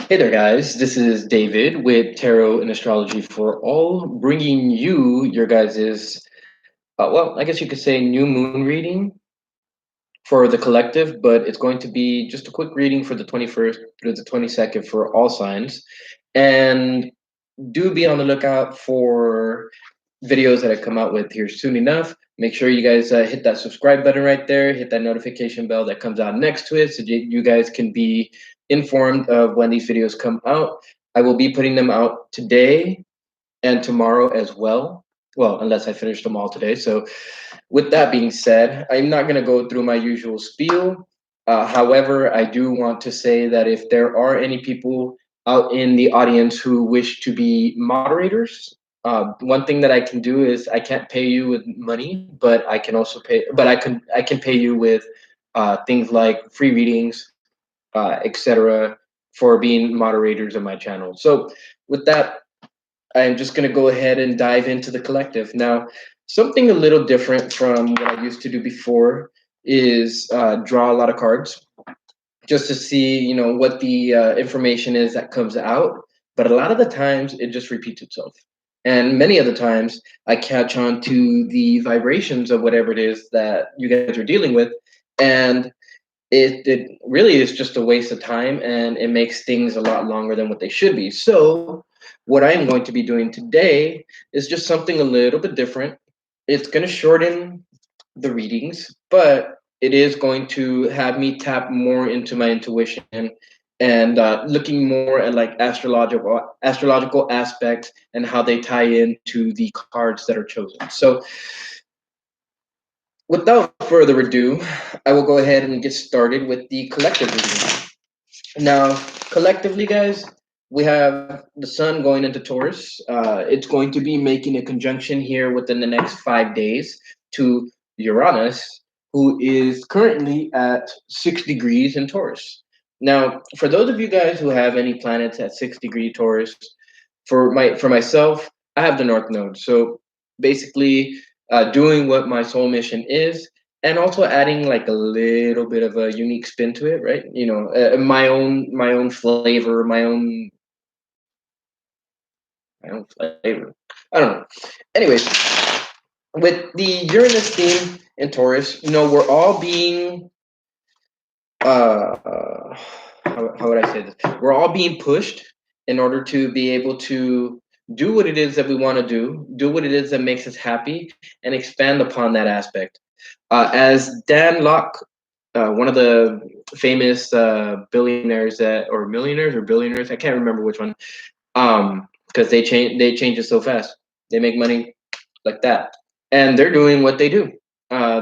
Hey there, guys. This is David with Tarot and Astrology for All, bringing you your guys's, well, I guess you could say new moon reading for the collective, but it's going to be just a quick reading for the 21st through the 22nd for all signs. And do be on the lookout for videos that I come out with here soon enough. Make sure you guys hit that subscribe button right there, hit that notification bell that comes out next to it so you guys can be informed of when these videos come out. I will be putting them out today and tomorrow as well. Well, unless I finish them all today. So, with that being said, I'm not going to go through my usual spiel. However, I do want to say that if there are any people out in the audience who wish to be moderators, one thing that I can do is I can't pay you with money, but I can also pay. But I can pay you with things like free readings, etc., for being moderators of my channel. So, with that, I'm just going to go ahead and dive into the collective. Now, something a little different from what I used to do before is draw a lot of cards just to see, what the information is that comes out. But a lot of the times it just repeats itself. And many of the times I catch on to the vibrations of whatever it is that you guys are dealing with. And it really is just a waste of time, and it makes things a lot longer than what they should be. So what I'm going to be doing today is just something a little bit different. It's going to shorten the readings, but it is going to have me tap more into my intuition and looking more at like astrological aspects and how they tie into the cards that are chosen. So without further ado, I will go ahead and get started with the collective reading. Now, collectively, guys, we have the sun going into Taurus. It's going to be making a conjunction here within the next 5 days to Uranus, who is currently at 6 degrees in Taurus. Now, for those of you guys who have any planets at 6 degree Taurus, for myself, I have the North Node. So basically, doing what my soul mission is, and also adding like a little bit of a unique spin to it, right? My own flavor, my own flavor. I don't know. Anyways, with the Uranus theme in Taurus, we're all being how would I say this? We're all being pushed in order to be able to do what it is that we want to do what it is that makes us happy, and expand upon that aspect. As Dan Locke, one of the famous billionaires or millionaires or billionaires, I can't remember which one, because they change it so fast. They make money like that, and they're doing what they do.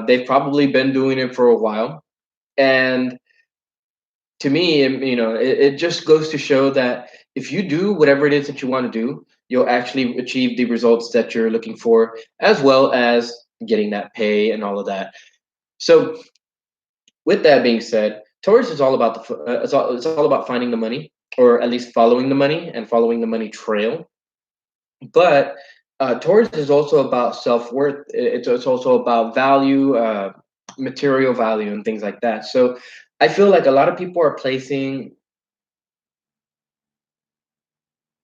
They've probably been doing it for a while, and to me, it just goes to show that if you do whatever it is that you want to do, you'll actually achieve the results that you're looking for, as well as getting that pay and all of that. So, with that being said, Taurus is all about it's all about finding the money, or at least following the money and following the money trail. But Taurus is also about self worth. It's also about value, material value, and things like that. So I feel like a lot of people are placing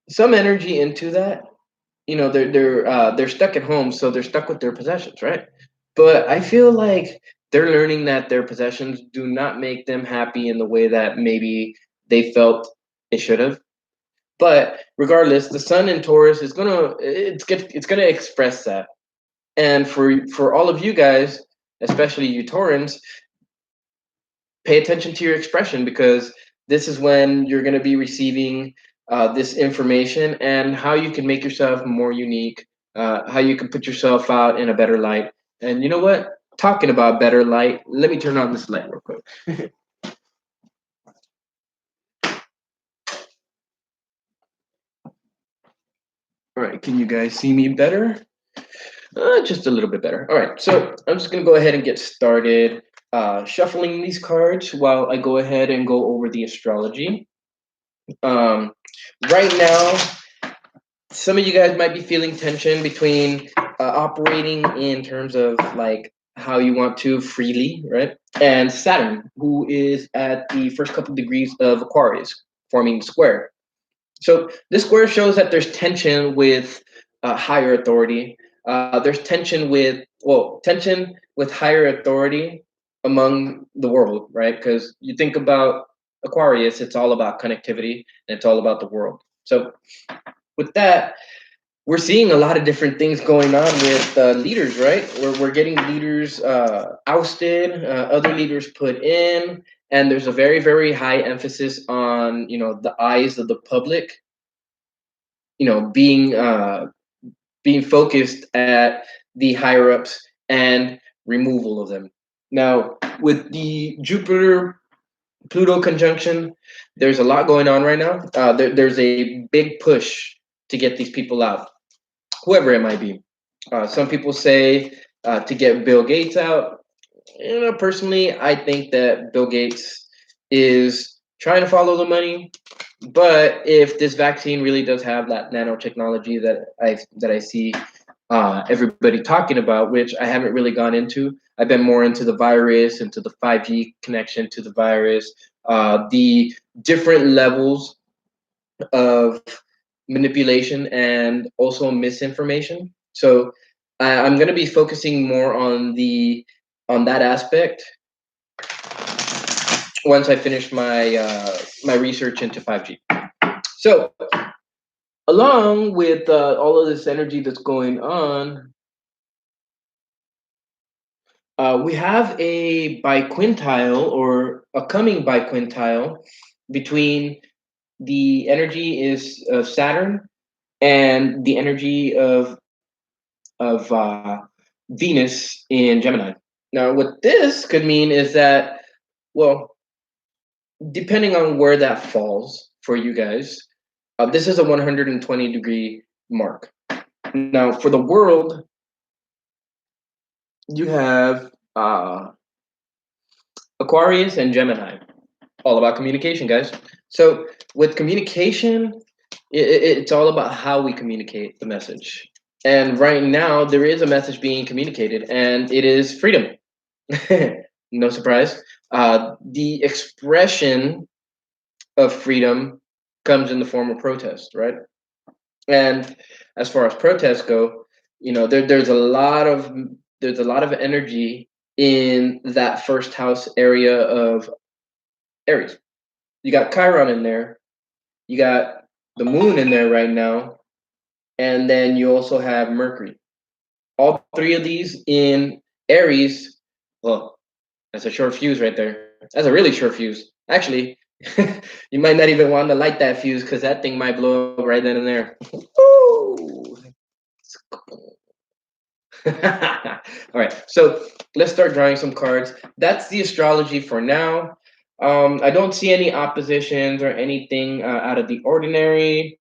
some energy into that. They're stuck at home, so they're stuck with their possessions, right? But I feel like they're learning that their possessions do not make them happy in the way that maybe they felt it should have. But regardless, the sun in Taurus is gonna express that. And for all of you guys, especially you Taurans, pay attention to your expression, because this is when you're going to be receiving this information, and how you can make yourself more unique, how you can put yourself out in a better light. And you know what? Talking about better light, let me turn on this light real quick. All right, can you guys see me better? Just a little bit better. All right, so I'm just going to go ahead and get started shuffling these cards while I go ahead and go over the astrology. Um, right now, some of you guys might be feeling tension between operating in terms of like how you want to freely, right? And Saturn, who is at the first couple degrees of Aquarius. forming the square. So this square shows that there's tension with higher authority. There's tension with higher authority among the world, right? Because you think about Aquarius, it's all about connectivity and it's all about the world. So with that, we're seeing a lot of different things going on with leaders, right? We're getting leaders ousted, other leaders put in, and there's a very, very high emphasis on, the eyes of the public, being focused at the higher ups and removal of them. Now, with the Jupiter Pluto conjunction, there's a lot going on right now. There's a big push to get these people out, whoever it might be. Some people say to get Bill Gates out. Personally, I think that Bill Gates is trying to follow the money. But if this vaccine really does have that nanotechnology that I see everybody talking about, which I haven't really gone into, I've been more into the virus, into the 5G connection to the virus, the different levels of manipulation and also misinformation. So I'm going to be focusing more on that aspect once I finish my research into 5G. So along with all of this energy that's going on, we have a biquintile or a coming biquintile between the energy is of Saturn and the energy of Venus in Gemini. Now, what this could mean is that, well, depending on where that falls for you guys, this is a 120-degree mark. Now, for the world, you have Aquarius and Gemini, all about communication, guys. So with communication, it's all about how we communicate the message. And right now, there is a message being communicated, and it is freedom. No surprise. The expression of freedom comes in the form of protest, right? And as far as protests go, there's a lot of energy in that first house area of Aries. You got Chiron in there, you got the moon in there right now, and then you also have Mercury. All three of these in Aries. Well, that's a short fuse right there. That's a really short fuse. Actually, you might not even want to light that fuse because that thing might blow up right then and there. Woo! All right, so let's start drawing some cards. That's the astrology for now. I don't see any oppositions or anything out of the ordinary,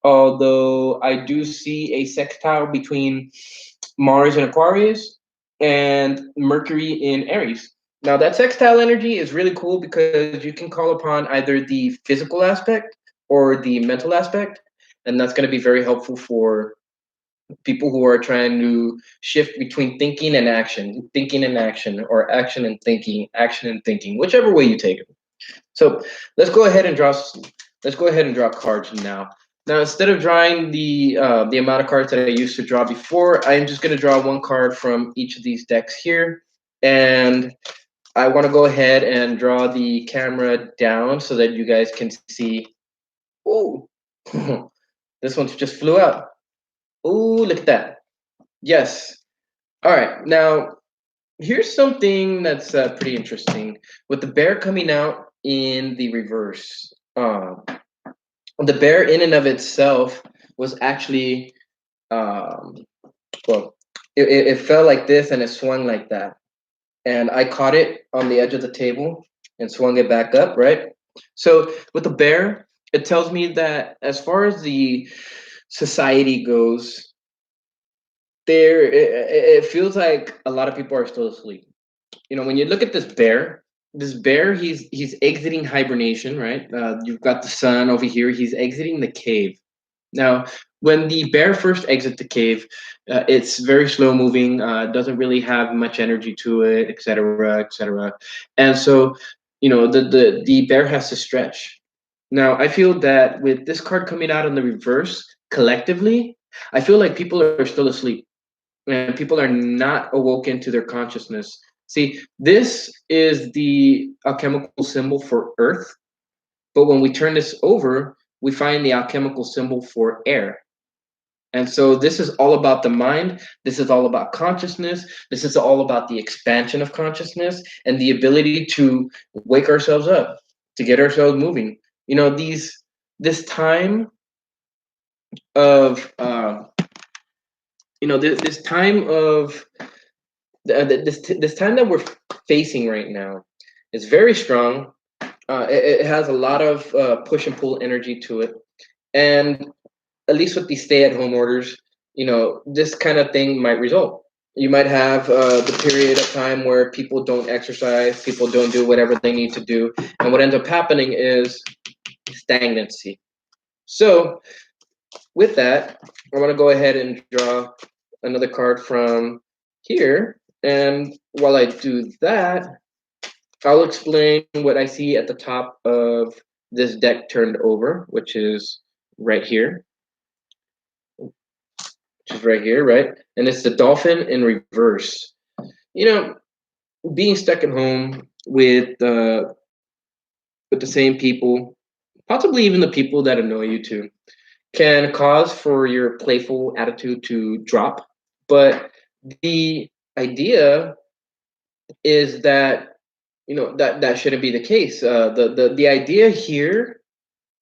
although I do see a sextile between Mars in Aquarius and Mercury in Aries. Now, that sextile energy is really cool because you can call upon either the physical aspect or the mental aspect, and that's going to be very helpful for people who are trying to shift between thinking and thinking, action and thinking, whichever way you take it. So let's go ahead and draw cards now. Now, instead of drawing the amount of cards that I used to draw before, I'm just going to draw one card from each of these decks here, and I want to go ahead and draw the camera down so that you guys can see. Oh, this one just flew out. Oh, look at that. Yes. All right. Now, here's something that's pretty interesting. With the bear coming out in the reverse, the bear in and of itself was actually, um, well, it fell like this and it swung like that. And I caught it on the edge of the table and swung it back up, right? So with the bear, it tells me that as far as the society goes, it feels like a lot of people are still asleep. When you look at this bear, he's exiting hibernation, right? You've got the sun over here. He's exiting the cave. Now, when the bear first exits the cave, it's very slow moving, doesn't really have much energy to it, etc., etc. And so, the bear has to stretch. Now, I feel that with this card coming out in the reverse collectively, I feel like people are still asleep and people are not awoken to their consciousness. See, this is the alchemical symbol for earth, but when we turn this over, we find the alchemical symbol for air. And so this is all about the mind. This is all about consciousness. This is all about the expansion of consciousness and the ability to wake ourselves up, to get ourselves moving. You know, this time of this time of this time that we're facing right now is very strong. It has a lot of push and pull energy to it, and at least with these stay-at-home orders, this kind of thing might result. You might have the period of time where people don't exercise, people don't do whatever they need to do, and what ends up happening is stagnancy. So, with that, I want to go ahead and draw another card from here, and while I do that, I'll explain what I see at the top of this deck turned over, which is right here. Which is right here, right? And it's the dolphin in reverse. You know, being stuck at home with the same people, possibly even the people that annoy you too, can cause for your playful attitude to drop. But the idea is that that shouldn't be the case. The idea here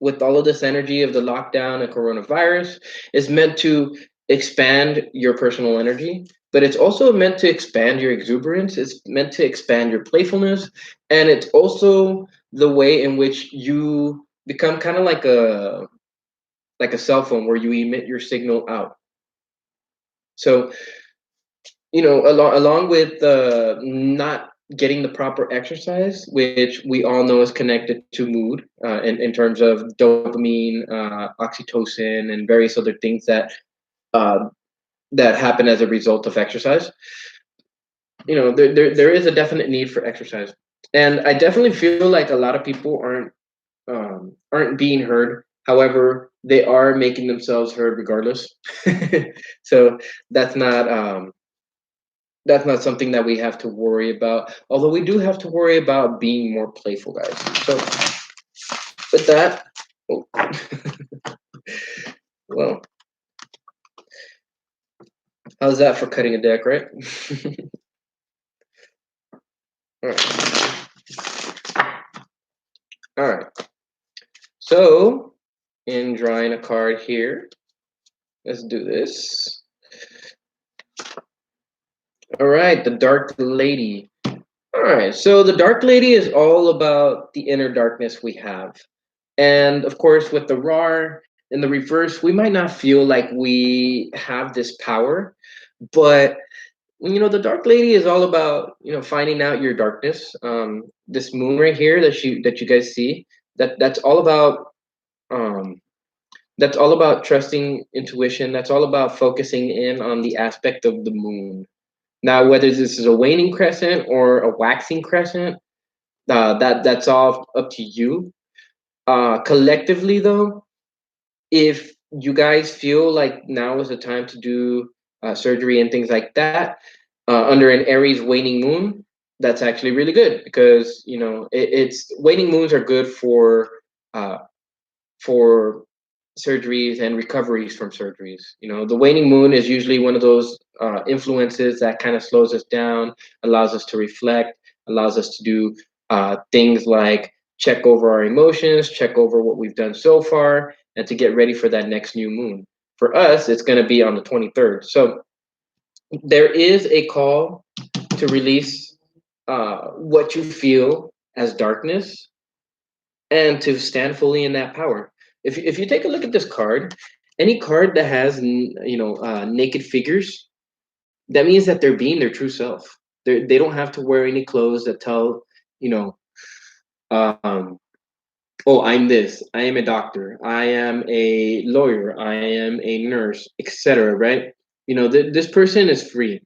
with all of this energy of the lockdown and coronavirus is meant to expand your personal energy, but it's also meant to expand your exuberance. It's meant to expand your playfulness, and it's also the way in which you become kind of like a cell phone where you emit your signal out. So along with not getting the proper exercise, which we all know is connected to mood in terms of dopamine, oxytocin, and various other things uh, that happen as a result of exercise. There is a definite need for exercise, and I definitely feel like a lot of people aren't being heard. However, they are making themselves heard regardless. So that's not that's not something that we have to worry about. Although we do have to worry about being more playful, guys. So with that, oh, well, how's that for cutting a deck, right? All right. All right. So in drawing a card here, let's do this. All right, the Dark Lady. All right, so the Dark Lady is all about the inner darkness we have. And of course, with the RAR in the reverse, we might not feel like we have this power, but the Dark Lady is all about finding out your darkness. This moon right here that you guys see, um, that's all about trusting intuition. That's all about focusing in on the aspect of the moon. Now, whether this is a waning crescent or a waxing crescent, that's all up to you. Collectively, though, if you guys feel like now is the time to do surgery and things like that under an Aries waning moon, that's actually really good because it's waning moons are good uh, for surgeries and recoveries from surgeries. The waning moon is usually one of those influences that kind of slows us down, allows us to reflect, allows us to do things like check over our emotions, check over what we've done so far, and to get ready for that next new moon. For us, it's going to be on the 23rd. So there is a call to release what you feel as darkness and to stand fully in that power. If you take a look at this card, any card that has naked figures, that means that they're being their true self. They don't have to wear any clothes that tell you know um, oh, I'm this, I am a doctor, I am a lawyer, I am a nurse, etc. Right? This person is free.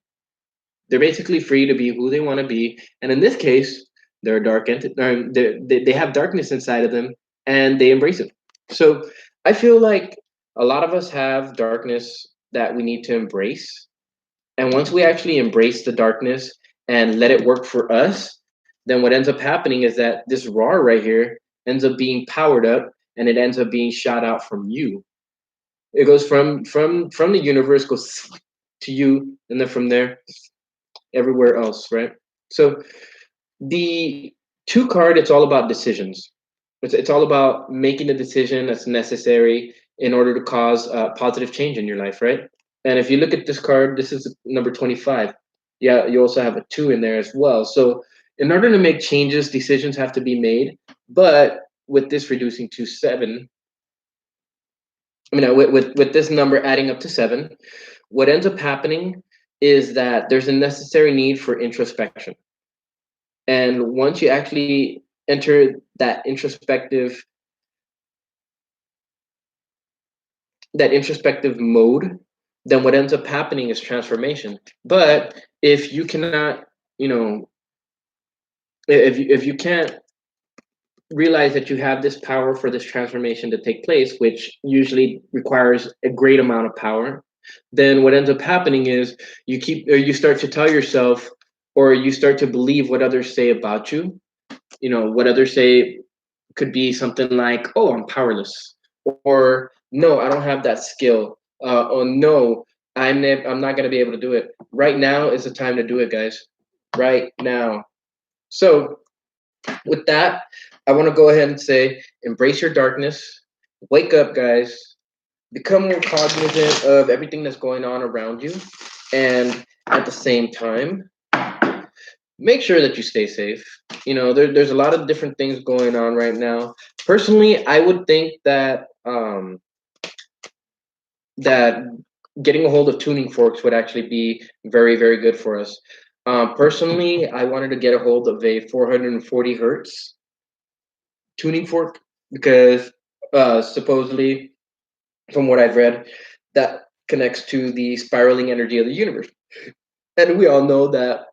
They're basically free to be who they want to be, and in this case, they're dark entity. They have darkness inside of them, and they embrace it. So I feel like a lot of us have darkness that we need to embrace. And once we actually embrace the darkness and let it work for us, then what ends up happening is that this raw right here ends up being powered up, and it ends up being shot out from you. It goes from the universe, goes to you, and then from there everywhere else, right? So the two card, it's all about decisions. It's all about making a decision that's necessary in order to cause positive change in your life, right? And if you look at this card, this is number 25. Yeah, you also have a 2 in there as well. So in order to make changes, decisions have to be made. But with this reducing to 7, I mean, with this number adding up to 7, what ends up happening is that there's a necessary need for introspection. And once you actually enter that introspective mode, then what ends up happening is transformation. But if you cannot, you know, if you can't realize that you have this power for this transformation to take place, which usually requires a great amount of power, then what ends up happening is you start to tell yourself, or you start to believe what others say about you. You know, what others say could be something like, "Oh, I'm powerless," or "No, I don't have that skill," or "No, I'm not gonna be able to do it." Right now is the time to do it, guys. Right now. So with that, I want to go ahead and say, embrace your darkness. Wake up, guys. Become more cognizant of everything that's going on around you, and at the same time, make sure that you stay safe. You know, there's a lot of different things going on right now. Personally, I would think that getting a hold of tuning forks would actually be very, very good for us. Personally, I wanted to get a hold of a 440 hertz tuning fork because supposedly, from what I've read, that connects to the spiraling energy of the universe. And we all know that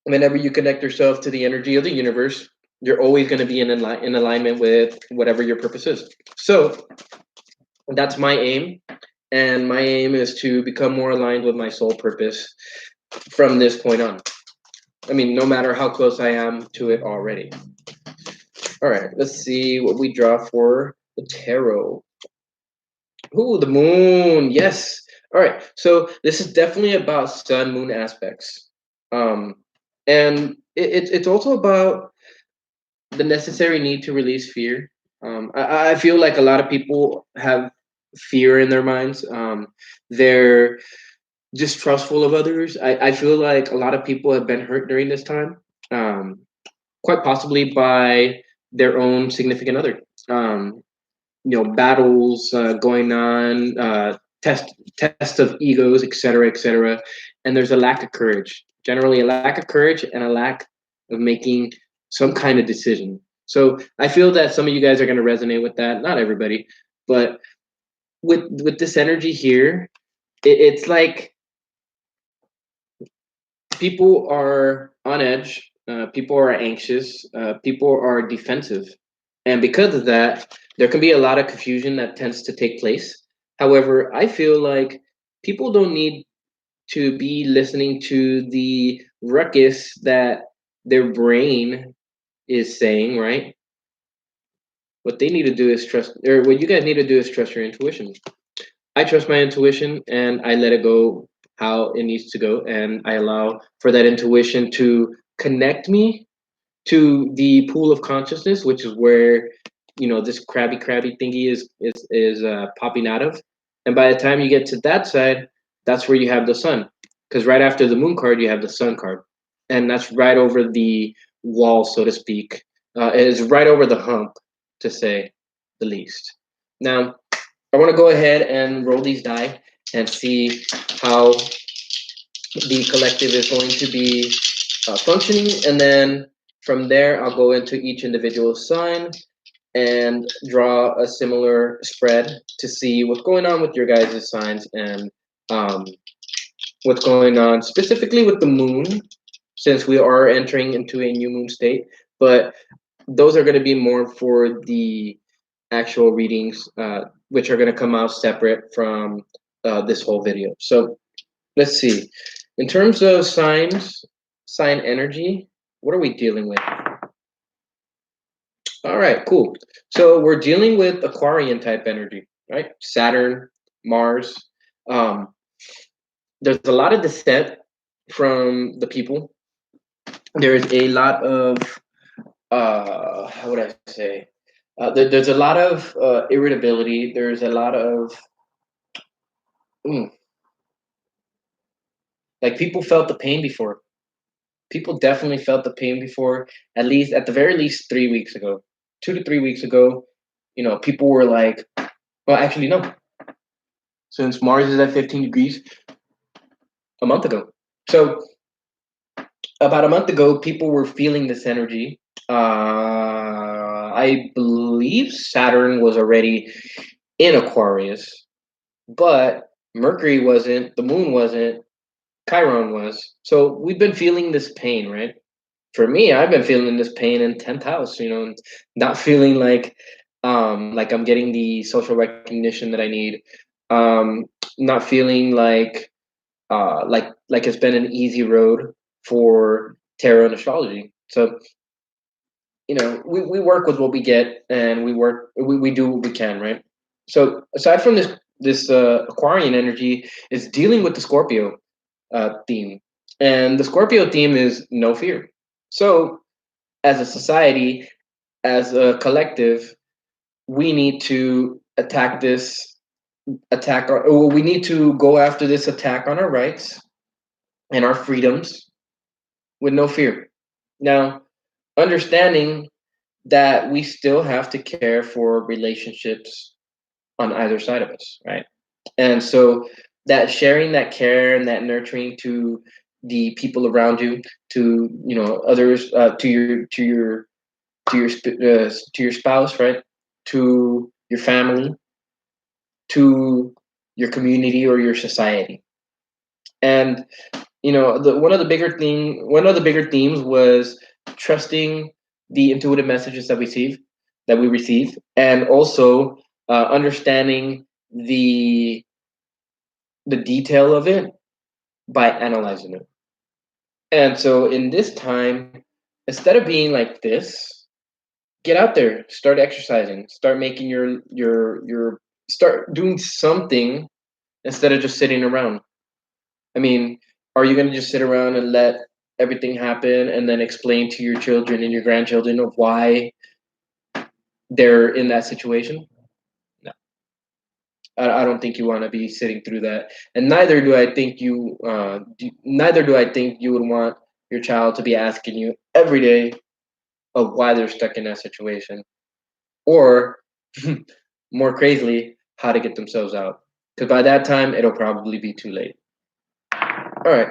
whenever you connect yourself to the energy of the universe, you're always going to be in alignment with whatever your purpose is. So that's my aim. And my aim is to become more aligned with my soul purpose from this point on. I mean, no matter how close I am to it already. All right, let's see what we draw for the tarot. Ooh, the moon. Yes. All right. So this is definitely about sun moon aspects. Um, and it's also about the necessary need to release fear. I feel like a lot of people have fear in their minds. They're distrustful of others. I feel like a lot of people have been hurt during this time, quite possibly by their own significant other. Battles going on, test of egos, etc., etc. And there's a lack of courage. Generally, a lack of courage and a lack of making some kind of decision. So I feel that some of you guys are going to resonate with that. Not everybody, but with this energy here, it's like people are on edge, people are anxious, people are defensive. And because of that, there can be a lot of confusion that tends to take place. However, I feel like people don't need to be listening to the ruckus that their brain is saying, right? What they need to do is trust, or what you guys need to do is trust your intuition. I trust my intuition and I let it go how it needs to go. And I allow for that intuition to connect me to the pool of consciousness, which is where, this crabby thingy is popping out of. And by the time you get to that side, that's where you have the sun. Because right after the moon card, you have the sun card. And that's right over the wall, so to speak. It is right over the hump, to say the least. Now, I want to go ahead and roll these die and see how the collective is going to be functioning. And then from there, I'll go into each individual sign and draw a similar spread to see what's going on with your guys' signs and what's going on specifically with the moon, since we are entering into a new moon state. But those are going to be more for the actual readings, which are going to come out separate from this whole video. So let's see. In terms of signs, sign energy, what are we dealing with? All right, cool. So we're dealing with Aquarian type energy, right? Saturn, Mars. Um, there's a lot of dissent from the people. There's a lot of how would I say? There's a lot of irritability. There's a lot of mm, like people felt the pain before. People definitely felt the pain before. At the very least, 3 weeks ago, 2 to 3 weeks ago. People were like, well, actually, no. Since Mars is at 15 degrees, a month ago. So about a month ago, people were feeling this energy. I believe Saturn was already in Aquarius, but Mercury wasn't, the moon wasn't, Chiron was. So we've been feeling this pain, right? For me, I've been feeling this pain in 10th house, not feeling like I'm getting the social recognition that I need. Um, Not feeling like it's been an easy road for tarot and astrology. So we work with what we get, and we do what we can, right? So aside from this Aquarian energy is dealing with the Scorpio theme, and the Scorpio theme is no fear. So as a society, as a collective, we need to we need to go after this attack on our rights and our freedoms with no fear. Now, understanding that we still have to care for relationships on either side of us, right? And so that sharing that care and that nurturing to the people around you, to others, to your spouse, right? To your family, to your community or your society. And one of the bigger themes was trusting the intuitive messages that we receive, and also understanding the detail of it by analyzing it. And so in this time, instead of being like this, get out there, start exercising, start making your start doing something instead of just sitting around. I mean, are you going to just sit around and let everything happen and then explain to your children and your grandchildren of why they're in that situation? No, I don't think you want to be sitting through that, and neither do I think you would want your child to be asking you every day of why they're stuck in that situation, or more crazily, how to get themselves out. Because by that time, it'll probably be too late. All right.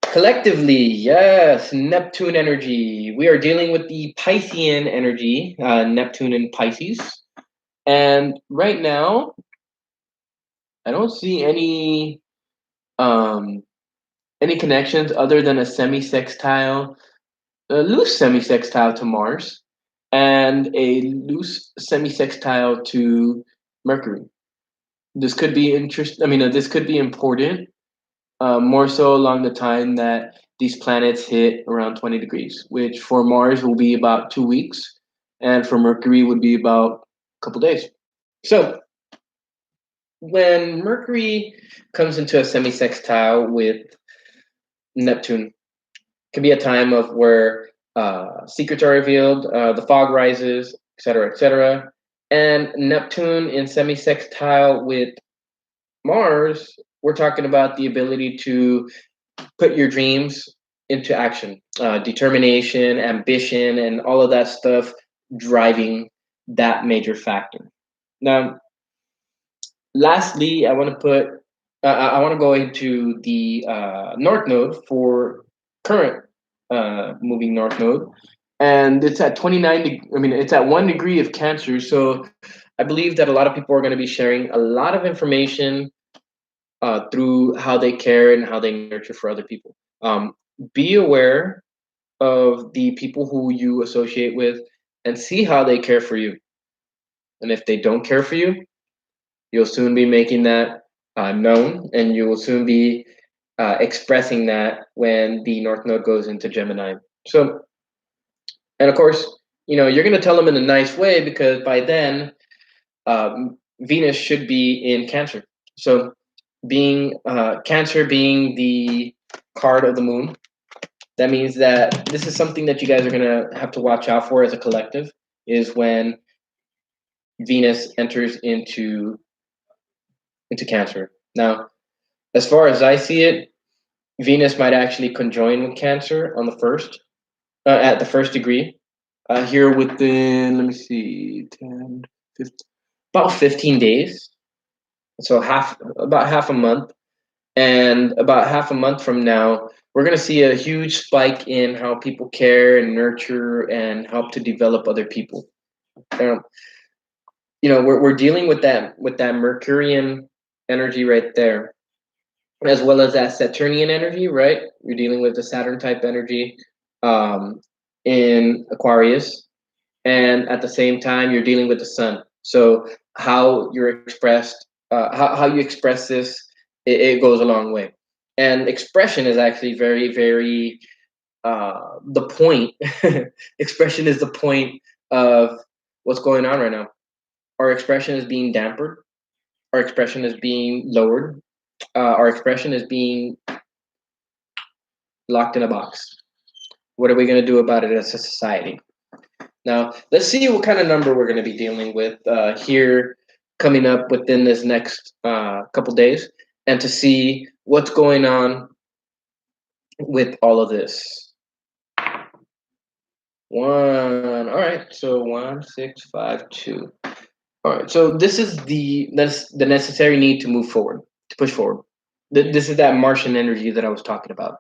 Collectively, yes, Neptune energy. We are dealing with the Piscean energy, Neptune and Pisces. And right now, I don't see any connections other than a loose semi-sextile to Mars, and a loose semi-sextile to Mercury. This could be this could be important, more so along the time that these planets hit around 20 degrees, which for Mars will be about 2 weeks, and for Mercury would be about a couple days. So when Mercury comes into a semi-sextile with Neptune, it can be a time of where secrets are revealed, the fog rises, etc., etc. And Neptune in semi-sextile with Mars, we're talking about the ability to put your dreams into action, determination, ambition, and all of that stuff driving that major factor. Now, lastly, I want to go into the North Node for current moving North Node, and it's at 29. It's at 1 degree of Cancer, so I believe that a lot of people are going to be sharing a lot of information through how they care and how they nurture for other people. Be aware of the people who you associate with and see how they care for you. And if they don't care for you, you'll soon be making that known, and you will soon be expressing that when the North Node goes into Gemini. So, and of course, you're going to tell them in a nice way because by then, Venus should be in Cancer. So, being Cancer being the card of the moon, that means that this is something that you guys are going to have to watch out for as a collective, is when Venus enters into Cancer. Now, as far as I see it, Venus might actually conjoin with Cancer on the first, at the first degree. Here within, let me see, 10, 15, about 15 days. So about half a month. And about half a month from now, we're going to see a huge spike in how people care and nurture and help to develop other people. Um, we're dealing with that Mercurian energy right there, as well as that Saturnian energy, right? You're dealing with the Saturn type energy um, in Aquarius, and at the same time, you're dealing with the Sun. So how you're expressed, how you express this, it goes a long way. And expression is actually very, very the point. Expression is the point of what's going on right now. Our expression is being dampened. Our expression is being lowered. Our expression is being locked in a box. What are we going to do about it as a society? Now, let's see what kind of number we're going to be dealing with here coming up within this next couple days, and to see what's going on with all of this. One, all right, so 1, 6, 5, 2. All right, so that's the necessary need to move forward, to push forward. This is that Martian energy that I was talking about.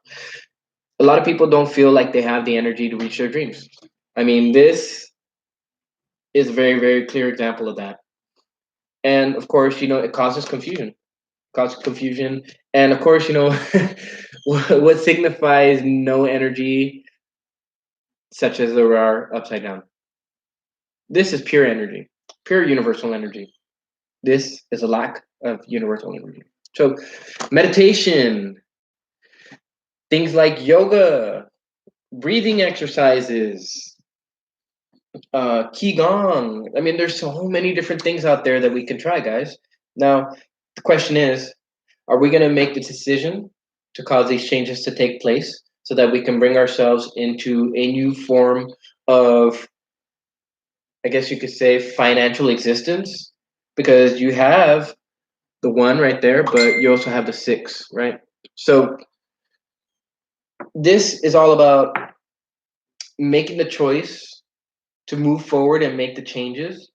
A lot of people don't feel like they have the energy to reach their dreams. I mean, this is a very, very clear example of that. And of course, it causes confusion. Causes confusion. And of course, what signifies no energy, such as the are upside down. This is pure energy, pure universal energy. This is a lack of universal energy. So, meditation, things like yoga, breathing exercises, qigong. I mean, there's so many different things out there that we can try, guys. Now, the question is, are we going to make the decision to cause these changes to take place so that we can bring ourselves into a new form of, I guess you could say, financial existence? Because you have the one right there, but you also have the six, right? So this is all about making the choice to move forward and make the changes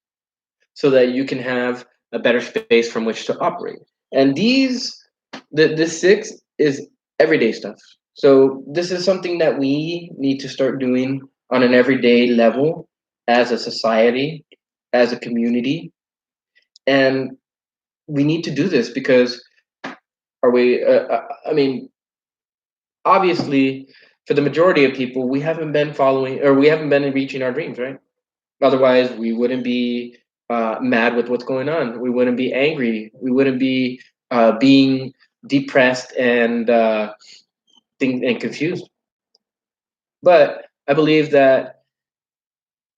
so that you can have a better space from which to operate. And the six is everyday stuff. So this is something that we need to start doing on an everyday level as a society, as a community. And we need to do this because I mean, obviously, for the majority of people, we haven't been following or we haven't been reaching our dreams, right? Otherwise, we wouldn't be mad with what's going on. We wouldn't be angry. We wouldn't be being depressed and and confused. But I believe that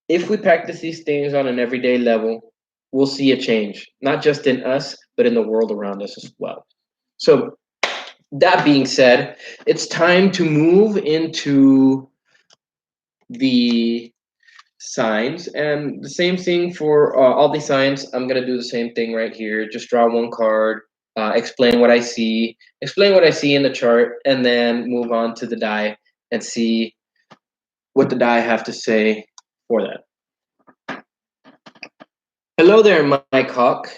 if we practice these things on an everyday level, we'll see a change, not just in us, but in the world around us as well. So, that being said, it's time to move into the signs, and the same thing for all these signs. I'm gonna do the same thing right here. Just draw one card, explain what I see in the chart, and then move on to the die and see what the die have to say for that. Hello there, Mike Hawk.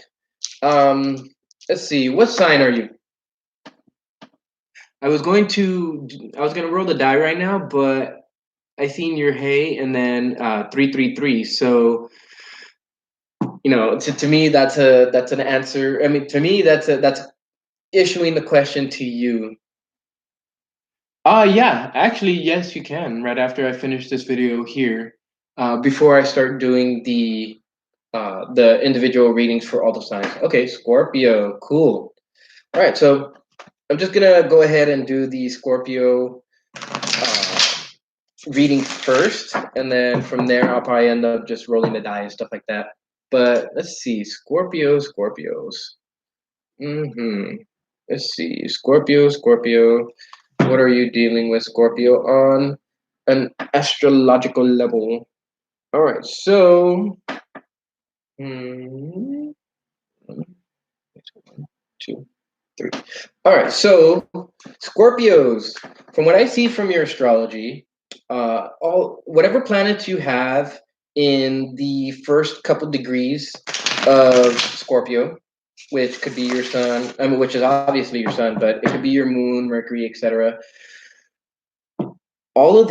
Um, let's see, what sign are you? I was gonna roll the die right now, but I seen your hay and then 333. So to me that's an answer. I mean, to me that's issuing the question to you. Yeah, actually, yes, you can. Right after I finish this video here, before I start doing the individual readings for all the signs. Okay, Scorpio, cool. All right, so I'm just gonna go ahead and do the Scorpio reading first, and then from there I'll probably end up just rolling the die and stuff like that. But let's see, Scorpios. Mm-hmm. Let's see, Scorpio. What are you dealing with, Scorpio, on an astrological level? All right, so hmm, two, three. All right, so Scorpios. From what I see from your astrology, all whatever planets you have in the first couple degrees of Scorpio, which could be your sun, I mean, which is obviously your sun, but it could be your moon, Mercury, etc. All of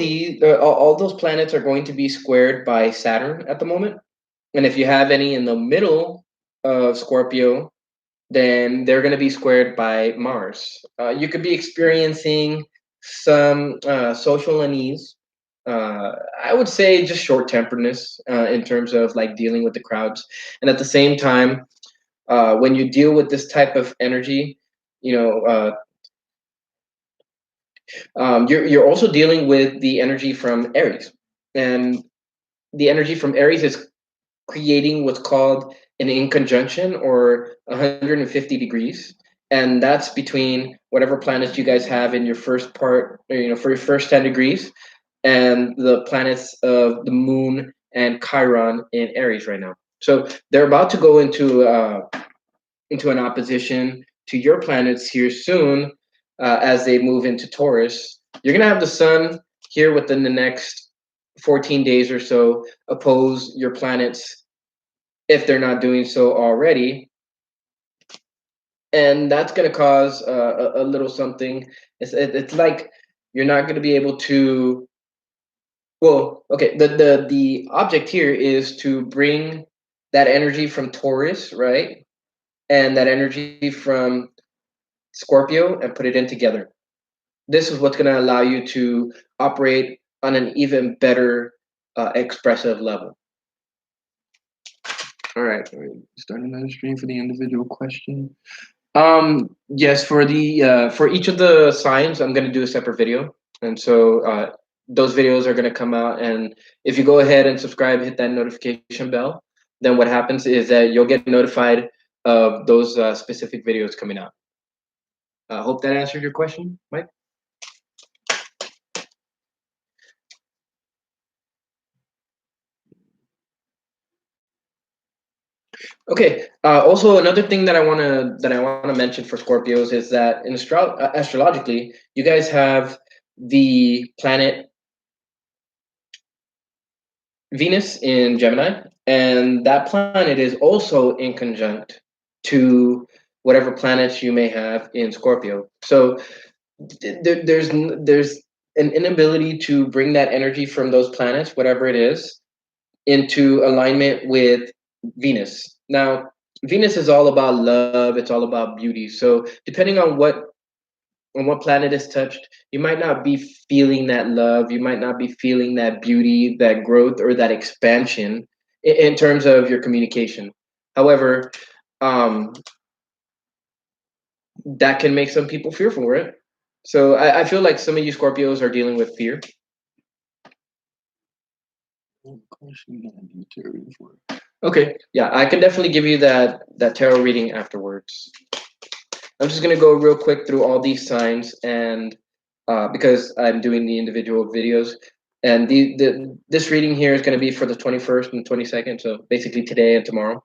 all those planets are going to be squared by Saturn at the moment, and if you have any in the middle of Scorpio, then they're going to be squared by Mars. You could be experiencing some social unease. I would say just short temperedness in terms of like dealing with the crowds. And at the same time, when you deal with this type of energy, you know, you're also dealing with the energy from Aries. And the energy from Aries is creating what's called an inconjunction or 150 degrees, and that's between whatever planets you guys have in your first part, or, for your first 10 degrees, and the planets of the moon and Chiron in Aries right now. So they're about to go into an opposition to your planets here soon, as they move into Taurus. You're gonna have the sun here within the next 14 days or so oppose your planets if they're not doing so already. And that's going to cause a little something. It's like you're not going to be able to. Well, okay. The object here is to bring that energy from Taurus, right, and that energy from Scorpio, and put it in together. This is what's going to allow you to operate on an even better expressive level. All right, start another stream for the individual question. Yes, for the for each of the signs, I'm gonna do a separate video, and so those videos are gonna come out. And if you go ahead and subscribe, hit that notification bell, then what happens is that you'll get notified of those specific videos coming out. Hope that answered your question, Mike. Okay. Also, another thing that I wanna mention for Scorpios is that in astrologically, you guys have the planet Venus in Gemini, and that planet is also in conjunct to whatever planets you may have in Scorpio. So there's an inability to bring that energy from those planets, whatever it is, into alignment with Venus. Now, Venus is all about love, it's all about beauty. So depending on what planet is touched, you might not be feeling that love, you might not be feeling that beauty, that growth, or that expansion in terms of your communication. However, um, that can make some people fearful, right? So I feel like some of you Scorpios are dealing with fear. Okay, yeah, I can definitely give you that tarot reading afterwards. I'm just gonna go real quick through all these signs, and because I'm doing the individual videos, and this reading here is gonna be for the 21st and 22nd, so basically today and tomorrow.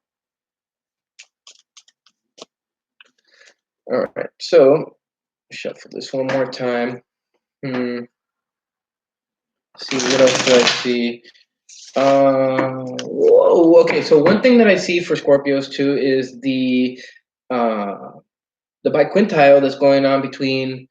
All right, so shuffle this one more time. See what else do I see? Whoa. Okay, so one thing that I see for Scorpios too is uh, the biquintile that's going on between,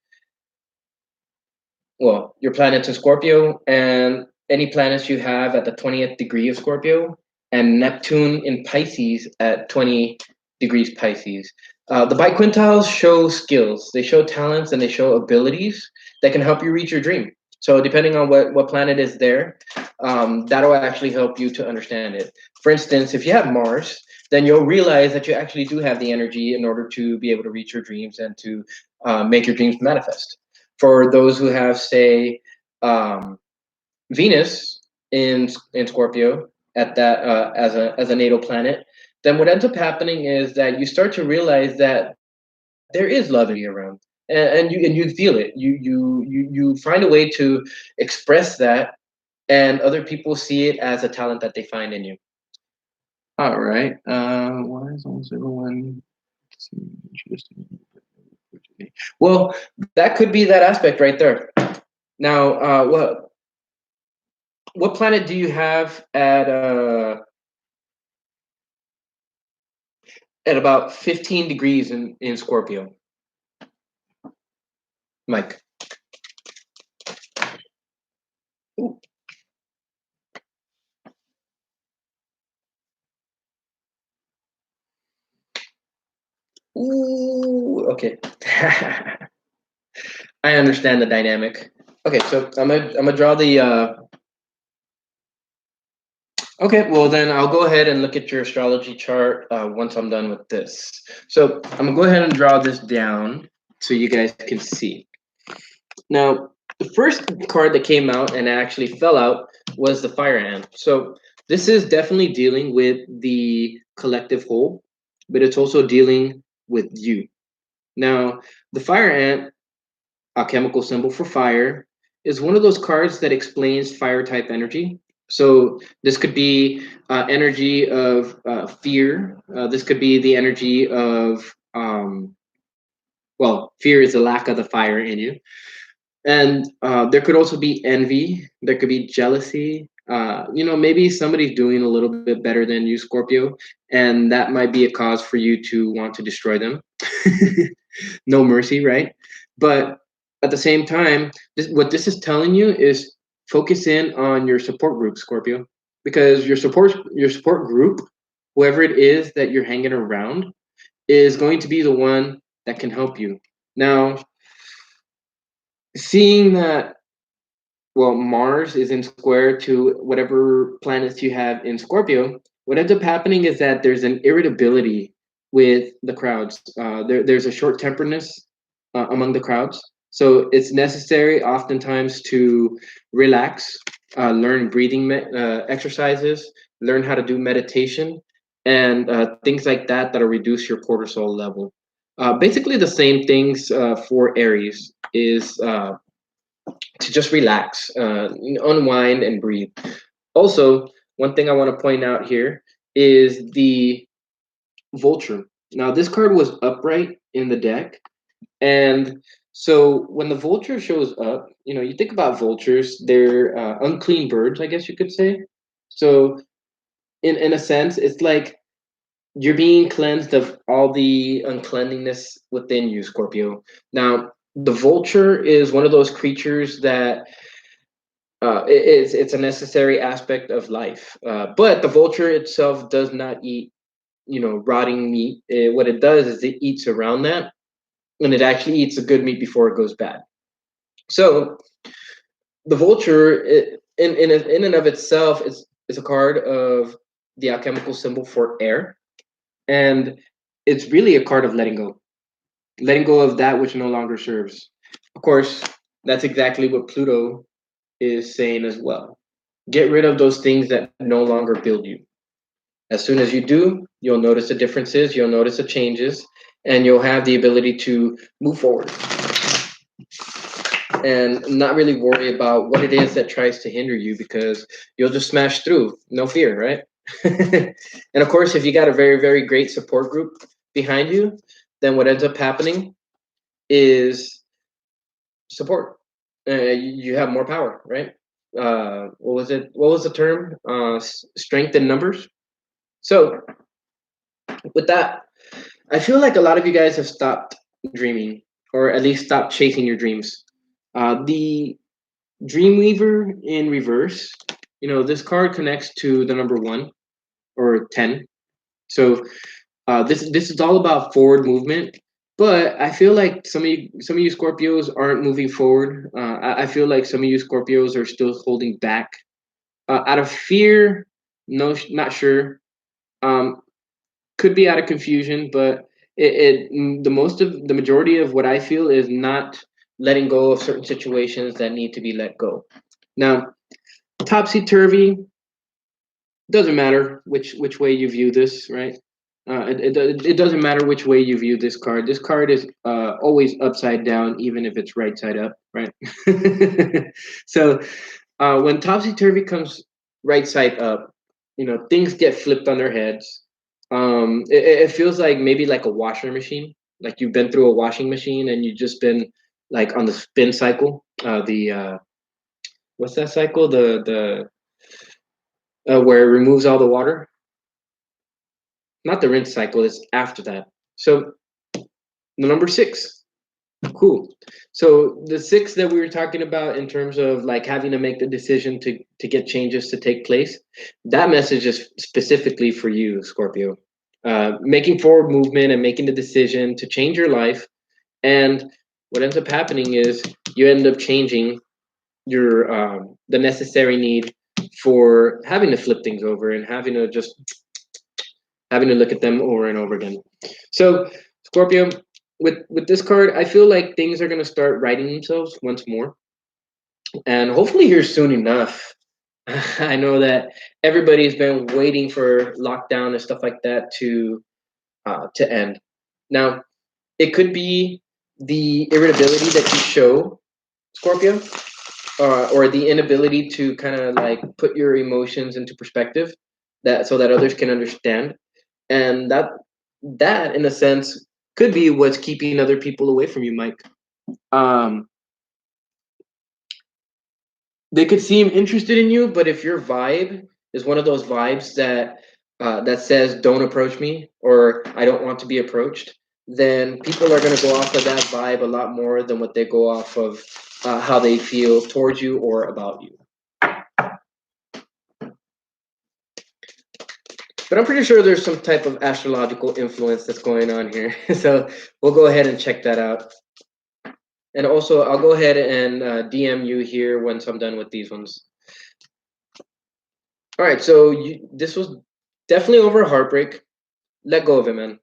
well, your planets in Scorpio and any planets you have at the 20th degree of Scorpio, and Neptune in Pisces at 20 degrees Pisces. The biquintiles show skills, they show talents, and they show abilities that can help you reach your dream. So depending on what planet is there, that'll actually help you to understand it. For instance, if you have Mars, then you'll realize that you actually do have the energy in order to be able to reach your dreams and to make your dreams manifest. For those who have, say, um, Venus in Scorpio at that as a natal planet, then what ends up happening is that you start to realize that there is love in you around, and you feel it. You find a way to express that, and other people see it as a talent that they find in you. All right. Why is almost everyone? Well, that could be that aspect right there. Now, what planet do you have at about 15 degrees in Scorpio, Mike? Ooh. Ooh, okay. I understand the dynamic. Okay, so I'm gonna draw the. Okay, well then I'll go ahead and look at your astrology chart once I'm done with this. So I'm gonna go ahead and draw this down so you guys can see. Now, the first card that came out and actually fell out was the Fire Ant. So this is definitely dealing with the collective whole, but it's also dealing with you. Now, the Fire Ant, a chemical symbol for fire, is one of those cards that explains fire type energy. So this could be energy of fear. This could be the energy of, well, fear is the lack of the fire in you. And there could also be envy. There could be jealousy. Maybe somebody's doing a little bit better than you, Scorpio, and that might be a cause for you to want to destroy them. No mercy, right? But at the same time, what this is telling you is focus in on your support group, Scorpio, because your support group, whoever it is that you're hanging around, is going to be the one that can help you. Now, seeing that, well, Mars is in square to whatever planets you have in Scorpio, what ends up happening is that there's an irritability with the crowds. There's a short temperedness among the crowds. So it's necessary oftentimes to relax, learn breathing exercises, learn how to do meditation, and things like that that'll reduce your cortisol level. Basically, the same things for Aries is to just relax, unwind, and breathe. Also, one thing I want to point out here is the vulture. Now, this card was upright in the deck, and so when the vulture shows up, you think about vultures, they're unclean birds, I guess you could say. So, in a sense, it's like you're being cleansed of all the uncleanliness within you, Scorpio. Now, the vulture is one of those creatures that it's a necessary aspect of life. But the vulture itself does not eat, rotting meat. What it does is it eats around that, and it actually eats the good meat before it goes bad. So the vulture, in and of itself, is a card of the alchemical symbol for air, and it's really a card of letting go of that which no longer serves. Of course, that's exactly what Pluto is saying as well. Get rid of those things that no longer build you. As soon as you do, you'll notice the differences, you'll notice the changes, and you'll have the ability to move forward and not really worry about what it is that tries to hinder you, because you'll just smash through. No fear, right? And of course, if you got a very, very great support group behind you, then what ends up happening is support. You have more power, right? What was it? What was the term? Strength in numbers. So with that, I feel like a lot of you guys have stopped dreaming, or at least stopped chasing your dreams. The Dreamweaver in reverse, this card connects to the number 1 or 10. So this is all about forward movement But I feel like some of you Scorpios aren't moving forward. I feel like some of you Scorpios are still holding back out of fear. No, not sure. Um, could be out of confusion, but the majority of what I feel is not letting go of certain situations that need to be let go. Now, topsy turvy doesn't matter which way you view this, right? It doesn't matter which way you view this card. This card is always upside down, even if it's right side up, right? So when topsy turvy comes right side up, things get flipped on their heads. It feels like maybe like a washer machine, like you've been through a washing machine and you've just been like on the spin cycle. The what's that cycle? The where it removes all the water. Not the rinse cycle. It's after that. So the number six. Cool. So the six that we were talking about in terms of like having to make the decision to get changes to take place, that message is specifically for you, Scorpio. Making forward movement and making the decision to change your life, and what ends up happening is you end up changing your the necessary need for having to flip things over and having to look at them over and over again. So Scorpio, with this card, I feel like things are going to start righting themselves once more, and hopefully here soon enough. I know that everybody's been waiting for lockdown and stuff like that to end. Now, it could be the irritability that you show, Scorpio, or the inability to kind of like put your emotions into perspective, that so that others can understand, and that in a sense could be what's keeping other people away from you, Mike. Um, they could seem interested in you, but if your vibe is one of those vibes that says "Don't approach me" or "I don't want to be approached," then people are going to go off of that vibe a lot more than what they go off of how they feel towards you or about you. But I'm pretty sure there's some type of astrological influence that's going on here, so we'll go ahead and check that out. And also, I'll go ahead and DM you here once I'm done with these ones. All right, so this was definitely over heartbreak. Let go of it, man.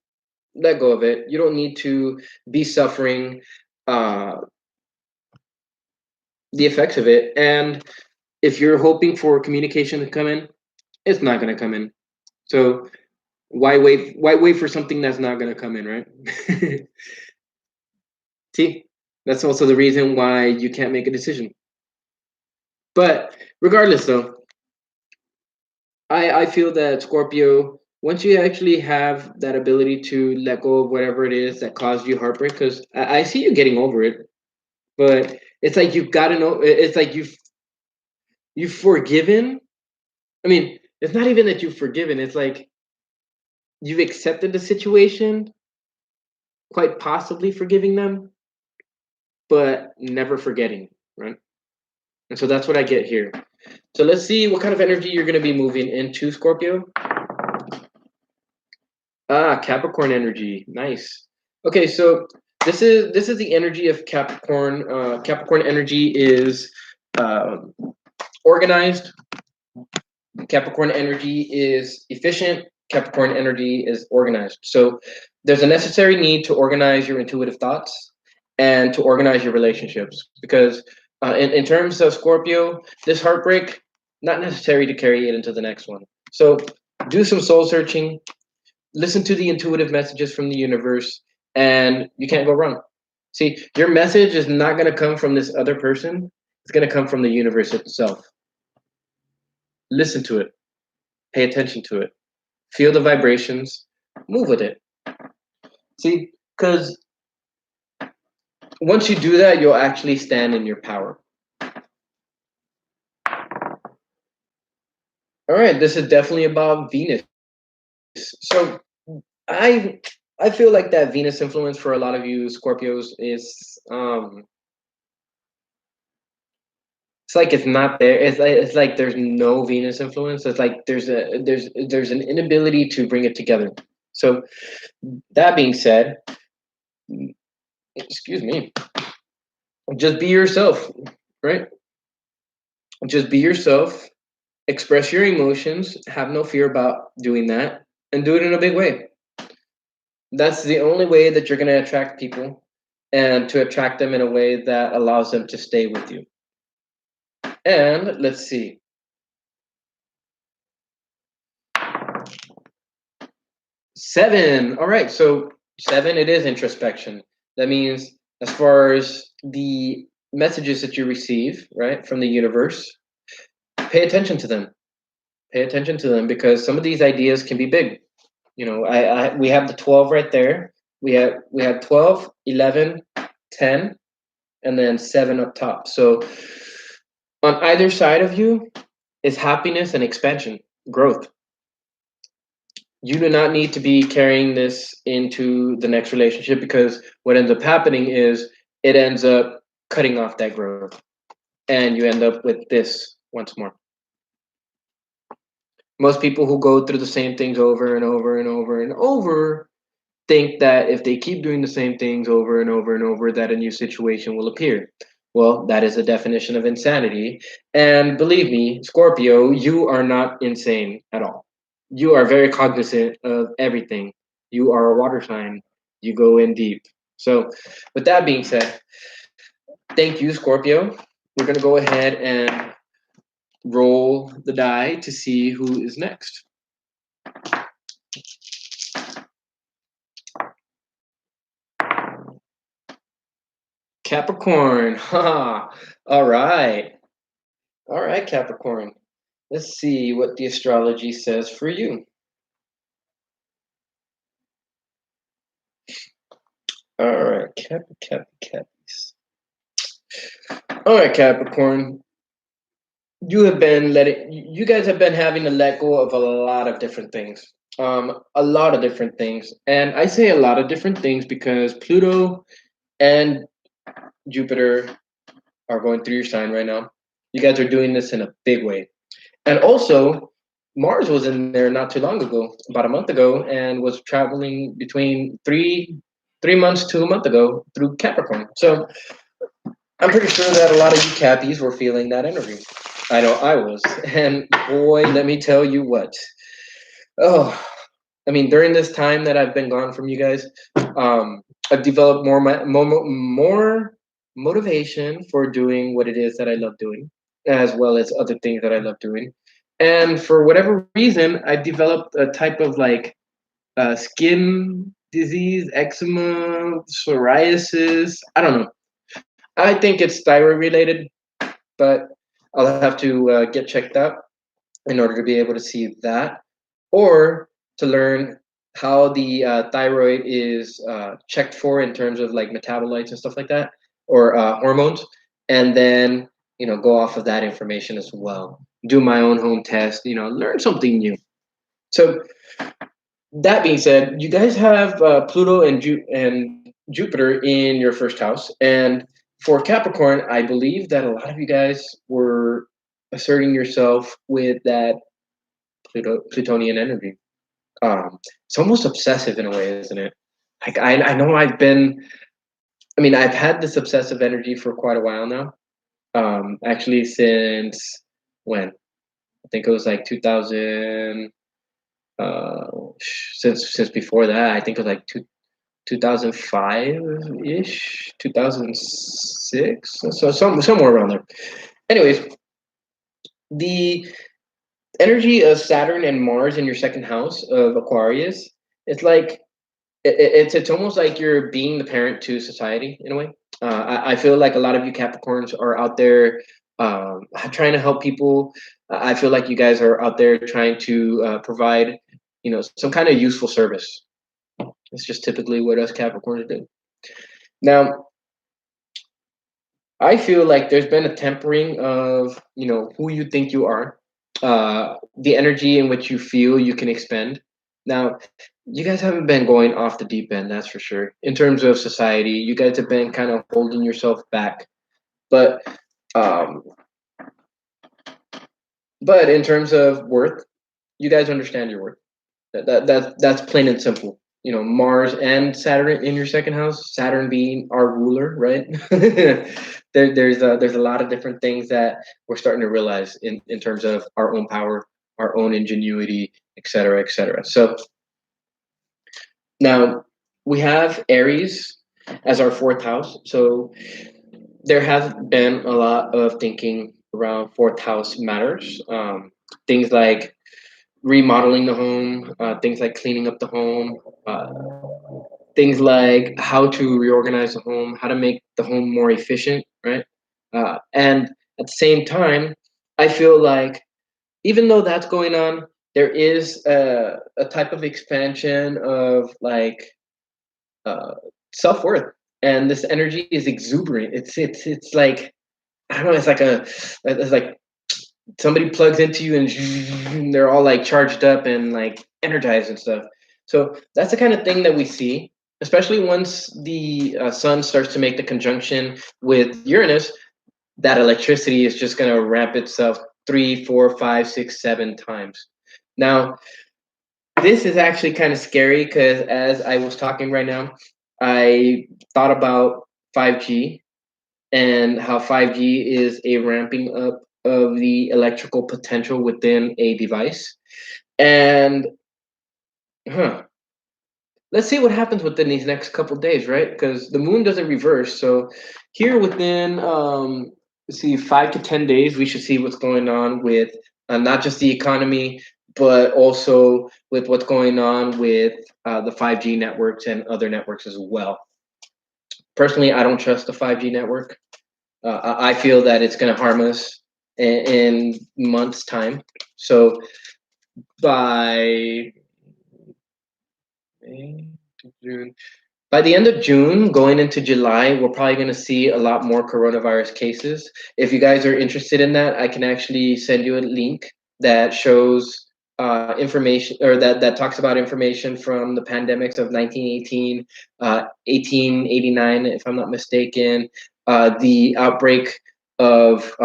Let go of it. You don't need to be suffering uh, the effects of it. And if you're hoping for communication to come in, it's not going to come in. So why wait? Why wait for something that's not going to come in, right? See, that's also the reason why you can't make a decision. But regardless, though, I feel that Scorpio, once you actually have that ability to let go of whatever it is that caused you heartbreak, because I see you getting over it, but it's like you've got to know. It's like you've forgiven. I mean, it's not even that you've forgiven. It's like you've accepted the situation, quite possibly forgiving them, but never forgetting, right? And so that's what I get here. So let's see what kind of energy you're going to be moving into, Scorpio. Ah, Capricorn energy. Nice. Okay, so this is the energy of Capricorn. Capricorn energy is um, organized. Capricorn energy is efficient. Capricorn energy is organized. So there's a necessary need to organize your intuitive thoughts and to organize your relationships. Because in terms of Scorpio, this heartbreak, not necessary to carry it into the next one. So do some soul searching, listen to the intuitive messages from the universe, and you can't go wrong. See, your message is not going to come from this other person, it's going to come from the universe itself. Listen to it, pay attention to it, feel the vibrations, move with it. See, because once you do that, you'll actually stand in your power. All right, this is definitely about Venus. So I I feel like that Venus influence for a lot of you Scorpios is it's like it's not there. It's like there's no Venus influence. It's like there's an inability to bring it together. So that being said, excuse me, just be yourself, right? Just be yourself, express your emotions, have no fear about doing that, and do it in a big way. That's the only way that you're going to attract people and to attract them in a way that allows them to stay with you. And let's see. 7. All right. So 7, it is introspection. That means as far as the messages that you receive, right, from the universe, pay attention to them. Pay attention to them because some of these ideas can be big. You know, we have the 12 right there. We have 12, 11, 10, and then 7 up top. So on either side of you is happiness and expansion, growth. You do not need to be carrying this into the next relationship because what ends up happening is it ends up cutting off that growth and you end up with this once more. Most people who go through the same things over and over and over and over think that if they keep doing the same things over and over and over that a new situation will appear. Well, that is the definition of insanity. And believe me, Scorpio, you are not insane at all. You are very cognizant of everything. You are a water sign. You go in deep. So, with that being said, thank you, Scorpio. We're going to go ahead and roll the die to see who is next. Capricorn. All right. All right, Capricorn. Let's see what the astrology says for you. All right, Cappies. All right, Capricorn. You guys have been having to let go of a lot of different things. A lot of different things. And I say a lot of different things because Pluto and Jupiter are going through your sign right now. You guys are doing this in a big way. And also, Mars was in there not too long ago, about a month ago, and was traveling between 3 months to a month ago through Capricorn. So I'm pretty sure that a lot of you Cappies were feeling that energy. I know I was. And boy, let me tell you what. Oh, I mean, during this time that I've been gone from you guys, I've developed more motivation for doing what it is that I love doing, as well as other things that I love doing. And for whatever reason, I developed a type of like skin disease, eczema, psoriasis. I don't know. I think it's thyroid related, but I'll have to get checked out in order to be able to see that, or to learn how the thyroid is checked for in terms of like metabolites and stuff like that, or hormones, and then go off of that information as well. Do my own home test. Learn something new. So that being said, you guys have Pluto and Jupiter in your first house, and for Capricorn, I believe that a lot of you guys were asserting yourself with that Plutonian energy. It's almost obsessive in a way, isn't it? Like I know I've had this obsessive energy for quite a while now. Actually, since when? I think it was like 2000. Uh, since before that, I think it was like 2005 ish, 2006, so somewhere around there. Anyways, the energy of Saturn and Mars in your second house of Aquarius, it's like it's almost like you're being the parent to society in a way. I feel like a lot of you Capricorns are out there trying to help people. I feel like you guys are out there trying to provide, some kind of useful service. It's just typically what us Capricorns do. Now, I feel like there's been a tempering of, who you think you are, the energy in which you feel you can expend. Now, you guys haven't been going off the deep end, that's for sure. In terms of society, you guys have been kind of holding yourself back. But um, but in terms of worth, you guys understand your worth. That's plain and simple. Mars and Saturn in your second house, Saturn being our ruler, right? There's a lot of different things that we're starting to realize in terms of our own power, our own ingenuity, et cetera, et cetera. So now we have Aries as our fourth house. So there has been a lot of thinking around fourth house matters. Things like remodeling the home, things like cleaning up the home, uh, things like how to reorganize the home, how to make the home more efficient, right? And at the same time, I feel like even though that's going on, there is a type of expansion of like uh, self worth, and this energy is exuberant. It's like I don't know. It's like somebody plugs into you and they're all like charged up and like energized and stuff. So that's the kind of thing that we see, especially once the sun starts to make the conjunction with Uranus. That electricity is just going to ramp itself 3, 4, 5, 6, 7 times. Now, this is actually kind of scary because as I was talking right now, I thought about 5G and how 5G is a ramping up of the electrical potential within a device. And huh, let's see what happens within these next couple days, right? Because the moon doesn't reverse. So here within let's see 5 to 10 days, we should see what's going on with not just the economy, but also with what's going on with the 5G networks and other networks as well. Personally, I don't trust the 5G network. I feel that it's going to harm us in months' time. So by May, June, by the end of June, going into July, we're probably going to see a lot more coronavirus cases. If you guys are interested in that, I can actually send you a link that shows information or that talks about information from the pandemics of 1918, 1889, if I'm not mistaken, the outbreak of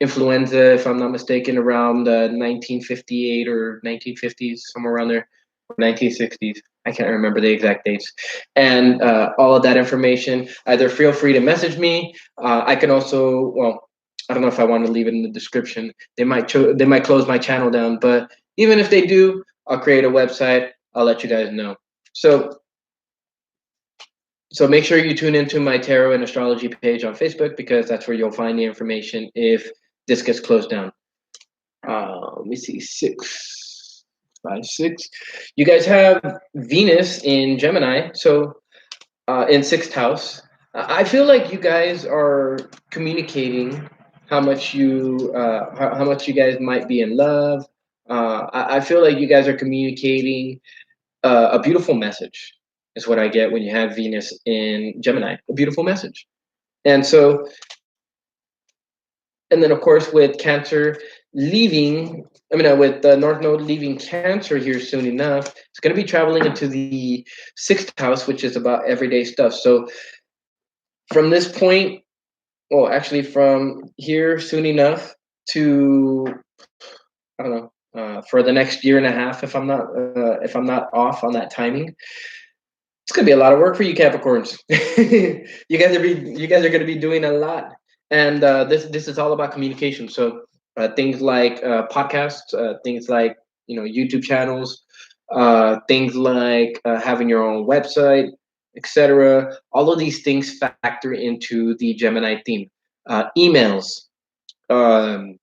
influenza, if I'm not mistaken, around 1958 or 1950s, somewhere around there, or 1960s. I can't remember the exact dates. And all of that information, either feel free to message me. I can also, well, I don't know if I want to leave it in the description. They might close my channel down, but even if they do, I'll create a website. I'll let you guys know. So make sure you tune into my tarot and astrology page on Facebook because that's where you'll find the information if this gets closed down. Let me see, 6, 5, 6. You guys have Venus in Gemini, so in sixth house. I feel like you guys are communicating how much you guys might be in love. I feel like you guys are communicating a beautiful message. Is what I get when you have Venus in Gemini. A beautiful message, and so and then of course with Cancer leaving, with the North Node leaving Cancer here soon enough, it's going to be traveling into the sixth house, which is about everyday stuff. So from this point, well, actually from here soon enough to I don't know for the next year and a half, if I'm not off on that timing, it's gonna be a lot of work for you Capricorns. You guys are gonna be doing a lot, and this is all about communication. So things like podcasts, things like YouTube channels, things like having your own website, etc. All of these things factor into the Gemini theme. Emails, um,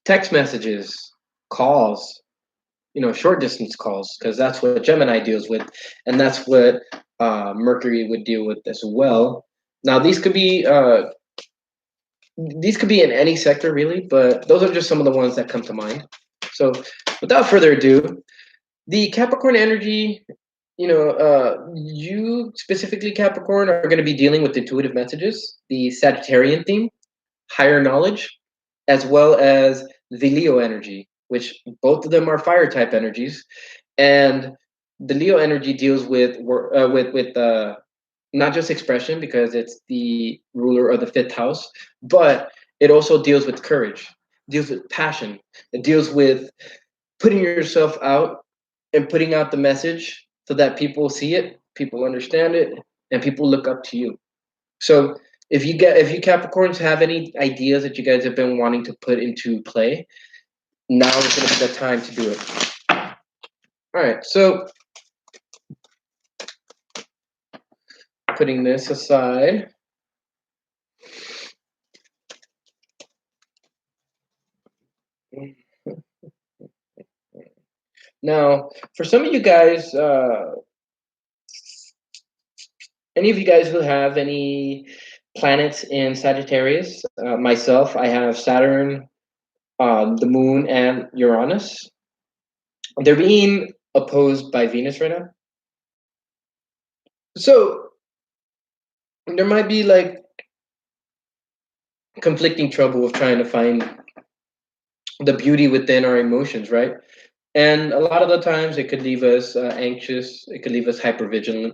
text messages, calls, short distance calls, because that's what Gemini deals with, and that's what Mercury would deal with as well. Now, these could be in any sector, really, but those are just some of the ones that come to mind. So, without further ado, the Capricorn energy, you specifically Capricorn are going to be dealing with intuitive messages, the Sagittarian theme, higher knowledge, as well as the Leo energy, which both of them are fire type energies, and the Leo energy deals with not just expression because it's the ruler of the fifth house, but it also deals with courage, deals with passion, it deals with putting yourself out and putting out the message so that people see it, people understand it, and people look up to you. So if you Capricorns have any ideas that you guys have been wanting to put into play, now is going to be the time to do it. All right, so putting this aside. Now, for some of you guys, any of you guys who have any planets in Sagittarius, myself, I have Saturn, the Moon, and Uranus. They're being opposed by Venus right now. So there might be like conflicting trouble of trying to find the beauty within our emotions, right? And a lot of the times it could leave us anxious, it could leave us hypervigilant.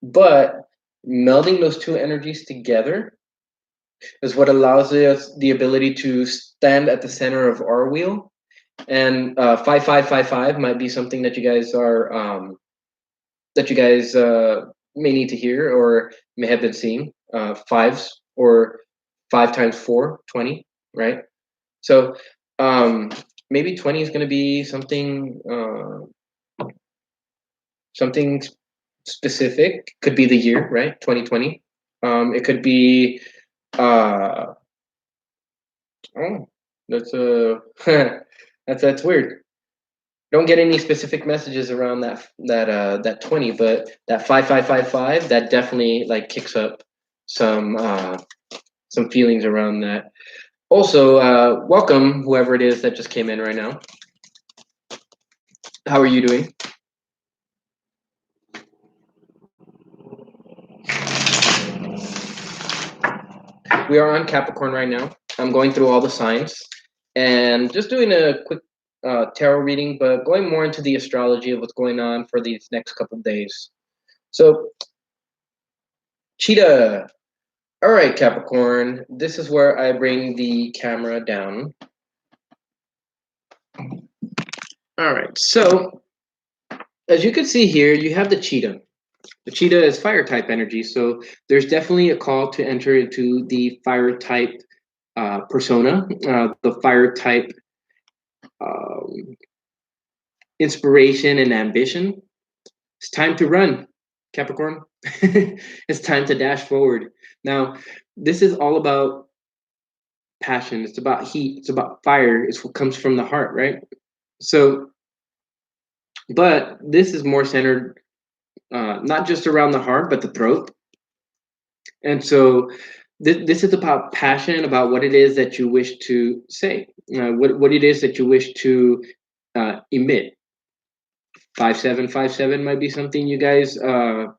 But melding those two energies together is what allows us the ability to stand at the center of our wheel. And 5555 might be something that you guys are that you guys may need to hear or may have been seeing. Fives or 5 times 4, 20, right? So maybe 20 is going to be something specific. Could be the year, right? 2020. It could be oh, that's that's weird. Don't get any specific messages around that 20, but that 5555 that definitely like kicks up some feelings around that. Also, welcome whoever it is that just came in right now. How are you doing? We are on Capricorn right now. I'm going through all the signs and just doing a quick tarot reading, but going more into the astrology of what's going on for these next couple of days. So, Cheetah. All right, Capricorn. This is where I bring the camera down. All right. So, as you can see here, you have the cheetah. The cheetah is fire type energy, so there's definitely a call to enter into the fire type persona, the fire type um, inspiration and ambition. It's time to run, Capricorn. It's time to dash forward. Now, this is all about passion. It's about heat. It's about fire. It's what comes from the heart, right? So, but this is more centered not just around the heart, but the throat. And so this is about passion, about what it is that you wish to say, what it is that you wish to emit. 5757 might be something you guys are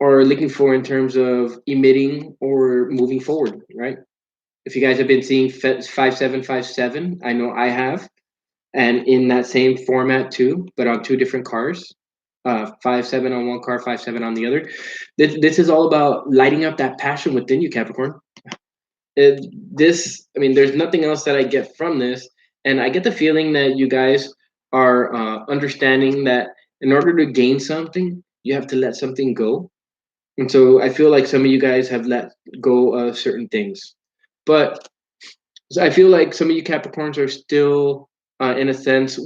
looking for in terms of emitting or moving forward, right? If you guys have been seeing 5757, I know I have, and in that same format too, but on two different cars. 5-7 on one car, 5-7 on the other. This is all about lighting up that passion within you, Capricorn. I mean, there's nothing else that I get from this, and I get the feeling that you guys are understanding that in order to gain something, you have to let something go. And so I feel like some of you guys have let go of certain things, but I feel like some of you Capricorns are still, in a sense,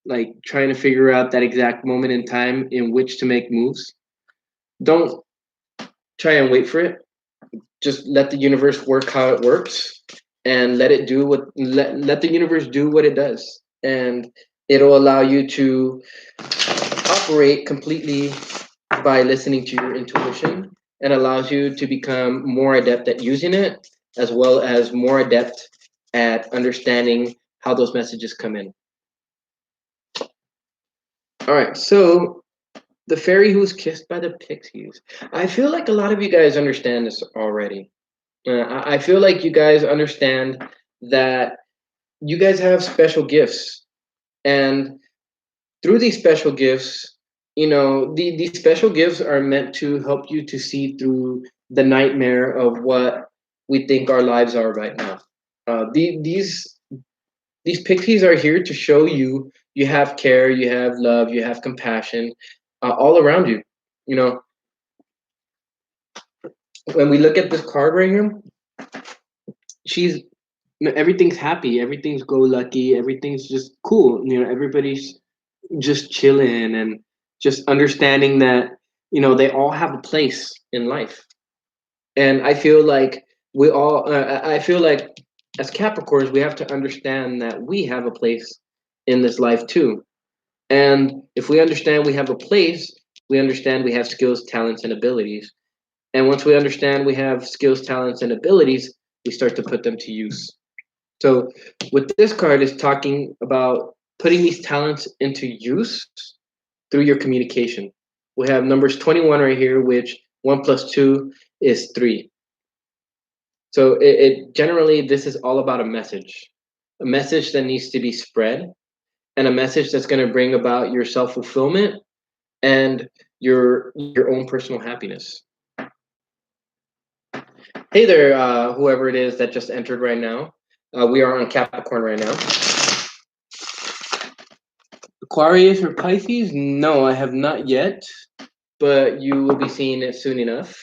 like trying to figure out that exact moment in time in which to make moves. Don't try and wait for it. Just let the universe work how it works, and let the universe do what it does, and it'll allow you to operate completely by listening to your intuition, and allows you to become more adept at using it, as well as more adept at understanding how those messages come in. All right, so the fairy who's kissed by the pixies. I feel like a lot of you guys understand this already. I feel like you guys understand that you guys have special gifts, and through these special gifts, these special gifts are meant to help you to see through the nightmare of what we think our lives are right now. These pixies are here to show you You have care, you have love, you have compassion, all around you. You know, when we look at this card right here, she's everything's happy, everything's go lucky, everything's just cool. Everybody's just chilling and just understanding that they all have a place in life. and I feel like we all. I feel like as Capricorns, we have to understand that we have a place in this life too. And if we understand we have a place, we understand we have skills, talents, and abilities. And once we understand we have skills, talents, and abilities, we start to put them to use. So, with this card is talking about putting these talents into use through your communication. We have numbers 21 right here, which 1 plus 2 is 3. So, it generally, this is all about a message that needs to be spread, and a message that's going to bring about your self fulfillment and your own personal happiness. Hey there, whoever it is that just entered right now. We are on Capricorn right now. Aquarius or Pisces? No, I have not yet, but you will be seeing it soon enough.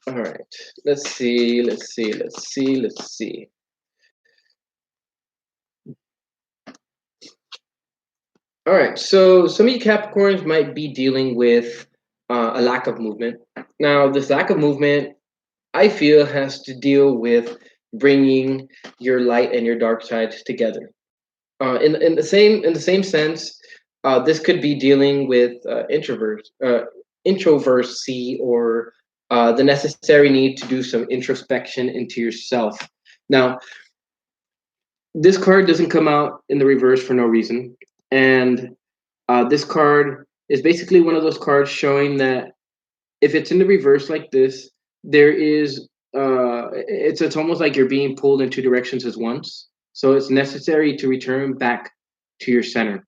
All right, let's see. All right, so some of you Capricorns might be dealing with a lack of movement. Now, this lack of movement, I feel, has to deal with bringing your light and your dark sides together. In the same sense, this could be dealing with introversy, or the necessary need to do some introspection into yourself. Now, this card doesn't come out in the reverse for no reason, and this card is basically one of those cards showing that if it's in the reverse like this, there is it's almost like you're being pulled in two directions at once. So it's necessary to return back to your center.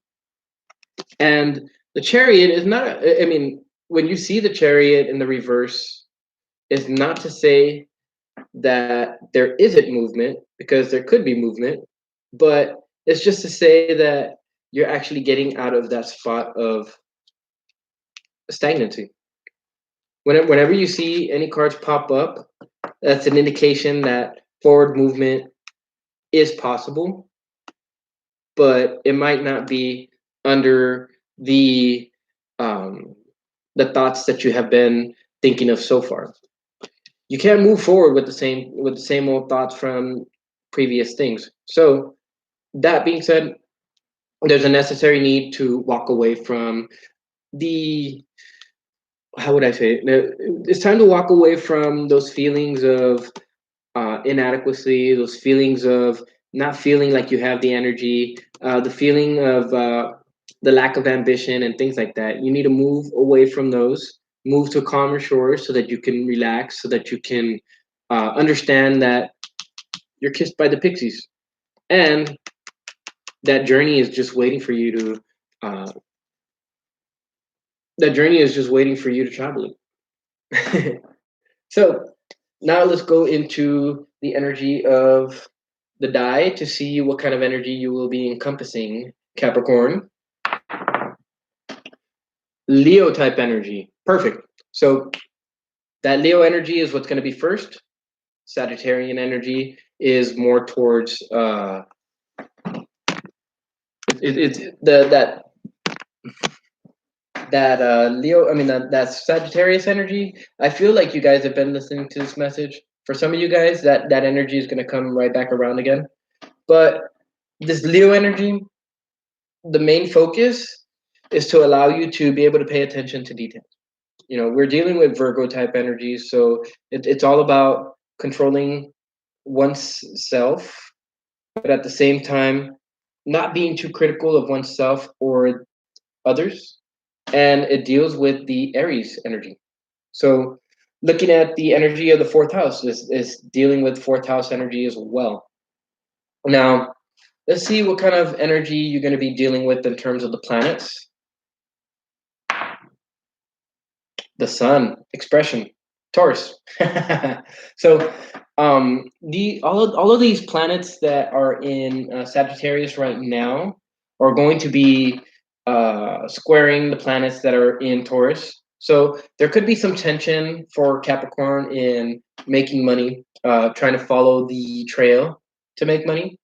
And the chariot is not, I mean, when you see the chariot in the reverse, is not to say that there isn't movement, because there could be movement, but it's just to say that you're actually getting out of that spot of stagnancy. Whenever you see any cards pop up, that's an indication that forward movement is possible, but it might not be under the um, the thoughts that you have been thinking of so far. You can't move forward with the same old thoughts from previous things. So that being said, there's a necessary need to walk away from the, how would I say it? It's time to walk away from those feelings of inadequacy, those feelings of not feeling like you have the energy, the feeling of the lack of ambition and things like that. You need to move away from those, move to calmer shores so that you can relax, so that you can understand that you're kissed by the pixies, and that journey is just waiting for you to. That journey is just waiting for you to travel it. So now let's go into the energy of the die to see what kind of energy you will be encompassing, Capricorn. Leo type energy. Perfect. So that Leo energy is what's going to be first. Sagittarian energy is more towards it's that Leo. I mean that Sagittarius energy. I feel like you guys have been listening to this message. For some of you guys, that energy is going to come right back around again. But this Leo energy, the main focus is to allow you to be able to pay attention to details. We're dealing with Virgo type energies, so it's all about controlling one's self, but at the same time not being too critical of oneself or others. And it deals with the Aries energy. So looking at the energy of the fourth house is dealing with fourth house energy as well. Now, let's see what kind of energy you're going to be dealing with in terms of the planets. The sun, expression. Taurus. So the all of these planets that are in Sagittarius right now are going to be squaring the planets that are in Taurus. So there could be some tension for Capricorn in making money, trying to follow the trail to make money,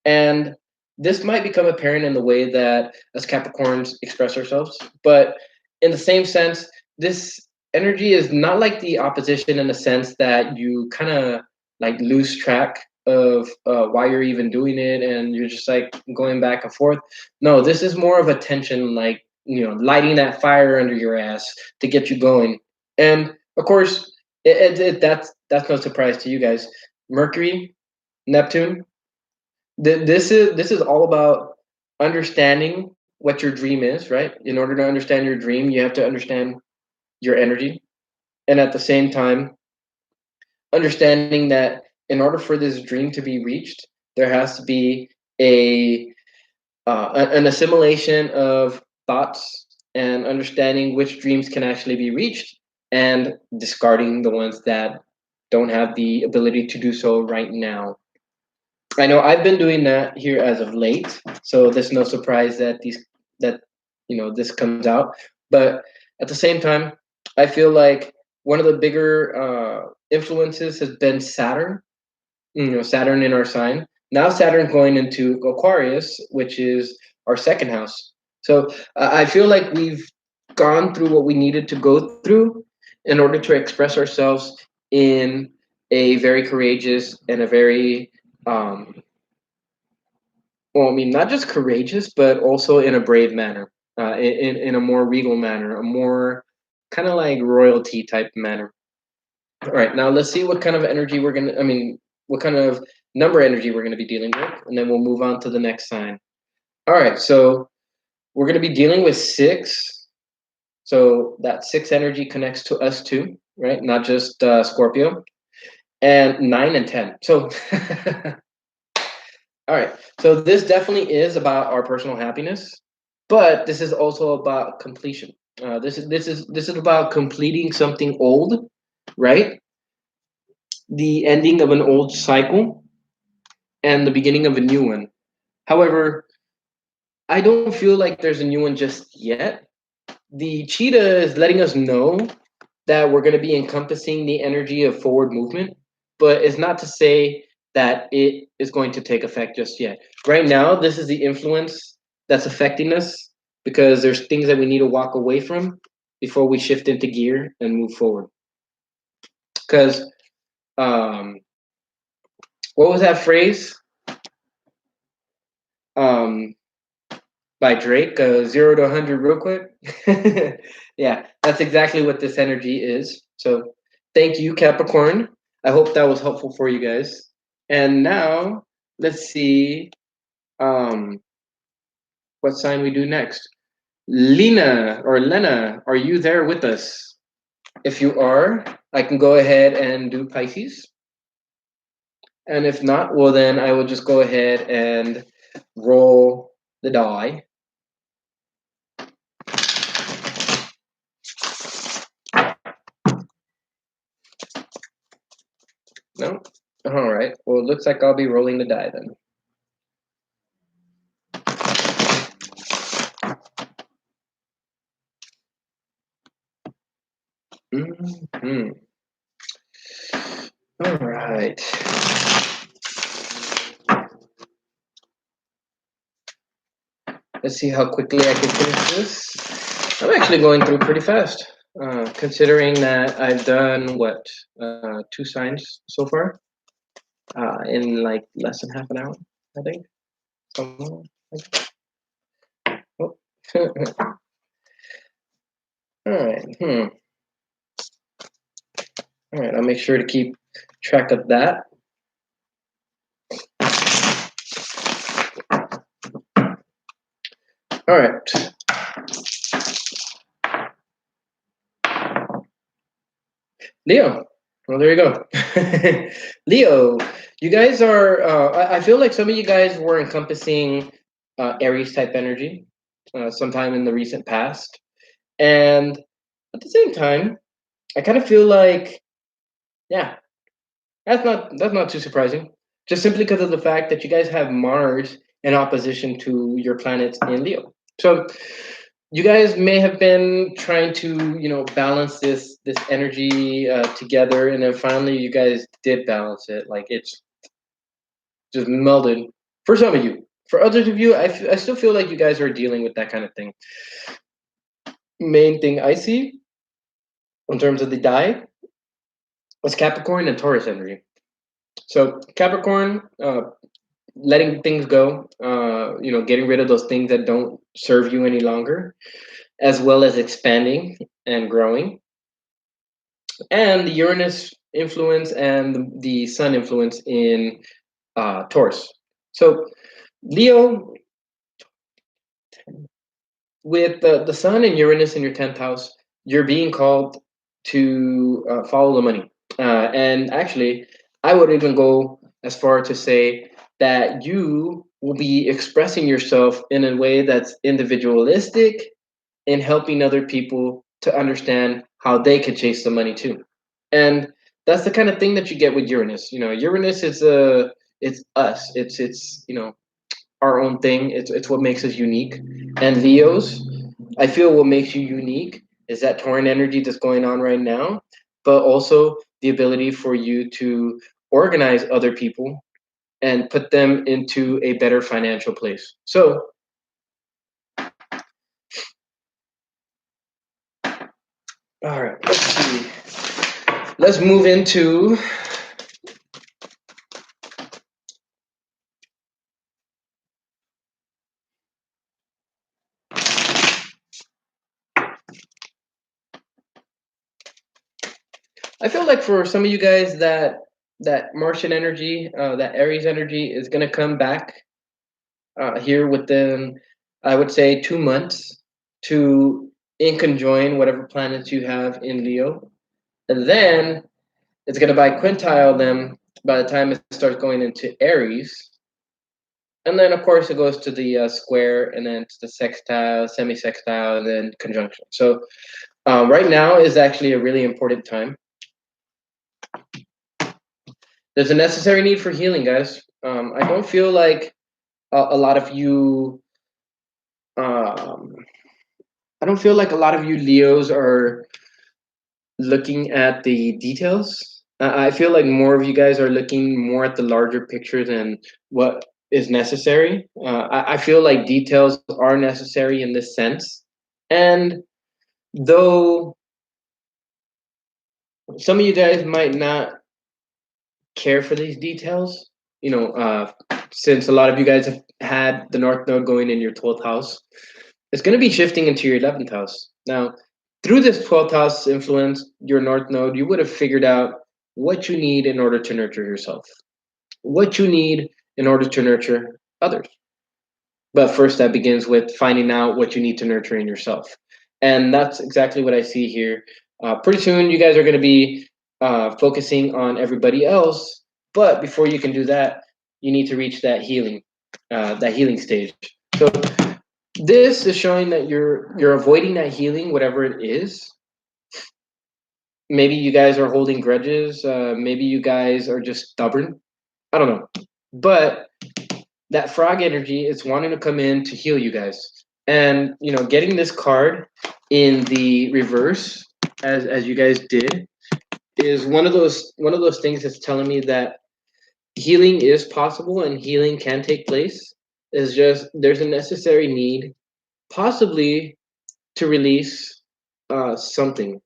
and this might become apparent in the way that as Capricorns express ourselves. But in the same sense, this energy is not like the opposition in the sense that you kind of like lose track of why you're even doing it and you're just like going back and forth. No, this is more of a tension, like, lighting that fire under your ass to get you going. And of course, that's no surprise to you guys. Mercury, Neptune, this is all about understanding what your dream is, right? In order to understand your dream, you have to understand your energy, and at the same time understanding that in order for this dream to be reached, there has to be a an assimilation of thoughts and understanding which dreams can actually be reached and discarding the ones that don't have the ability to do so right now. I know I've been doing that here as of late, so there's no surprise that that this comes out. But at the same time, I feel like one of the bigger influences has been Saturn. Saturn in our sign. Now Saturn's going into Aquarius, which is our second house. So I feel like we've gone through what we needed to go through in order to express ourselves in a very courageous and a very um, well, I mean, not just courageous, but also in a brave manner, in a more regal manner, a more kind of like royalty type manner. All right, now let's see what kind of energy I mean, what kind of number energy we're gonna be dealing with, and then we'll move on to the next sign. All right, so we're gonna be dealing with six. So that six energy connects to us too, right? Not just Scorpio, and 9 and 10. So all right. So this definitely is about our personal happiness, but this is also about completion. This is about completing something old, right? The ending of an old cycle and the beginning of a new one. However, I don't feel like there's a new one just yet. The cheetah is letting us know that we're going to be encompassing the energy of forward movement, but it's not to say that it is going to take effect just yet. Right now, this is the influence that's affecting us because there's things that we need to walk away from before we shift into gear and move forward. Because um, what was that phrase um, by Drake? 0 to 100 real quick. Yeah, that's exactly what this energy is. So thank you, Capricorn. I hope that was helpful for you guys. And now let's see um, what sign we do next. Lena, are you there with us? If you are, I can go ahead and do Pisces. And if not, well, then I will just go ahead and roll the die. No? All right. Well, it looks like I'll be rolling the die then. Mm-hmm. All right. Let's see how quickly I can finish this. I'm actually going through pretty fast, considering that I've done two signs so far, in like less than half an hour, I think. Oh. All right. All right. I'll make sure to keep track of that. All right. Leo. Well, there you go. Leo, you guys are, I feel like some of you guys were encompassing Aries type energy sometime in the recent past. And at the same time, I kind of feel like Yeah, that's not too surprising. Just simply because of the fact that you guys have Mars in opposition to your planets in Leo. So you guys may have been trying to, balance this energy together, and then finally you guys did balance it. Like it's just melded. For some of you, for others of you, I still feel like you guys are dealing with that kind of thing. Main thing I see in terms of the die is Capricorn and Taurus energy. So Capricorn, letting things go, getting rid of those things that don't serve you any longer, as well as expanding and growing, and the Uranus influence and the Sun influence in Taurus. So Leo, with the Sun and Uranus in your 10th house, you're being called to follow the money. And actually, I would even go as far to say that you will be expressing yourself in a way that's individualistic in helping other people to understand how they could chase the money too. And that's the kind of thing that you get with Uranus. Uranus is it's us. It's our own thing. It's what makes us unique. And Leos, I feel what makes you unique is that Tauran energy that's going on right now, but also the ability for you to organize other people and put them into a better financial place. So, all right, let's see. Let's move into I feel like for some of you guys that Martian energy, that Aries energy is going to come back here within, I would say, 2 months to in conjoin whatever planets you have in Leo. And then it's going to biquintile them by the time it starts going into Aries. And then, of course, it goes to the square and then to the sextile, semi-sextile, and then conjunction. So right now is actually a really important time. There's a necessary need for healing, guys. I don't feel like a lot of you. Um, I don't feel like a lot of you Leos are looking at the details. I feel like more of you guys are looking more at the larger picture than what is necessary. I feel like details are necessary in this sense, and though some of you guys might not care for these details, since a lot of you guys have had the North Node going in your 12th house, it's going to be shifting into your 11th house. Now, through this 12th house influence, your North Node, you would have figured out what you need in order to nurture yourself, what you need in order to nurture others. But first, that begins with finding out what you need to nurture in yourself. And that's exactly what I see here. Pretty soon, you guys are going to be focusing on everybody else. But before you can do that, you need to reach that healing stage. So this is showing that you're avoiding that healing, whatever it is. Maybe you guys are holding grudges. Maybe you guys are just stubborn. I don't know. But that frog energy is wanting to come in to heal you guys. And getting this card in the reverse, as you guys did, is one of those things that's telling me that healing is possible and healing can take place. Is just there's a necessary need, possibly, to release something.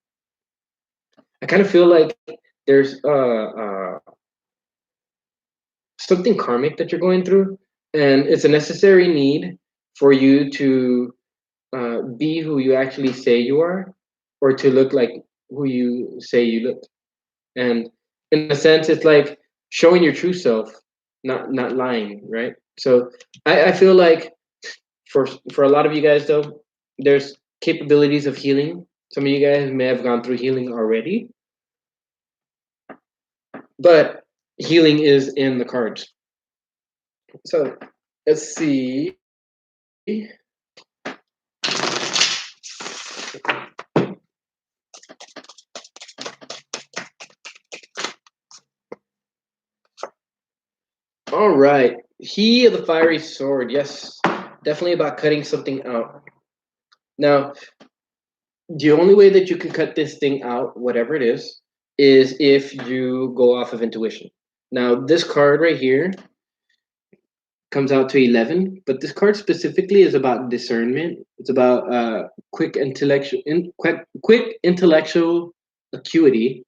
I kind of feel like there's something karmic that you're going through, and it's a necessary need for you to be who you actually say you are, or to look like who you say you look. And in a sense, it's like showing your true self, not lying, right? So I feel like for a lot of you guys though, there's capabilities of healing. Some of you guys may have gone through healing already, but healing is in the cards. So let's see. All right. He of the fiery sword. Yes, definitely about cutting something out. Now, the only way that you can cut this thing out, whatever it is if you go off of intuition. Now, this card right here comes out to 11, but this card specifically is about discernment. It's about quick intellectual acuity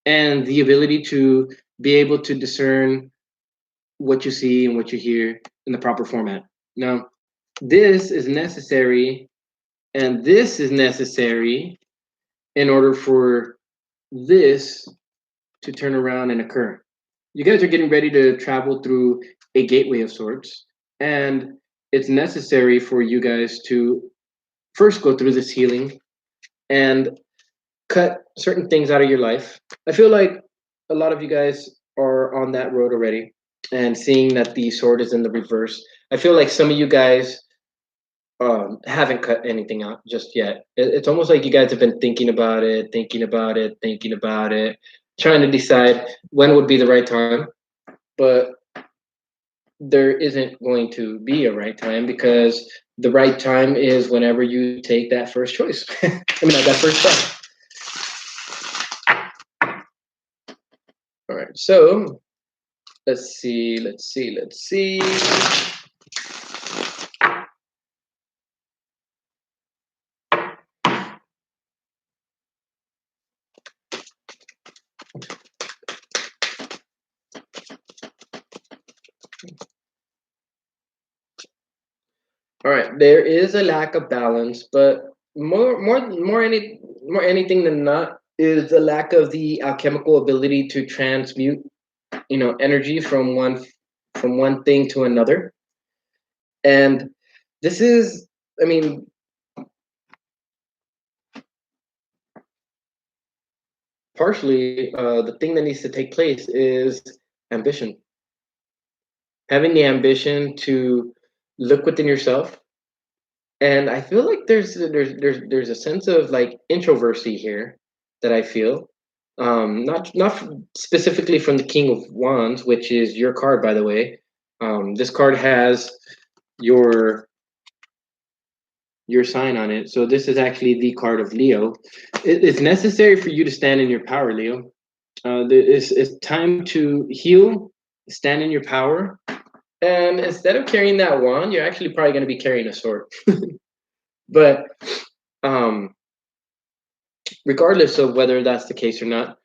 and the ability to be able to discern what you see and what you hear in the proper format. Now, this is necessary, and this is necessary in order for this to turn around and occur. You guys are getting ready to travel through a gateway of sorts, and it's necessary for you guys to first go through this healing and cut certain things out of your life. I feel like a lot of you guys are on that road already, and seeing that the sword is in the reverse, I feel like some of you guys haven't cut anything out just yet. It's almost like you guys have been thinking about it, thinking about it, trying to decide when would be the right time. But there isn't going to be a right time because the right time is whenever you take that first choice. I mean, that first step. All right. So let's see. All right, there is a lack of balance, but more anything than not is the lack of the alchemical ability to transmute, energy from one thing to another. And this is, I mean, partially the thing that needs to take place is ambition. Having the ambition to look within yourself, and I feel like there's a sense of like introversy here that I feel. Not specifically from the King of Wands, which is your card, by the way. This card has your your sign on it, so this is actually the card of Leo. It's necessary for you to stand in your power, Leo. It's time to heal, stand in your power, and instead of carrying that wand, you're actually probably going to be carrying a sword. But um, regardless of whether that's the case or not,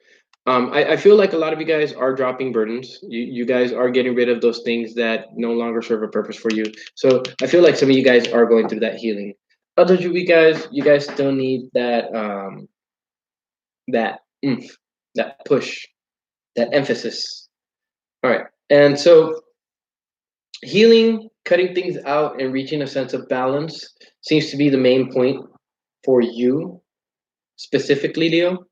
I feel like a lot of you guys are dropping burdens. You guys are getting rid of those things that no longer serve a purpose for you. So I feel like some of you guys are going through that healing. Others of you guys still need that oomph, that push, that emphasis. All right, and so healing, cutting things out, and reaching a sense of balance seems to be the main point for you specifically, Leo.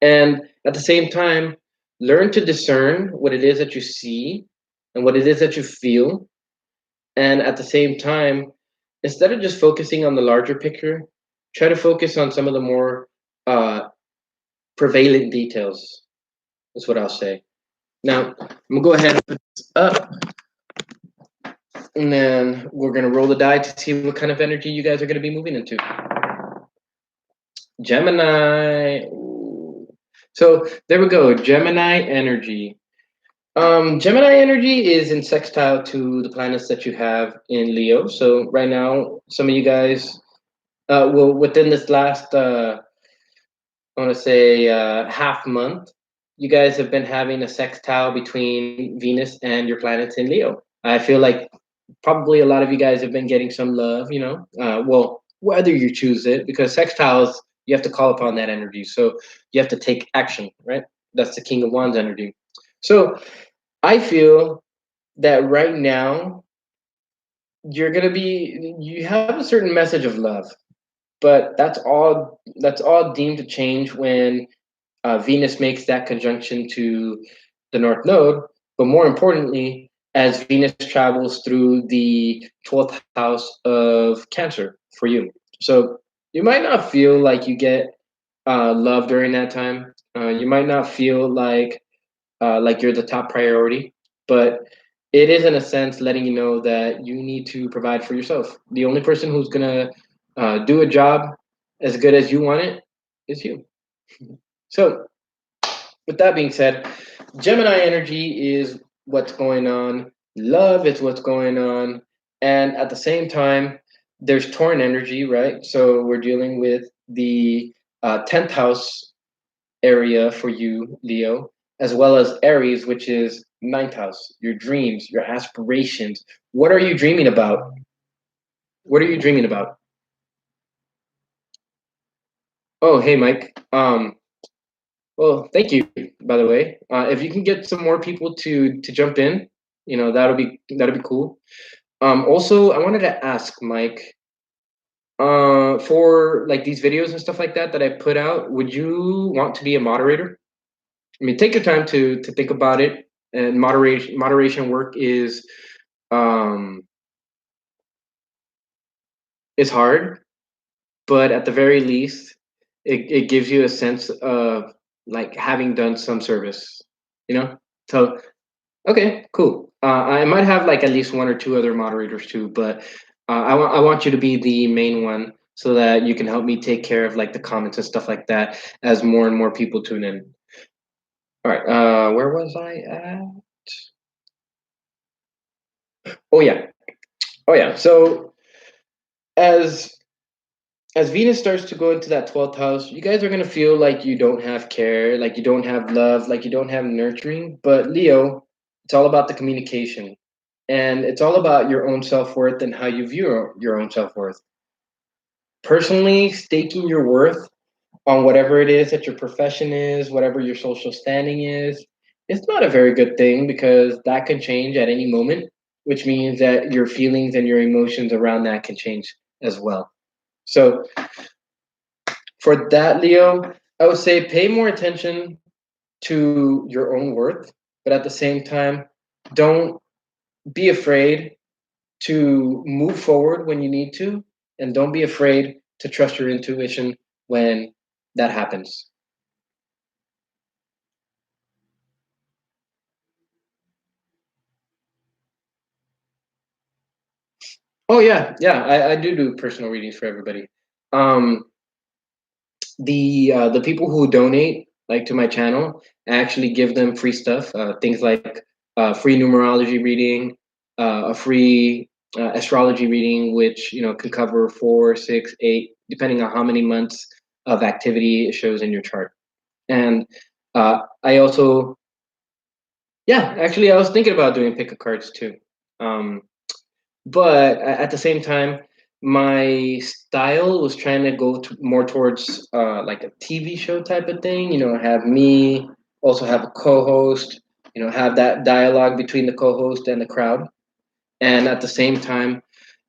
And at the same time, learn to discern what it is that you see and what it is that you feel. And at the same time, instead of just focusing on the larger picture, try to focus on some of the more uh, prevalent details, is what I'll say. Now, I'm going to go ahead and put this up, and then we're going to roll the die to see what kind of energy you guys are going to be moving into. Gemini. Ooh. So there we go, Gemini energy. Gemini energy is in sextile to the planets that you have in Leo. So right now, some of you guys, will within this last, I want to say, half month, you guys have been having a sextile between Venus and your planets in Leo. I feel like probably a lot of you guys have been getting some love, well, whether you choose it, because sextiles, you have to call upon that energy. So you have to take action, right? That's the King of Wands energy. So I feel that right now you have a certain message of love, but that's all deemed to change when Venus makes that conjunction to the North Node. But more importantly, as Venus travels through the 12th house of Cancer for you. So you might not feel like you get love during that time. You might not feel like you're the top priority, but it is in a sense letting you know that you need to provide for yourself. The only person who's gonna do a job as good as you want it is you. So, with that being said, Gemini energy is what's going on. Love is what's going on, and at the same time, there's Tauran energy, right? So we're dealing with the 10th house area for you, Leo, as well as Aries, which is ninth house, your dreams, your aspirations. What are you dreaming about? What are you dreaming about? Oh, hey, Mike. Well, thank you, by the way. If you can get some more people to jump in, that'll be cool. Also, I wanted to ask Mike, for like these videos and stuff like that I put out, would you want to be a moderator? I mean, take your time to think about it. And moderation work um is hard, but at the very least, it gives you a sense of like having done some service, you know. So okay, cool. I might have like at least one or two other moderators too, but I want you to be the main one so that you can help me take care of like the comments and stuff like that as more and more people tune in. All right, where was I at? Oh yeah, oh yeah. So as as Venus starts to go into that 12th house, you guys are going to feel like you don't have care, like you don't have love, like you don't have nurturing. But Leo, it's all about the communication. And it's all about your own self worth and how you view your own self worth. Personally, staking your worth on whatever it is that your profession is, whatever your social standing is, it's not a very good thing because that can change at any moment, which means that your feelings and your emotions around that can change as well. So, for that, Leo, I would say pay more attention to your own worth, but at the same time, don't be afraid to move forward when you need to, and don't be afraid to trust your intuition when that happens. Oh yeah, yeah, I do personal readings for everybody. Um, the people who donate like to my channel, I actually give them free stuff, things like free numerology reading, a free astrology reading, which can cover 4, 6, 8, depending on how many months of activity it shows in your chart. And I also, yeah, actually, I was thinking about doing pick a cards too. Um, but at the same time, my style was trying to go more towards like a TV show type of thing. Have me also have a co-host. Have that dialogue between the co-host and the crowd. And at the same time,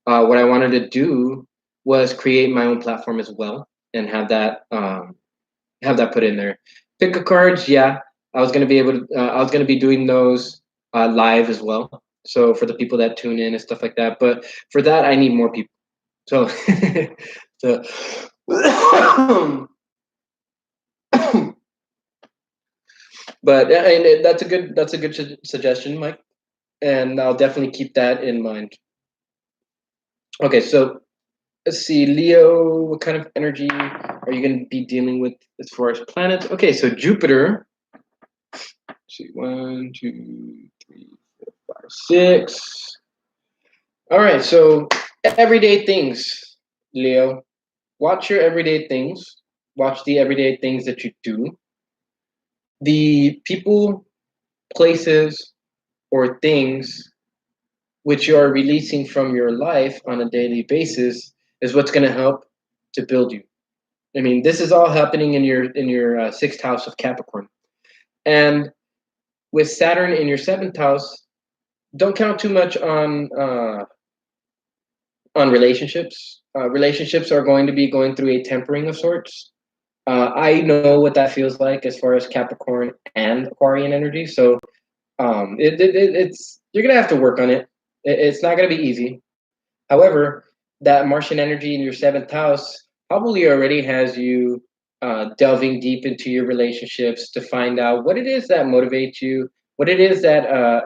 what I wanted to do was create my own platform as well and have that put in there. Pick a cards, yeah. I was gonna be able to. I was gonna be doing those live as well. So for the people that tune in and stuff like that. But for that, I need more people. So, so, but and that's a good suggestion, Mike, and I'll definitely keep that in mind. Okay, so let's see, Leo. What kind of energy are you going to be dealing with as far as planets? Okay, so Jupiter. Let's see, 1, 2, 3, 4, 5, 6. All right, so everyday things, Leo. Watch your everyday things. Watch the everyday things that you do. The people, places, or things which you are releasing from your life on a daily basis is what's going to help to build you. I mean, this is all happening in your sixth house of Capricorn, and with Saturn in your seventh house, don't count too much on relationships. Relationships are going to be going through a tempering of sorts. I know what that feels like as far as Capricorn and Aquarian energy. So it's you're gonna have to work on it. It's not gonna be easy. However, that Martian energy in your seventh house probably already has you delving deep into your relationships to find out what it is that motivates you, what it is that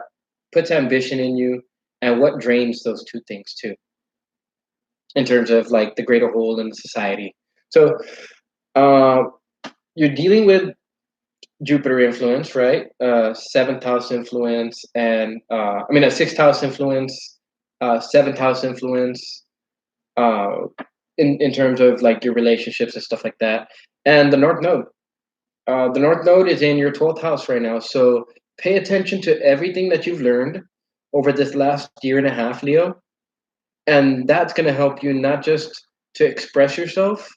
puts ambition in you, and what drains those two things too, in terms of like the greater whole in the society. So uh, you're dealing with Jupiter influence, right? Seventh house influence, and a sixth house influence, seventh house influence, uh, in terms of like your relationships and stuff like that, and the North Node. The North Node is in your 12th house right now, so pay attention to everything that you've learned over this last year and a half, Leo, and that's going to help you not just to express yourself,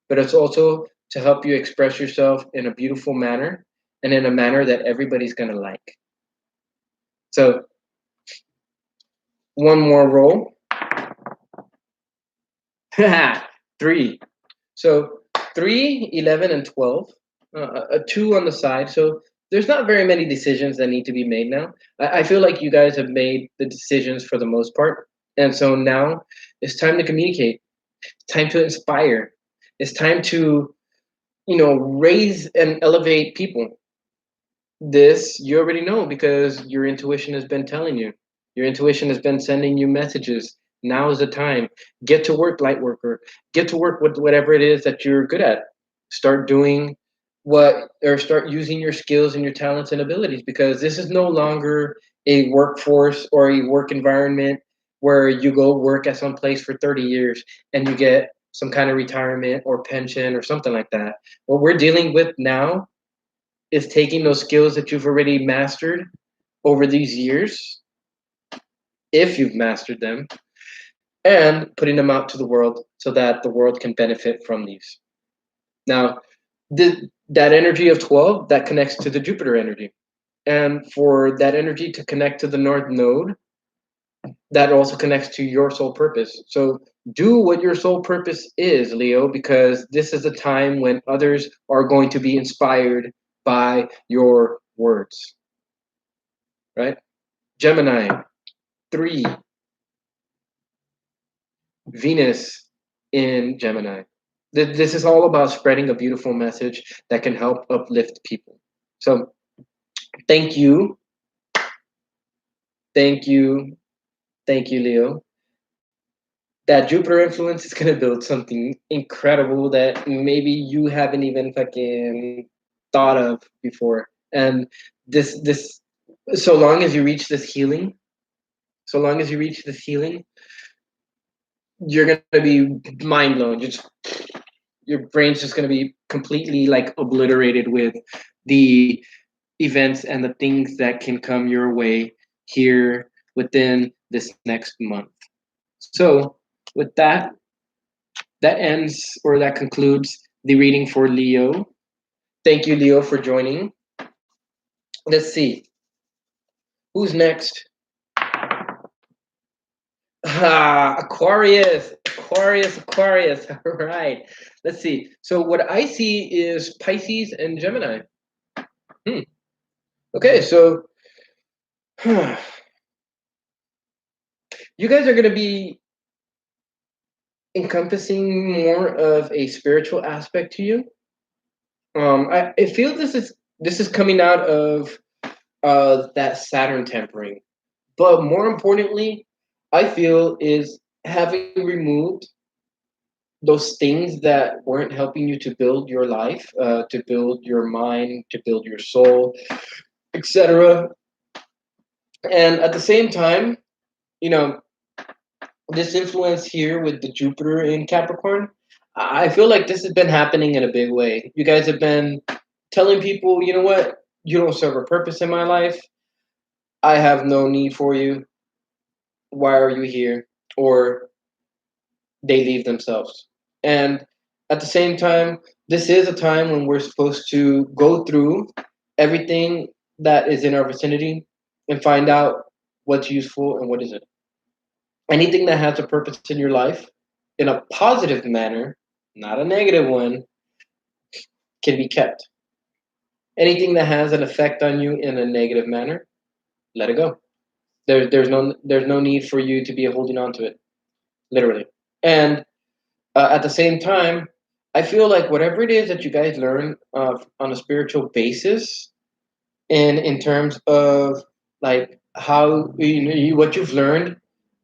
but it's also to help you express yourself in a beautiful manner and in a manner that everybody's going to like. So one more roll. 3. So 3, 11, and 12. A 2 on the side. So there's not very many decisions that need to be made now. I feel like you guys have made the decisions for the most part. And so now it's time to communicate. It's time to inspire. It's time to, raise and elevate people. This you already know because your intuition has been telling you. Your intuition has been sending you messages. Now is the time. Get to work, light worker. Get to work with whatever it is that you're good at. Start doing start using your skills and your talents and abilities, because this is no longer a workforce or a work environment where you go work at some place for 30 years and you get some kind of retirement or pension or something like that. What we're dealing with now is taking those skills that you've already mastered over these years, if you've mastered them, and putting them out to the world so that the world can benefit from these. Now, that energy of 12, that connects to the Jupiter energy. And for that energy to connect to the North Node, that also connects to your soul purpose. So do what your soul purpose is, Leo, because this is a time when others are going to be inspired by your words. Right? Gemini, 3. Venus in Gemini. This is all about spreading a beautiful message that can help uplift people. So thank you. Thank you. Thank you, Leo. That Jupiter influence is going to build something incredible that maybe you haven't even fucking thought of before. And this so long as you reach this healing, so long as you reach this healing, you're going to be mind blown. Your brain's just going to be completely like obliterated with the events and the things that can come your way here within this next month. So with that, that ends or that concludes the reading for Leo. Thank you, Leo, for joining. Let's see. Who's next? Aquarius. Aquarius. All right. Let's see. So what I see is Pisces and Gemini. Okay, so you guys are going to be encompassing more of a spiritual aspect to you. I feel this is coming out of that Saturn tempering, but more importantly, I feel is having removed those things that weren't helping you to build your life, to build your mind, to build your soul, etc. And at the same time, you know, this influence here with the Jupiter in Capricorn, I feel like this has been happening in a big way. You guys have been telling people, you know what, you don't serve a purpose in my life. I have no need for you. Why are you here? Or they leave themselves. And at the same time, this is a time when we're supposed to go through everything that is in our vicinity and find out what's useful and what isn't. Anything that has a purpose in your life in a positive manner, not a negative one, can be kept. Anything that has an effect on you in a negative manner, let it go. There's no need for you to be holding on to it, literally. And at the same time, I feel like whatever it is that you guys learn on a spiritual basis, in terms of like how what you've learned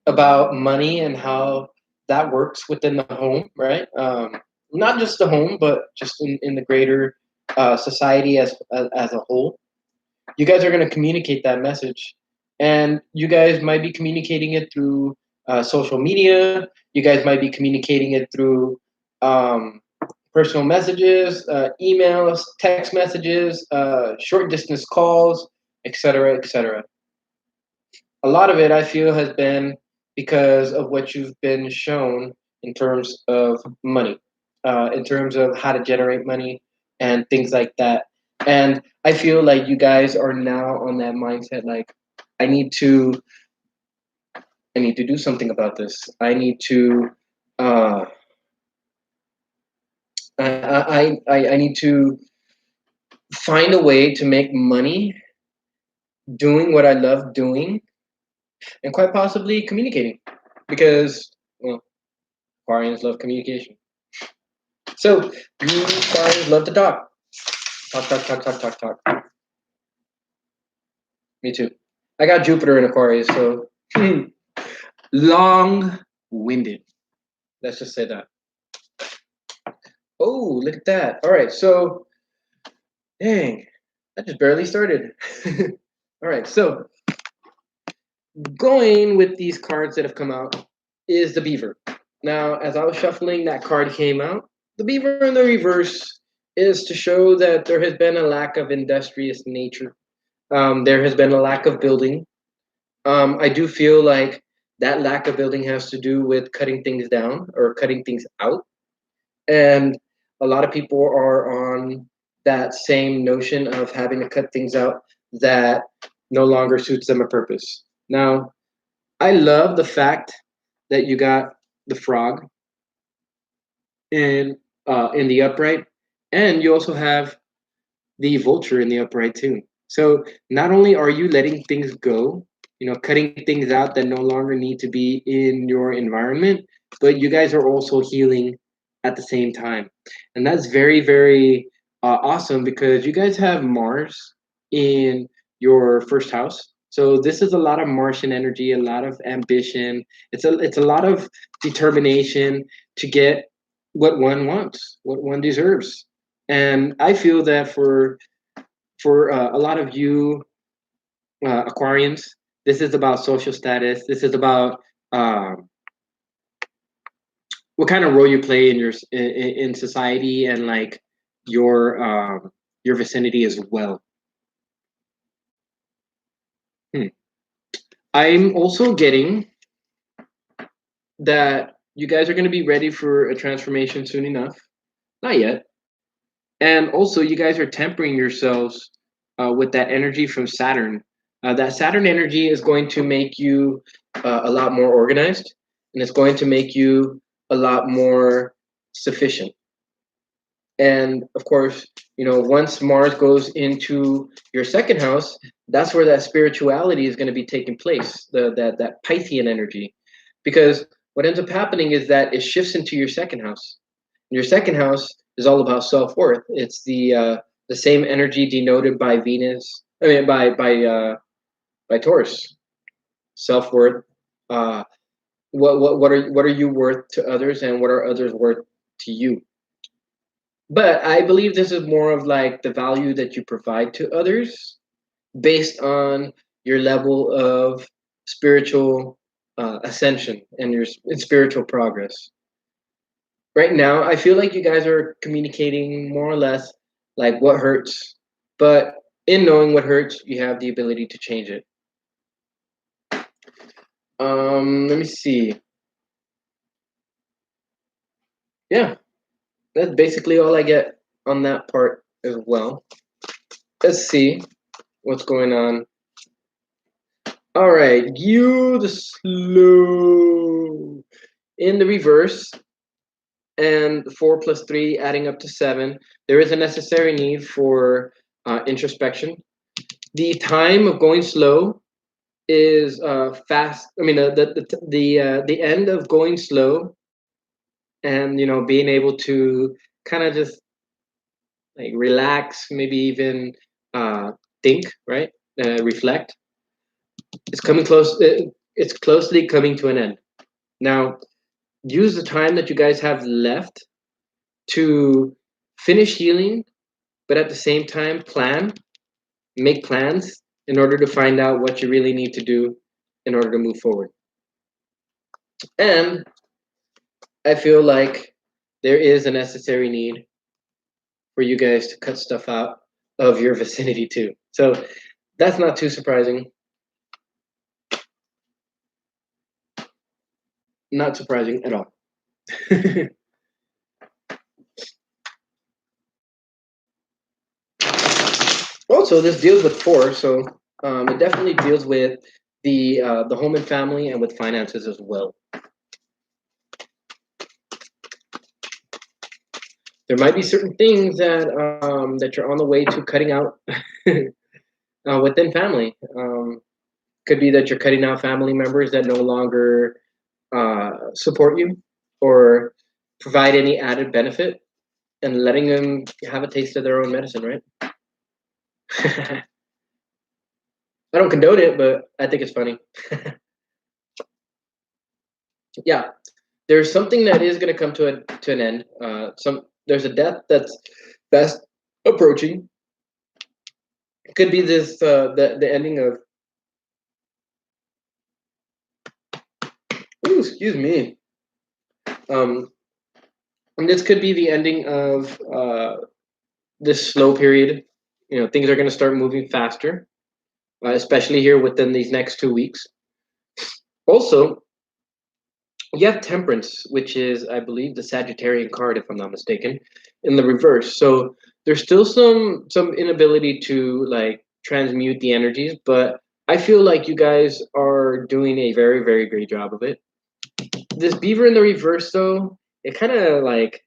about money and how that works within the home, right? Not just the home, but just in the greater society as a whole. You guys are going to communicate that message, and you guys might be communicating it through social media. You guys might be communicating it through um, personal messages, emails, text messages, short distance calls, etc., etc. A lot of it I feel has been because of what you've been shown in terms of money, in terms of how to generate money and things like that. And I feel like you guys are now on that mindset like I need to I need to do something about this. Uh I need to find a way to make money doing what I love doing and quite possibly communicating because well Aquarians love communication. So you guys love to talk. Talk, talk, talk, talk, talk, talk. Me too. I got Jupiter in Aquarius, so long winded. Let's just say that. Oh, look at that. All right, so dang, I just barely started. All right, so going with these cards that have come out is the beaver. Now, as I was shuffling, that card came out. The beaver in the reverse is to show that there has been a lack of industrious nature. There has been a lack of building. I do feel like that lack of building has to do with cutting things down or cutting things out. And a lot of people are on that same notion of having to cut things out that no longer suits them a purpose. Now, I love the fact that you got the frog in the upright, and you also have the vulture in the upright too. So not only are you letting things go, cutting things out that no longer need to be in your environment, but you guys are also healing at the same time. And that's very, very awesome because you guys have Mars in your first house. So this is a lot of Martian energy, a lot of ambition. It's a lot of determination to get what one wants, what one deserves. And I feel that for a lot of you Aquarians, this is about social status. This is about what kind of role you play in in society and like your vicinity as well. Hmm. I'm also getting that you guys are going to be ready for a transformation soon enough. Not yet. And also, you guys are tempering yourselves with that energy from Saturn. That Saturn energy is going to make you a lot more organized, and it's going to make you a lot more sufficient. And of course, once Mars goes into your second house, that's where that spirituality is going to be taking place. That Pythian energy, because what ends up happening is that it shifts into your second house. Your second house is all about self worth. It's the same energy denoted by Venus. I mean, by Taurus. Self worth. Uh, what are you worth to others, and what are others worth to you? But I believe this is more of like the value that you provide to others based on your level of spiritual ascension and your spiritual progress. Right now, I feel like you guys are communicating more or less like what hurts, but in knowing what hurts, you have the ability to change it. Let me see. Yeah, that's basically all I get on that part as well. Let's see what's going on. All right, you the slow in the reverse and 4 plus 3 adding up to 7. There is a necessary need for introspection. The time of going slow is fast. I mean, the end of going slow, and being able to kind of just like relax, maybe even think, right, reflect. It's coming close. It's closely coming to an end. Now, use the time that you guys have left to finish healing, but at the same time, make plans in order to find out what you really need to do in order to move forward. And I feel like there is a necessary need for you guys to cut stuff out of your vicinity too. So that's not too surprising. Not surprising at all. Also, this deals with four, so it definitely deals with the home and family and with finances as well. There might be certain things that you're on the way to cutting out within family. Could be that you're cutting out family members that no longer support you or provide any added benefit, and letting them have a taste of their own medicine, right? I don't condone it, but I think it's funny. Yeah, there's something that is going to come to an end. There's a death that's fast approaching. It could be this the ending of. Ooh, excuse me. Um, and this could be the ending of this slow period. You know, things are going to start moving faster, especially here within these next 2 weeks. Also, you have Temperance, which is, I believe, the Sagittarian card, if I'm not mistaken, in the reverse. So there's still some inability to like transmute the energies, but I feel like you guys are doing a very, very great job of it. This beaver in the reverse, though, it kind of like,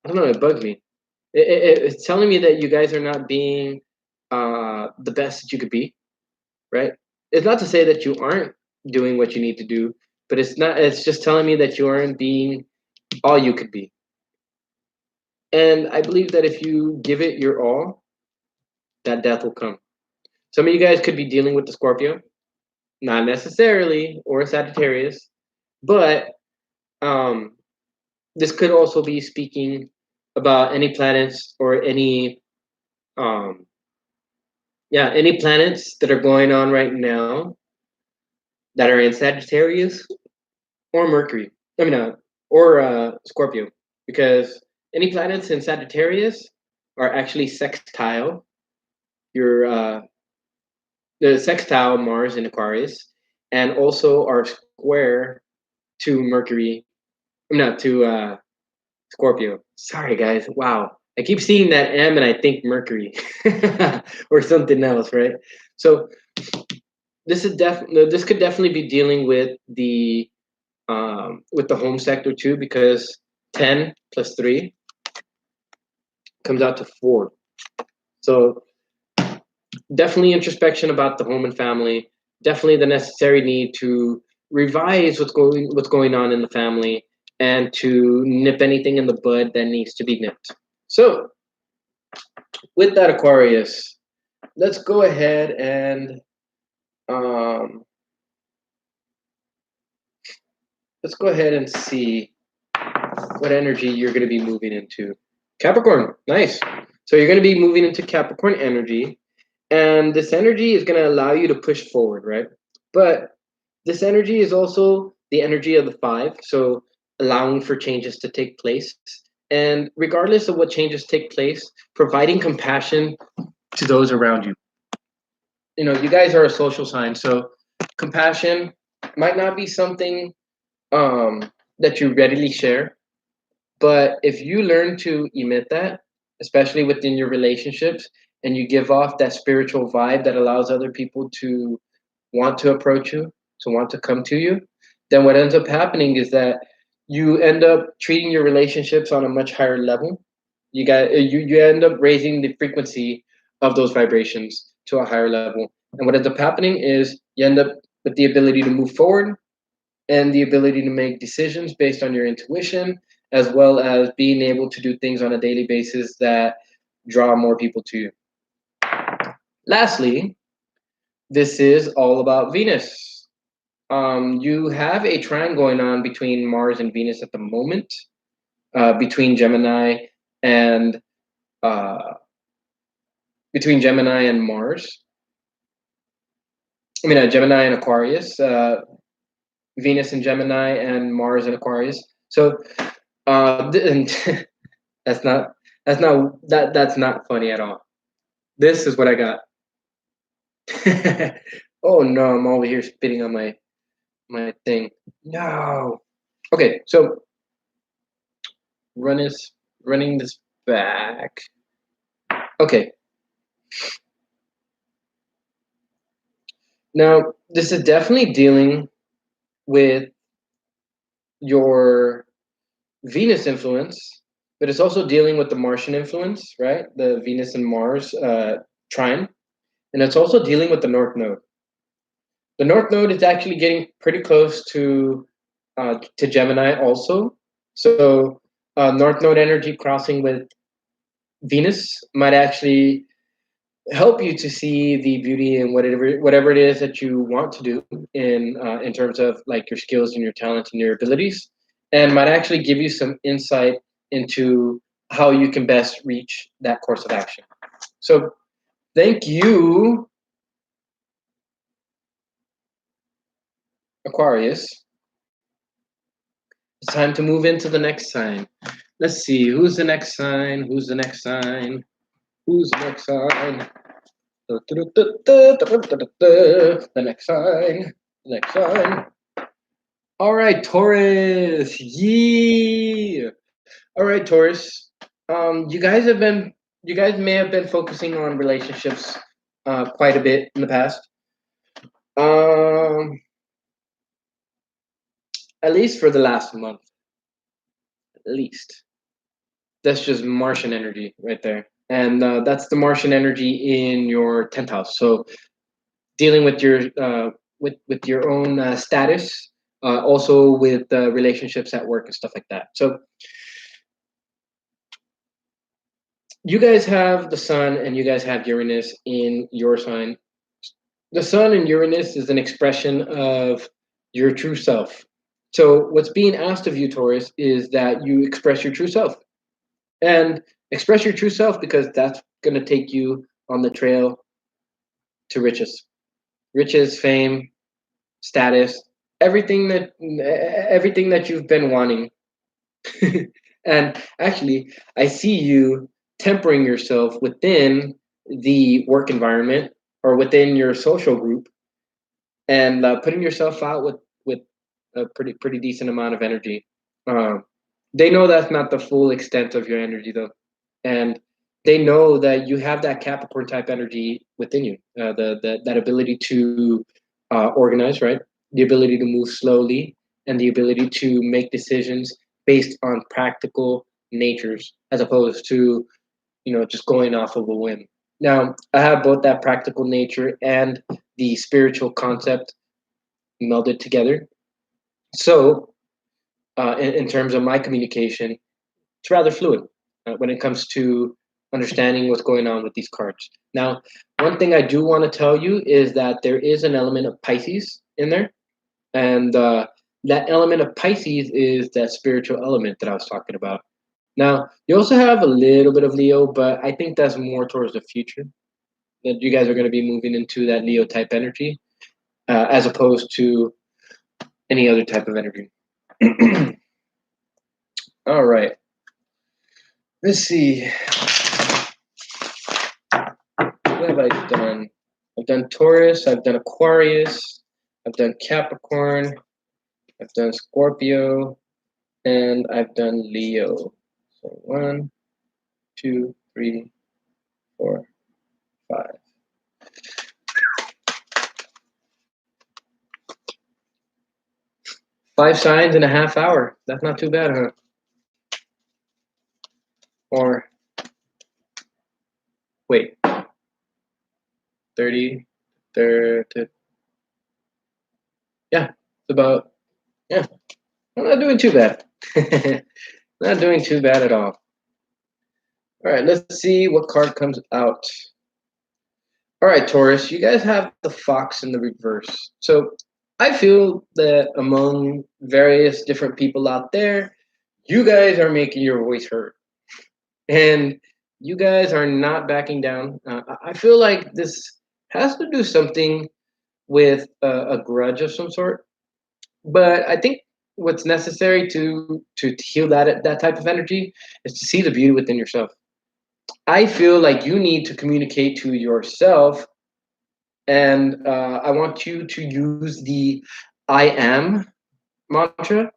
I don't know, it bugs me. It's telling me that you guys are not being the best that you could be, right? It's not to say that you aren't doing what you need to do, but it's not. It's just telling me that you aren't being all you could be. And I believe that if you give it your all, that death will come. Some of you guys could be dealing with the Scorpio, not necessarily, or a Sagittarius, but um, this could also be speaking about any planets or um, any planets that are going on right now that are in Sagittarius or Mercury. I mean, or Scorpio, because any planets in Sagittarius are actually sextile. Your the sextile Mars in Aquarius, and also are square to Mercury. I'm not to Scorpio. Sorry, guys. Wow, I keep seeing that M and I think Mercury or something else, right? So this could definitely be dealing with the home sector too, because 10 plus 3 comes out to 4. So definitely introspection about the home and family. Definitely the necessary need to revise what's going on in the family and to nip anything in the bud that needs to be nipped. So with that, Aquarius, let's go ahead and um, see what energy you're going to be moving into. Capricorn, nice. So you're going to be moving into Capricorn energy, and this energy is going to allow you to push forward, right? But this energy is also the energy of the 5, so allowing for changes to take place. And regardless of what changes take place, providing compassion to those around you. You know, you guys are a social sign, so compassion might not be something that you readily share, but if you learn to emit that, especially within your relationships, and you give off that spiritual vibe that allows other people to want to approach you, to want to come to you, then what ends up happening is that you end up treating your relationships on a much higher level. You end up raising the frequency of those vibrations to a higher level. And what ends up happening is you end up with the ability to move forward and the ability to make decisions based on your intuition, as well as being able to do things on a daily basis that draw more people to you. Lastly, this is all about Venus. You have a trine going on between Mars and Venus at the moment, between and uh, Gemini and Mars. I mean, Gemini and Aquarius, Venus and Gemini, and Mars and Aquarius. So, and that's not funny at all. This is what I got. Oh no, I'm over here spitting on my thing. No. Okay, so running this back. Okay. Now, this is definitely dealing with your Venus influence, but it's also dealing with the Martian influence, right? The Venus and Mars trine, and it's also dealing with the North Node. The North Node is actually getting pretty close to Gemini also. So North Node energy crossing with Venus might actually help you to see the beauty in whatever it is that you want to do in terms of like your skills and your talents and your abilities, and might actually give you some insight into how you can best reach that course of action. So thank you, Aquarius. It's time to move into the next sign. Let's see, who's the next sign? Who's the next sign? Who's the next sign? The next sign. The next sign. All right, Taurus. Yeah. All right, Taurus. You guys may have been focusing on relationships quite a bit in the past. Um, at least for the last month. At least. That's just Martian energy right there. And that's the Martian energy in your 10th house. So dealing with your with your own status, also with relationships at work and stuff like that. So you guys have the sun and you guys have Uranus in your sign. The sun and Uranus is an expression of your true self. So what's being asked of you, Taurus, is that you express your true self. And express your true self because that's going to take you on the trail to riches. Riches, fame, status, everything that you've been wanting. And actually, I see you tempering yourself within the work environment or within your social group, and putting yourself out with a pretty decent amount of energy. They know that's not the full extent of your energy though, and they know that you have that Capricorn type energy within you, that ability to organize, right? The ability to move slowly, and the ability to make decisions based on practical natures as opposed to just going off of a whim. Now, I have both that practical nature and the spiritual concept melded together. So, in terms of my communication, it's rather fluid when it comes to understanding what's going on with these cards. Now, one thing I do want to tell you is that there is an element of Pisces in there, and that element of Pisces is that spiritual element that I was talking about. Now, you also have a little bit of Leo, but I think that's more towards the future. That you guys are going to be moving into that Leo type energy, as opposed to any other type of energy. All right. Let's see. What have I done? I've done Taurus, I've done Aquarius, I've done Capricorn, I've done Scorpio, and I've done Leo. So 1, 2, 3, 4, 5. 5 signs in a half hour. That's not too bad, huh? Or wait, 30, 30. Yeah, it's about, yeah, I'm not doing too bad. Not doing too bad at all. All right, let's see what card comes out. All right, Taurus, you guys have the fox in the reverse. So I feel that among various different people out there, you guys are making your voice heard. And you guys are not backing down. I feel like this has to do something with a grudge of some sort. But I think what's necessary to heal that type of energy is to see the beauty within yourself. I feel like you need to communicate to yourself, and I want you to use the "I am" mantra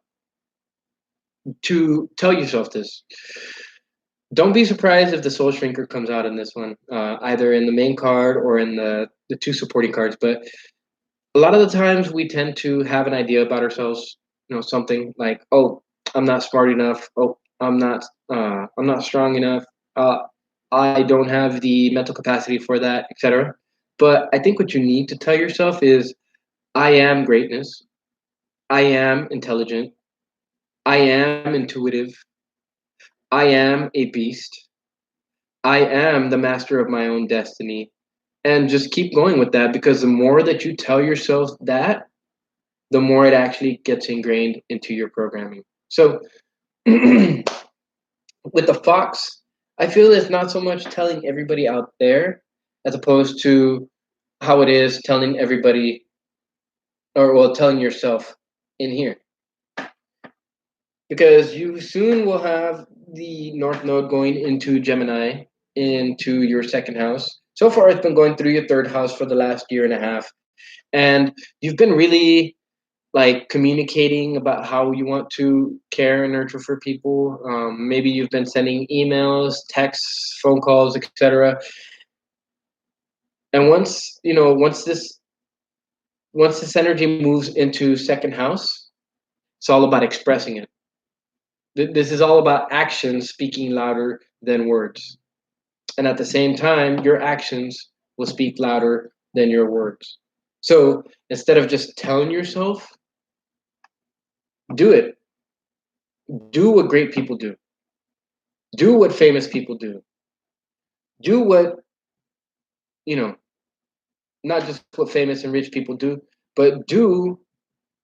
to tell yourself this. Don't be surprised if the Soul Shrinker comes out in this one, either in the main card or in the two supporting cards. But a lot of the times we tend to have an idea about ourselves, something like, oh, I'm not smart enough. Oh, I'm not strong enough. uh, I don't have the mental capacity for that, etc. But I think what you need to tell yourself is, I am greatness. I am intelligent. I am intuitive. I am a beast. I am the master of my own destiny. And just keep going with that, because the more that you tell yourself that, the more it actually gets ingrained into your programming. So with the fox, I feel it's not so much telling everybody out there as opposed to how it is telling everybody, or well, telling yourself in here. Because you soon will have the North Node going into Gemini, into your second house. So far, it's been going through your third house for the last year and a half. And you've been really like communicating about how you want to care and nurture for people. Maybe you've been sending emails, texts, phone calls, etc. And once this energy moves into second house, it's all about expressing it. This is all about actions speaking louder than words. And at the same time, your actions will speak louder than your words. So instead of just telling yourself, do it. Do what great people do. Do what famous people do. Do what, you know, not just what famous and rich people do, but do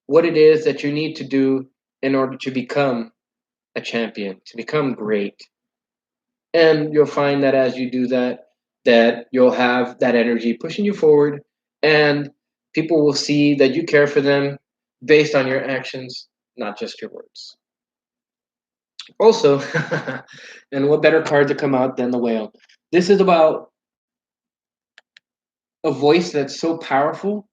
what it is that you need to do in order to become a champion, to become great. And you'll find that as you do that, that you'll have that energy pushing you forward, and people will see that you care for them based on your actions, not just your words. Also, and what better card to come out than the whale? This is about a voice that's so powerful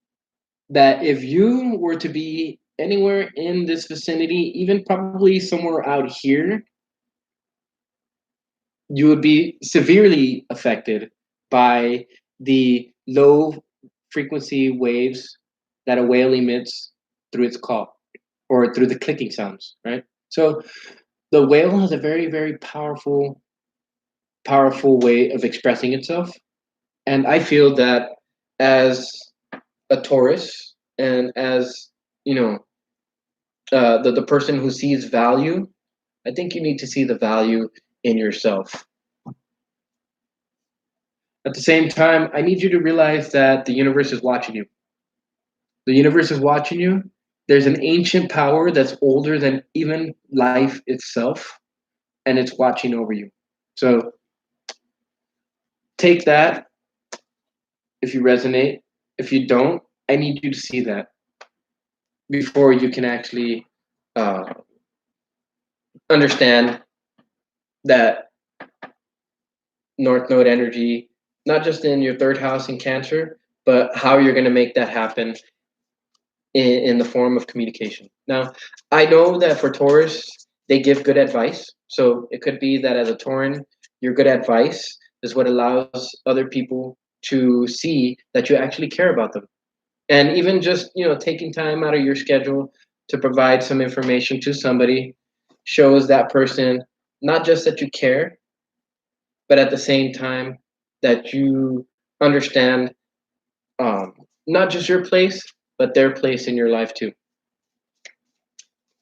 that if you were to be anywhere in this vicinity, even probably somewhere out here, you would be severely affected by the low frequency waves that a whale emits through its call, or through the clicking sounds, right? So the whale has a very, very powerful way of expressing itself. And I feel that as a Taurus, and as, you know, the person who sees value, I think you need to see the value in yourself. At the same time, I need you to realize that the universe is watching you. The universe is watching you. There's an ancient power that's older than even life itself, and it's watching over you. So take that if you resonate. If you don't, I need you to see that before you can actually uh, understand that North Node energy, not just in your third house in Cancer, but how you're going to make that happen in the form of communication. Now, I know that for Taurus, they give good advice. So it could be that as a Tauran, your good advice is what allows other people to see that you actually care about them. And even just, taking time out of your schedule to provide some information to somebody shows that person not just that you care, but at the same time that you understand, um, not just your place, but their place in your life too.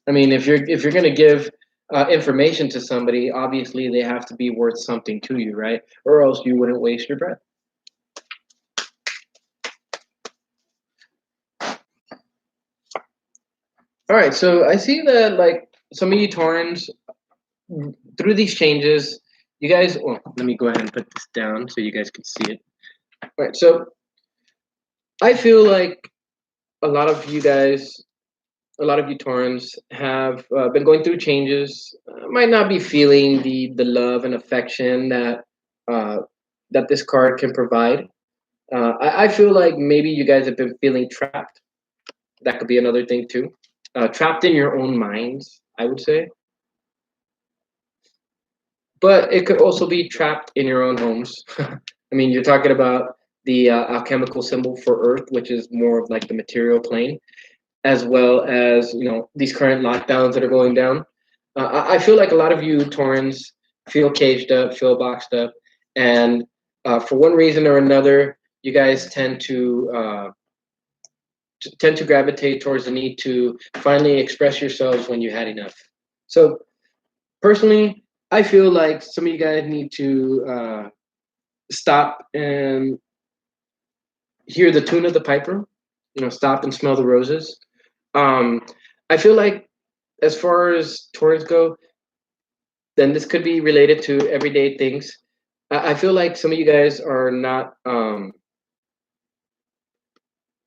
I mean, if you're going to give information to somebody, obviously they have to be worth something to you, right? Or else you wouldn't waste your breath. All right, so I see that like some of you Taurans through these changes, you guys. Well, let me go ahead and put this down so you guys can see it. All right, so I feel like a lot of you guys, a lot of you Taurans have been going through changes. Might not be feeling the love and affection uh, that this card can provide. I feel like maybe you guys have been feeling trapped. That could be another thing too. Trapped in your own minds, I would say. But it could also be trapped in your own homes. I mean, you're talking about the alchemical symbol for Earth, which is more of like the material plane, as well as these current lockdowns that are going down. I feel like a lot of you Taurans feel caged up, feel boxed up, and for one reason or another, you guys tend to gravitate towards the need to finally express yourselves when you had enough. So personally, I feel like some of you guys need to stop and hear the tune of the piper. Stop and smell the roses. Um, I feel like as far as Taurus go, then this could be related to everyday things. I feel like some of you guys are not.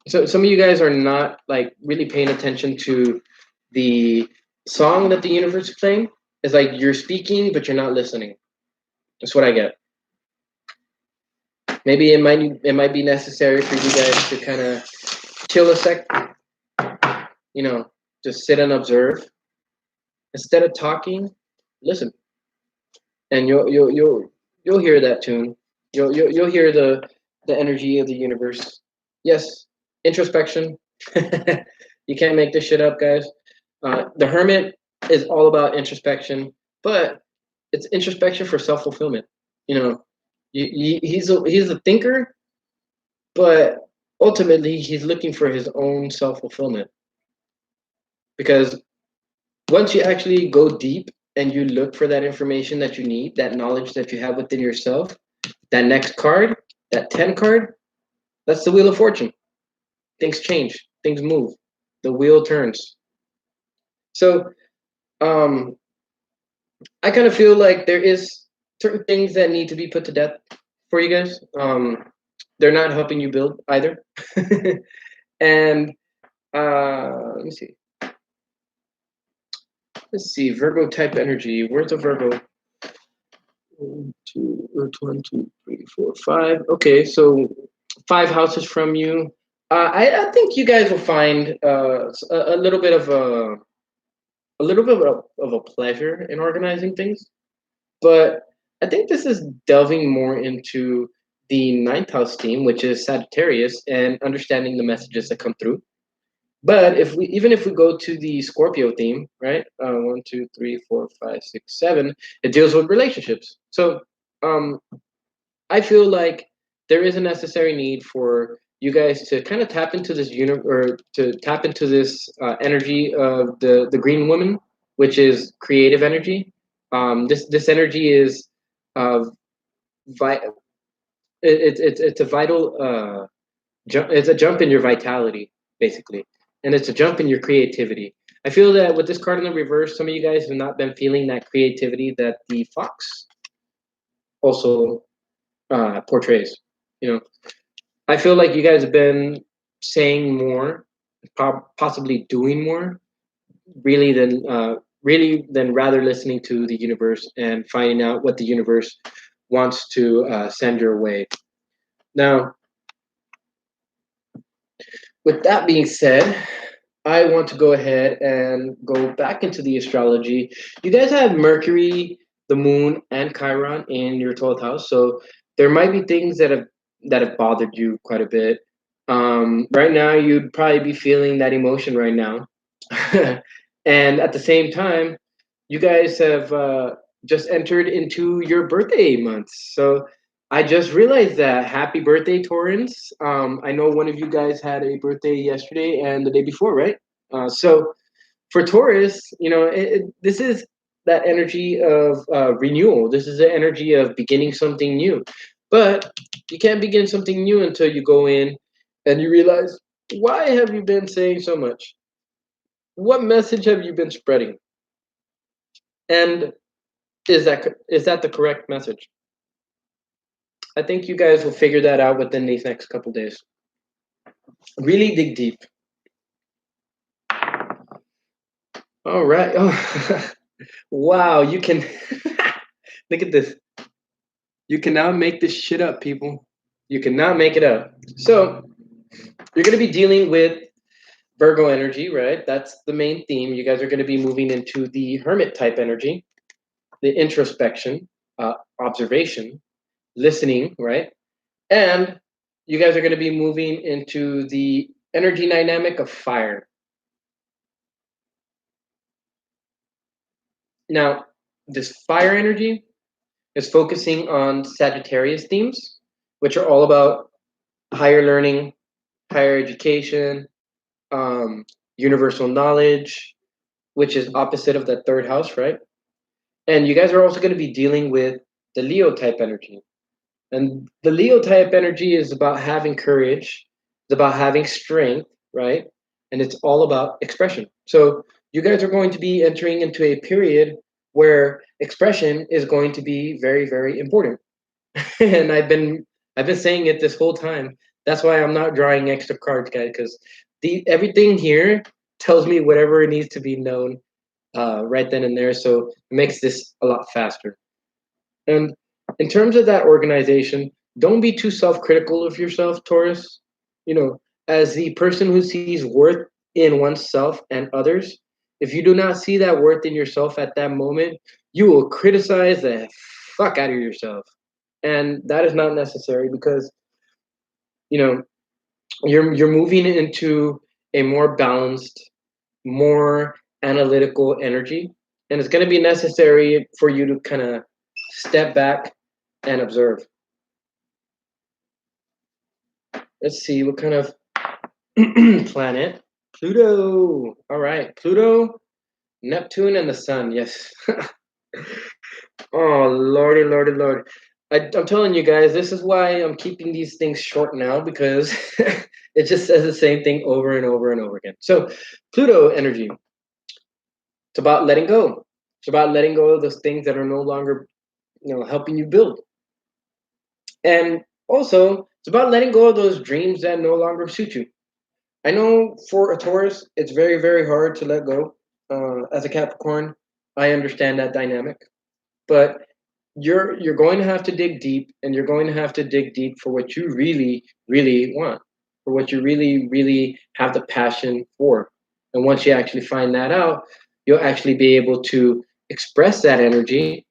So some of you guys are not like really paying attention to the song that the universe is playing. It's like you're speaking, but you're not listening. That's what I get. Maybe it might be necessary for you guys to kind of chill a sec. You know, just sit and observe instead of talking. Listen, and you'll hear that tune. You'll hear the energy of the universe. Yes, introspection. You can't make this shit up, guys. The Hermit is all about introspection, but it's introspection for self fulfillment. You know, he's a thinker, but ultimately he's looking for his own self fulfillment. Because once you actually go deep and you look for that information that you need, that knowledge that you have within yourself, that next card, that 10 card, that's the Wheel of Fortune. Things change, things move, the wheel turns. So um, I kind of feel like there is certain things that need to be put to death for you guys. They're not helping you build either. And let me see. Let's see, Virgo type energy. Where's the Virgo? One, two, three, four, five. Okay, so 5 houses from you. I think you guys will find a little bit of a pleasure in organizing things, but I think this is delving more into the ninth house theme, which is Sagittarius, and understanding the messages that come through. But if we go to the Scorpio theme, right? One, two, three, four, five, six, seven. It deals with relationships. So um, I feel like there is a necessary need for you guys to kind of tap into this or to tap into this energy of the green woman, which is creative energy. This energy is uh, vi- it's a vital jump. It's a jump in your vitality, basically, and it's a jump in your creativity. I feel that with this card in the reverse, some of you guys have not been feeling that creativity that the fox also portrays. You know, I feel like you guys have been saying more, possibly doing more, really than rather listening to the universe and finding out what the universe wants to send your way. Now, with that being said, I want to go ahead and go back into the astrology. You guys have Mercury, the Moon, and Chiron in your 12th house, so there might be things that have bothered you quite a bit. Right now, you'd probably be feeling that emotion right now, and at the same time, you guys have just entered into your birthday months. So I just realized that. Happy birthday, Torrance. I know one of you guys had a birthday yesterday and the day before, right? So for Taurus, this is that energy of renewal. This is the energy of beginning something new. But you can't begin something new until you go in and you realize, why have you been saying so much? What message have you been spreading? And is that the correct message? I think you guys will figure that out within these next couple days. Really dig deep. All right. Oh, wow. You can look at this. You cannot make this shit up, people. You cannot make it up. So you're going to be dealing with Virgo energy, right? That's the main theme. You guys are going to be moving into the hermit type energy, the introspection, observation, listening, right? And you guys are going to be moving into the energy dynamic of fire. Now, this fire energy is focusing on Sagittarius themes, which are all about higher learning, higher education, um, universal knowledge, which is opposite of the third house, right? And you guys are also going to be dealing with the Leo type energy. And the Leo type energy is about having courage, it's about having strength, right? And it's all about expression. So you guys are going to be entering into a period where expression is going to be very, very important. And I've been saying it this whole time. That's why I'm not drawing extra cards, guys, because the everything here tells me whatever it needs to be known right then and there. So it makes this a lot faster. And in terms of that organization, don't be too self-critical of yourself, Taurus. You know, as the person who sees worth in oneself and others, if you do not see that worth in yourself at that moment, you will criticize the fuck out of yourself. And that is not necessary because, you know, you're moving into a more balanced, more analytical energy. And it's going to be necessary for you to kind of step back and observe. Let's see what kind of planet. Pluto. All right. Pluto, Neptune, and the Sun. Yes. Oh, lordy, lordy, lord. I'm telling you guys, this is why I'm keeping these things short now because it just says the same thing over and over and over again. So, Pluto energy. It's about letting go. It's about letting go of those things that are no longer, helping you build. And also, it's about letting go of those dreams that no longer suit you. I know for a Taurus, it's very, very hard to let go. As a Capricorn, I understand that dynamic, but you're going to have to dig deep, and you're going to have to dig deep for what you really, really want, for what you really, really have the passion for. And once you actually find that out, you'll actually be able to express that energy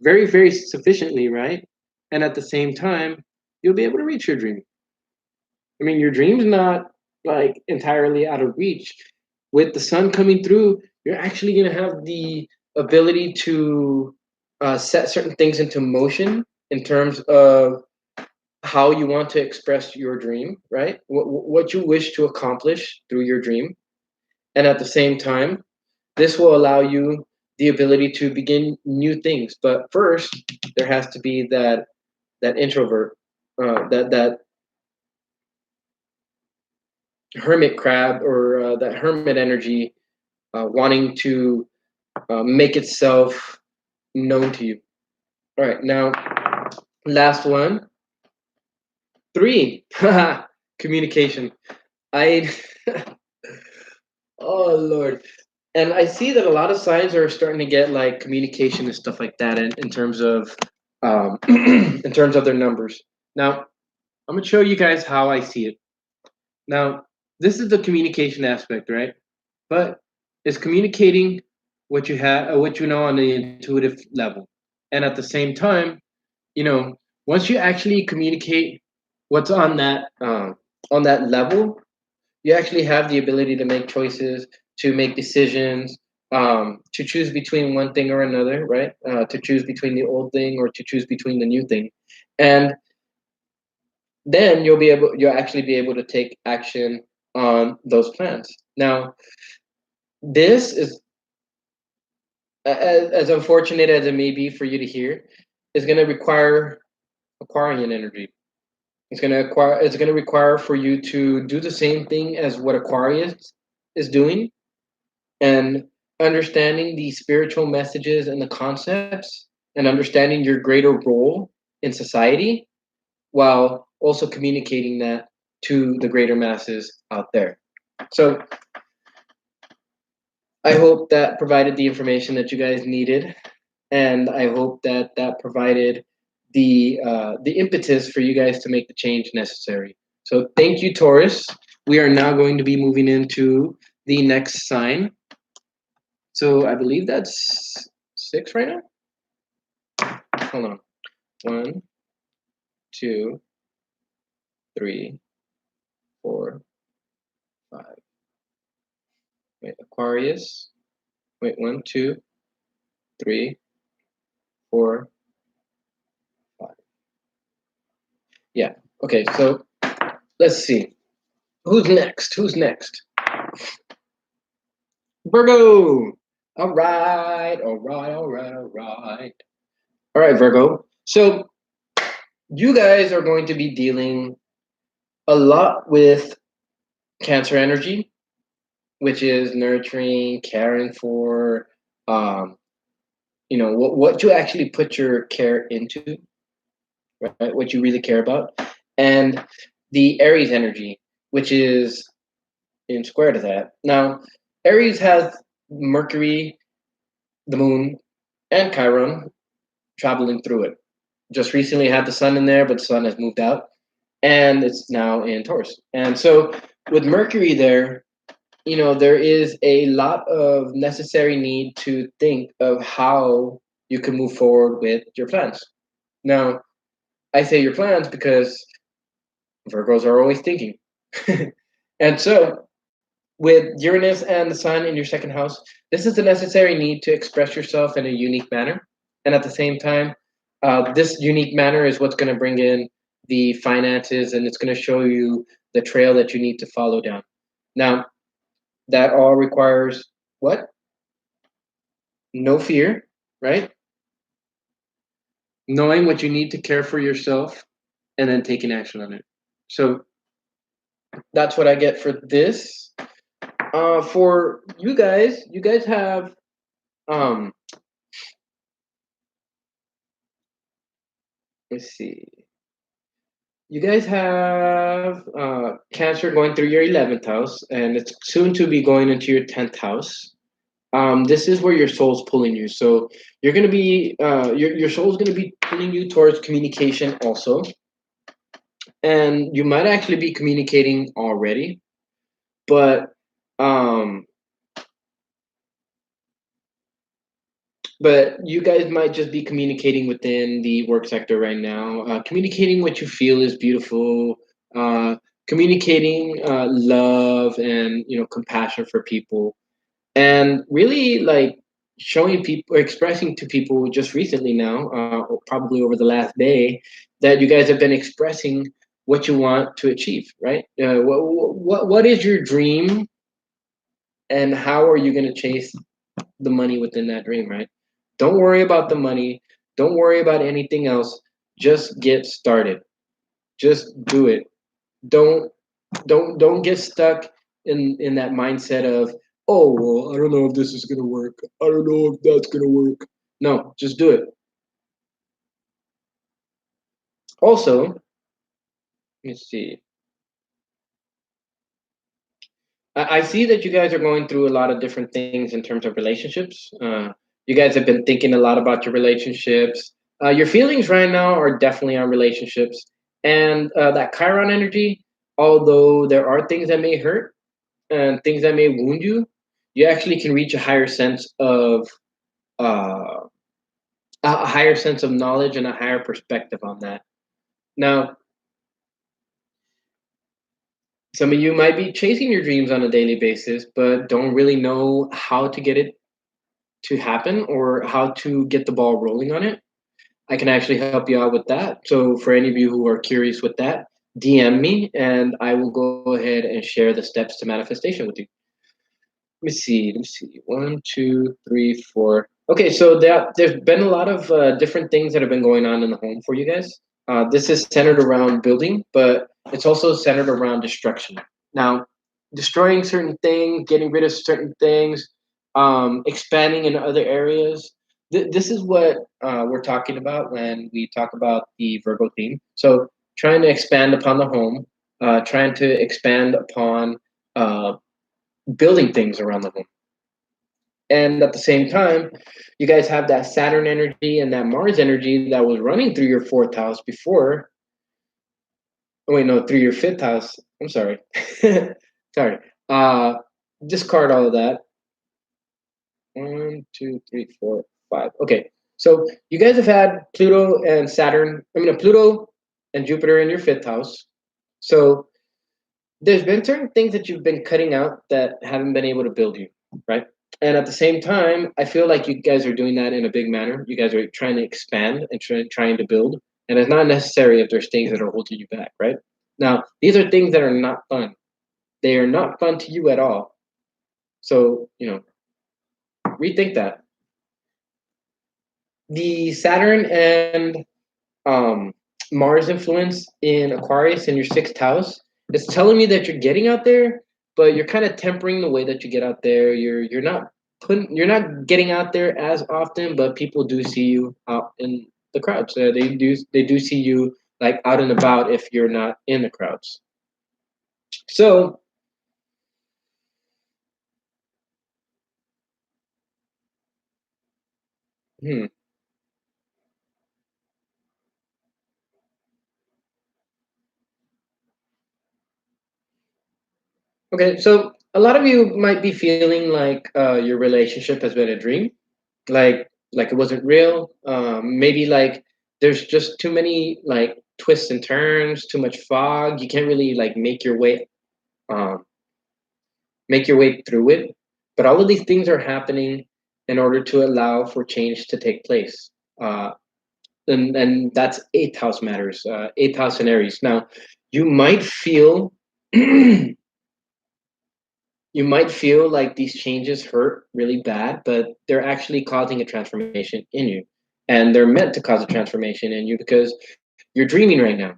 very, very sufficiently, right? And at the same time, you'll be able to reach your dream. I mean, your dream's not like entirely out of reach. With the sun coming through, you're actually going to have the ability to set certain things into motion in terms of how you want to express your dream, right? What you wish to accomplish through your dream. And at the same time, this will allow you the ability to begin new things. But first, there has to be that introvert, that hermit crab or that hermit energy wanting to make itself known to you. All right, now last one, three, communication. I oh lord, and I see that a lot of signs are starting to get like communication and stuff like that in terms of in terms of their numbers. Now I'm gonna show you guys how I see it. Now this is the communication aspect, right? But it's communicating what you have, what you know on the intuitive level, and at the same time, once you actually communicate what's on that level, you actually have the ability to make choices, to make decisions, to choose between one thing or another, right? To choose between the old thing or to choose between the new thing, and then you'll actually be able to take action on those plans. Now, this is as unfortunate as it may be for you to hear, is going to require Aquarian energy. It's going to require for you to do the same thing as what Aquarius is doing, and understanding the spiritual messages and the concepts and understanding your greater role in society while also communicating that to the greater masses out there. So I hope that provided the information that you guys needed, and I hope that that provided the impetus for you guys to make the change necessary. So thank you, Taurus. We are now going to be moving into the next sign. So I believe that's 6 right now. Hold on. 1, 2, 3, 4, 5. Wait, Aquarius. Wait, 1, 2, 3, 4, 5. Yeah. Okay. So let's see. Who's next? Who's next? Virgo. All right. All right. All right. All right. All right, Virgo. So you guys are going to be dealing a lot with Cancer energy, which is nurturing, caring for, um, what you actually put your care into, right? What you really care about, and the Aries energy, which is in square to that. Now, Aries has Mercury, the Moon, and Chiron traveling through it. Just recently had the Sun in there, but the Sun has moved out, and it's now in Taurus. And so, with Mercury there, there is a lot of necessary need to think of how you can move forward with your plans. Now, I say your plans because Virgos are always thinking. And so, with Uranus and the Sun in your second house, this is a necessary need to express yourself in a unique manner. And at the same time, this unique manner is what's going to bring in the finances and it's going to show you the trail that you need to follow down. Now, that all requires what? No fear, right? Knowing what you need to care for yourself and then taking action on it. So that's what I get for this. For you guys have um let's see. You guys have Cancer going through your 11th house and it's soon to be going into your 10th house. This is where your soul's pulling you. So you're gonna be your soul's gonna be pulling you towards communication also. And you might actually be communicating already, but um but you guys might just be communicating within the work sector right now. Communicating what you feel is beautiful. Uh, Communicating love and compassion for people, and really like showing people, expressing to people just recently now, or probably over the last day, that you guys have been expressing what you want to achieve. Right? What is your dream, and how are you going to chase the money within that dream, right? Don't worry about the money. Don't worry about anything else. Just get started. Just do it. Don't don't get stuck in that mindset of, oh well, I don't know if this is gonna work. I don't know if that's gonna work. No, just do it. Also, let me see. I see that you guys are going through a lot of different things in terms of relationships. You guys have been thinking a lot about your relationships. Your feelings right now are definitely on relationships. And that Chiron energy, although there are things that may hurt and things that may wound you, you actually can reach a higher sense of uh, a higher sense of knowledge and a higher perspective on that. Now, some of you might be chasing your dreams on a daily basis, but don't really know how to get it to happen or how to get the ball rolling on it. I can actually help you out with that. So for any of you who are curious with that, DM me and I will go ahead and share the steps to manifestation with you. Let me see. Let me see. 1, 2, 3, 4. Okay, so there's been a lot of different things that have been going on in the home for you guys. This is centered around building, but it's also centered around destruction. Now, destroying certain things, getting rid of certain things, expanding in other areas. This is what we're talking about when we talk about the Virgo theme. So, trying to expand upon the home, trying to expand upon uh, building things around the home. And at the same time, you guys have that Saturn energy and that Mars energy that was running through your fourth house before. Oh, wait, no, through your fifth house. I'm sorry. Sorry. Uh, discard all of that. One, two, three, four, five. Okay. So you guys have had Pluto and Saturn, Pluto and Jupiter in your fifth house. So there's been certain things that you've been cutting out that haven't been able to build you, right? And at the same time, I feel like you guys are doing that in a big manner. You guys are trying to expand and trying to build. And it's not necessary if there's things that are holding you back, right? Now, these are things that are not fun. They are not fun to you at all. So, rethink that. The Saturn and um, Mars influence in Aquarius in your sixth house, it's telling me that you're getting out there, but you're kind of tempering the way that you get out there. You're not getting out there as often, but people do see you out in the crowds. They do see you like out and about if you're not in the crowds. So, hmm, okay. So a lot of you might be feeling like your relationship has been a dream, like it wasn't real. Maybe like there's just too many like twists and turns, too much fog. You can't really like um, make your way through it. But all of these things are happening in order to allow for change to take place. Uh, and that's eighth house matters. Eighth house in Aries. Now, you might feel you might feel like these changes hurt really bad, but they're actually causing a transformation in you. And they're meant to cause a transformation in you because you're dreaming right now.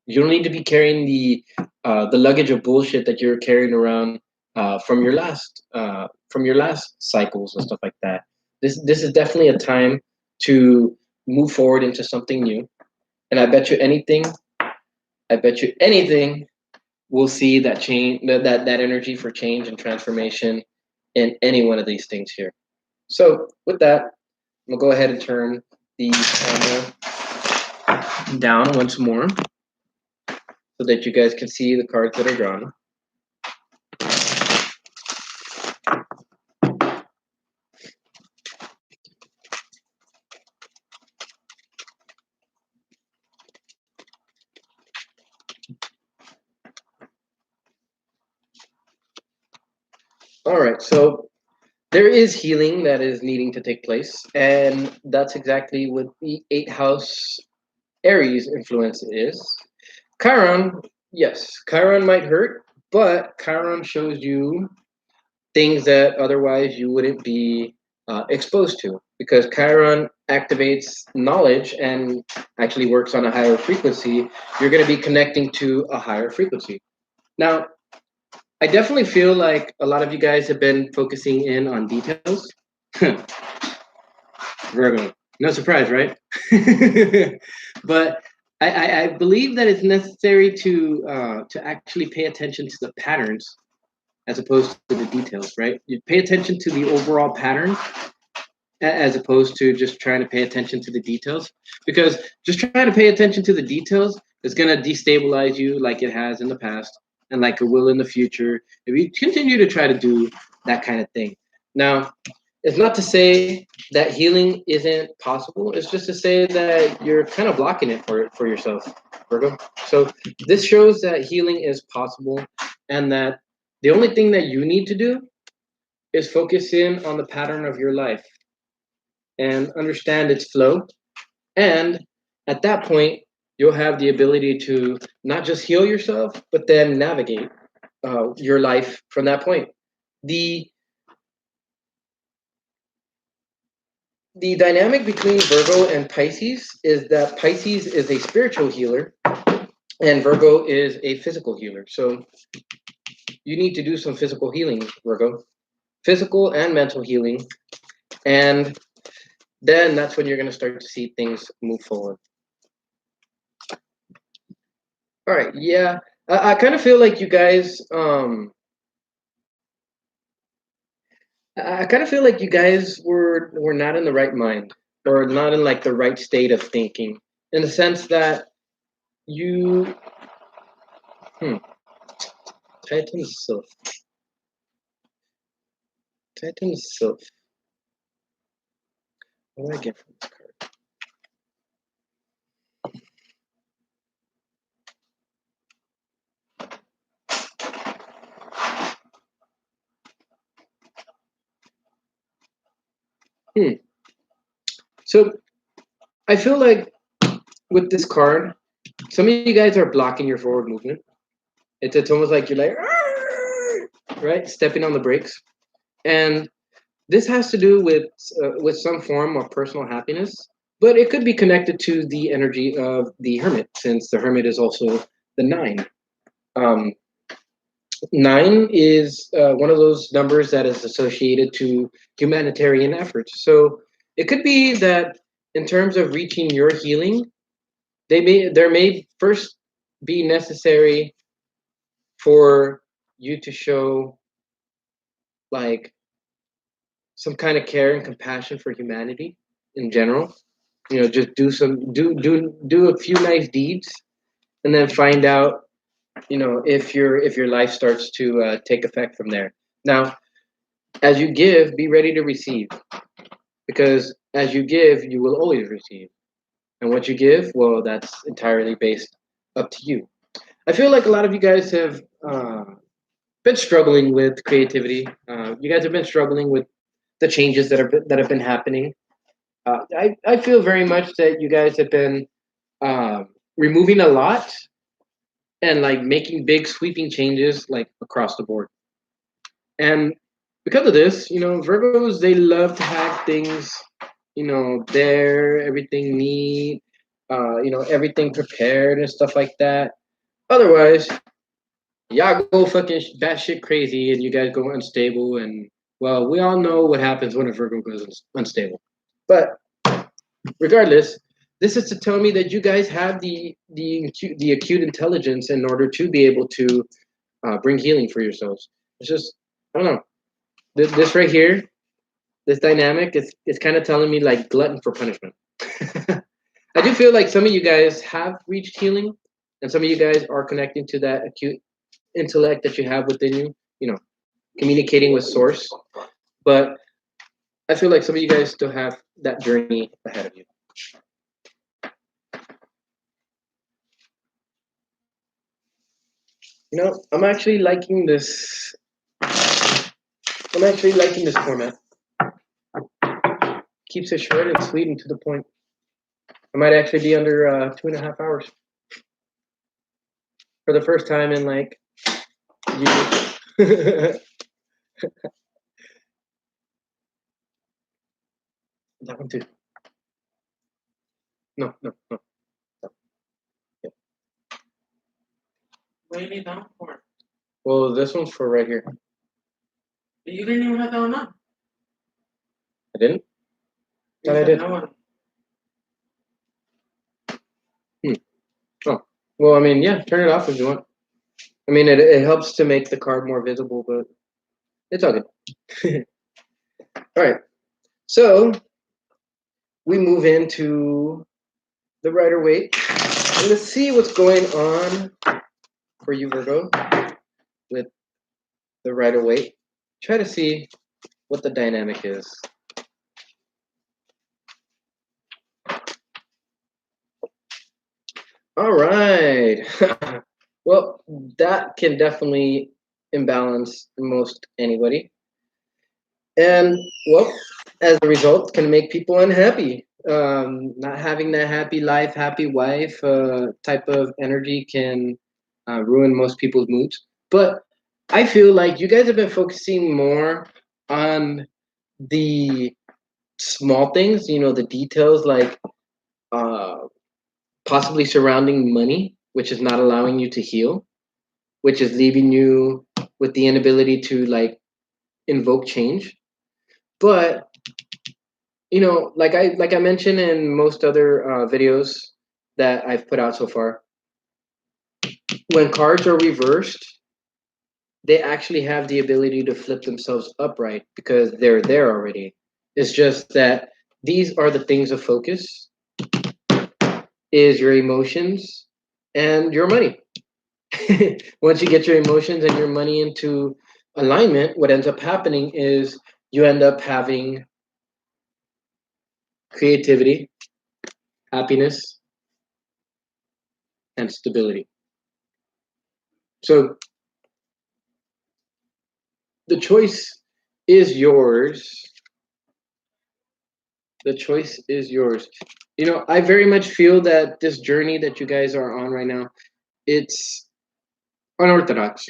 You don't need to be carrying the luggage of bullshit that you're carrying around from your last cycles and stuff like that. This is definitely a time to move forward into something new. And I bet you anything, we'll see that change, that energy for change and transformation in any one of these things here. So with that, I'm gonna go ahead and turn the camera down once more so that you guys can see the cards that are drawn. All right, so there is healing that is needing to take place, and that's exactly what the eighth house Aries influence is. Chiron, yes, Chiron might hurt, but Chiron shows you things that otherwise you wouldn't be exposed to because Chiron activates knowledge and actually works on a higher frequency. You're going to be connecting to a higher frequency. Now, I definitely feel like a lot of you guys have been focusing in on details. Virgo, no surprise, right? But I believe that it's necessary to actually pay attention to the patterns as opposed to the details, right? You pay attention to the overall pattern as opposed to just trying to pay attention to the details. Because just trying to pay attention to the details is going to destabilize you like it has in the past and like it will in the future if you continue to try to do that kind of thing. Now, it's not to say that healing isn't possible. It's just to say that you're kind of blocking it for yourself, Virgo. So this shows that healing is possible and that the only thing that you need to do is focus in on the pattern of your life and understand its flow. And at that point, you'll have the ability to not just heal yourself, but then navigate your life from that point. The the dynamic between Virgo and Pisces is that Pisces is a spiritual healer and Virgo is a physical healer. So you need to do some physical healing, Virgo. physical and mental healing, and then that's when you're going to start to see things move forward. All right, yeah, I kind of feel like you guys. I kind of feel like you guys were not in the right mind, or not in like the right state of thinking, in the sense that you. Hmm. Titan Sylph. Titan Sylph. What do I get from this card? Hmm. So I feel like with this card, some of you guys are blocking your forward movement. It's almost like you're like, right, stepping on the brakes, and this has to do with some form of personal happiness, but it could be connected to the energy of the hermit, since the hermit is also the nine. Um, Nine is one of those numbers that is associated to humanitarian efforts. So it could be that in terms of reaching your healing, there may first be necessary for you to show like some kind of care and compassion for humanity in general. You know, just do a few nice deeds, and then find out, you know, if your life starts to take effect from there. Now, as you give, be ready to receive, because as you give, you will always receive, and what you give, well, that's entirely based up to you. I feel like a lot of you guys have been struggling with creativity. You guys have been struggling with the changes that have been happening. I feel very much that you guys have been removing a lot and like making big sweeping changes like across the board. And because of this, you know, Virgos, they love to have things, you know, there, everything neat, you know, everything prepared and stuff like that. Otherwise, y'all go fucking batshit crazy and you guys go unstable. And well, we all know what happens when a Virgo goes unstable. But regardless, this is to tell me that you guys have the acute intelligence in order to be able to bring healing for yourselves. It's just, I don't know, this right here, this dynamic is kind of telling me like glutton for punishment. I do feel like some of you guys have reached healing, and some of you guys are connecting to that acute intellect that you have within you. You know, communicating with source. But I feel like some of you guys still have that journey ahead of you. You know, I'm actually liking this. I'm actually liking this format. Keeps it short and sweet and to the point. I might actually be under 2.5 hours for the first time in like years. That one too. No, no, no. Yeah. What do you need that one for? Well, this one's for right here. But you didn't even have that one on. I didn't? You Thought I said did. that one. Oh, well, I mean, yeah, turn it off if you want. I mean, it helps to make the card more visible, but it's all good. All right. So we move into the Rider Waite. And let's see what's going on for you, Virgo, with the Rider Waite. Try to see what the dynamic is. All right. Well, that can definitely imbalance most anybody. And, well, as a result, can make people unhappy. Not having that happy life, happy wife type of energy can ruin most people's moods. But I feel like you guys have been focusing more on the small things, you know, the details, like uh, possibly surrounding money, which is not allowing you to heal, which is leaving you with the inability to like invoke change. But like I mentioned in most other videos that I've put out so far, when cards are reversed, they actually have the ability to flip themselves upright because they're there already. It's just that these are the things of focus, is your emotions and your money. Once you get your emotions and your money into alignment, what ends up happening is you end up having creativity, happiness, and stability. So the choice is yours. The choice is yours. I very much feel that this journey that you guys are on right now, it's unorthodox.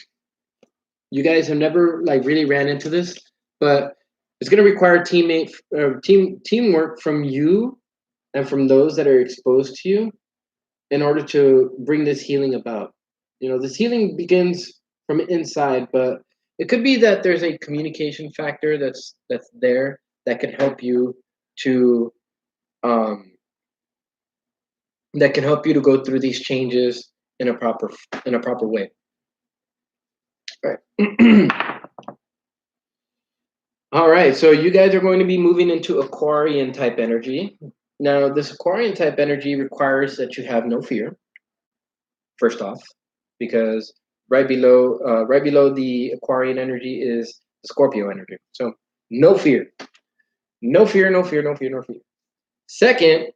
You guys have never like really ran into this, but it's going to require teamwork from you and from those that are exposed to you in order to bring this healing about. This healing begins from inside, but it could be that there's a communication factor that's there that could help you to um, that can help you to go through these changes in a proper way. All right. All right, so you guys are going to be moving into Aquarian type energy. Now, this Aquarian type energy requires that you have no fear, first off, because right below the Aquarian energy is the Scorpio energy. So no fear, no fear, no fear, no fear, no fear. Second,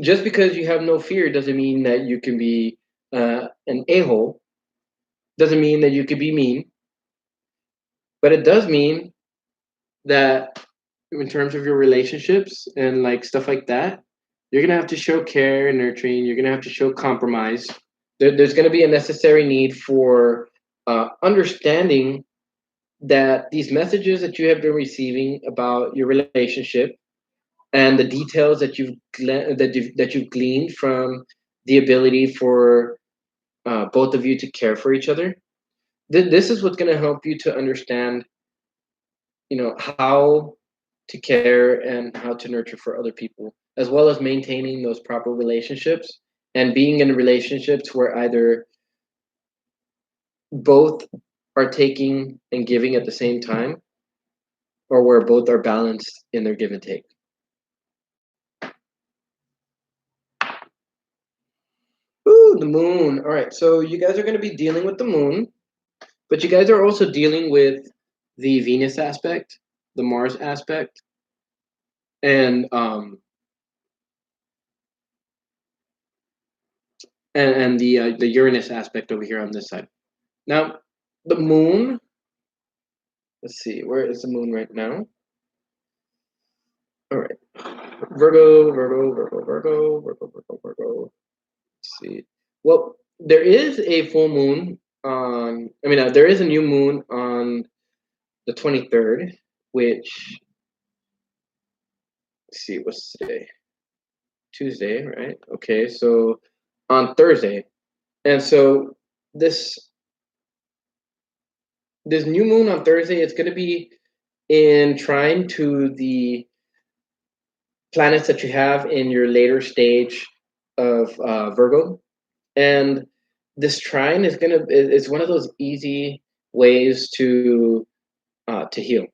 just because you have no fear doesn't mean that you can be an a-hole. Doesn't mean that you could be mean, but it does mean that in terms of your relationships and like stuff like that, you're gonna have to show care and nurturing. You're gonna have to show compromise. There's gonna be a necessary need for understanding that these messages that you have been receiving about your relationship and the details that you've gleaned from the ability for both of you to care for each other. This is what's going to help you to understand, how to care and how to nurture for other people, as well as maintaining those proper relationships and being in relationships where either both are taking and giving at the same time, or where both are balanced in their give and take. Ooh, the moon. All right, so you guys are going to be dealing with the moon, but you guys are also dealing with the Venus aspect, the Mars aspect, and the Uranus aspect over here on this side. Now, the moon. Let's see, where is the moon right now? All right, Virgo, Virgo, Virgo, Virgo, Virgo, Virgo, Virgo. Let's see. Well, there is a full moon on. There is a new moon on the 23rd, which, let's see, what's today? Tuesday, right? Okay, so on Thursday. And so this new moon on Thursday, it's going to be in trine to the planets that you have in your later stage of Virgo. And this trine is one of those easy ways to heal,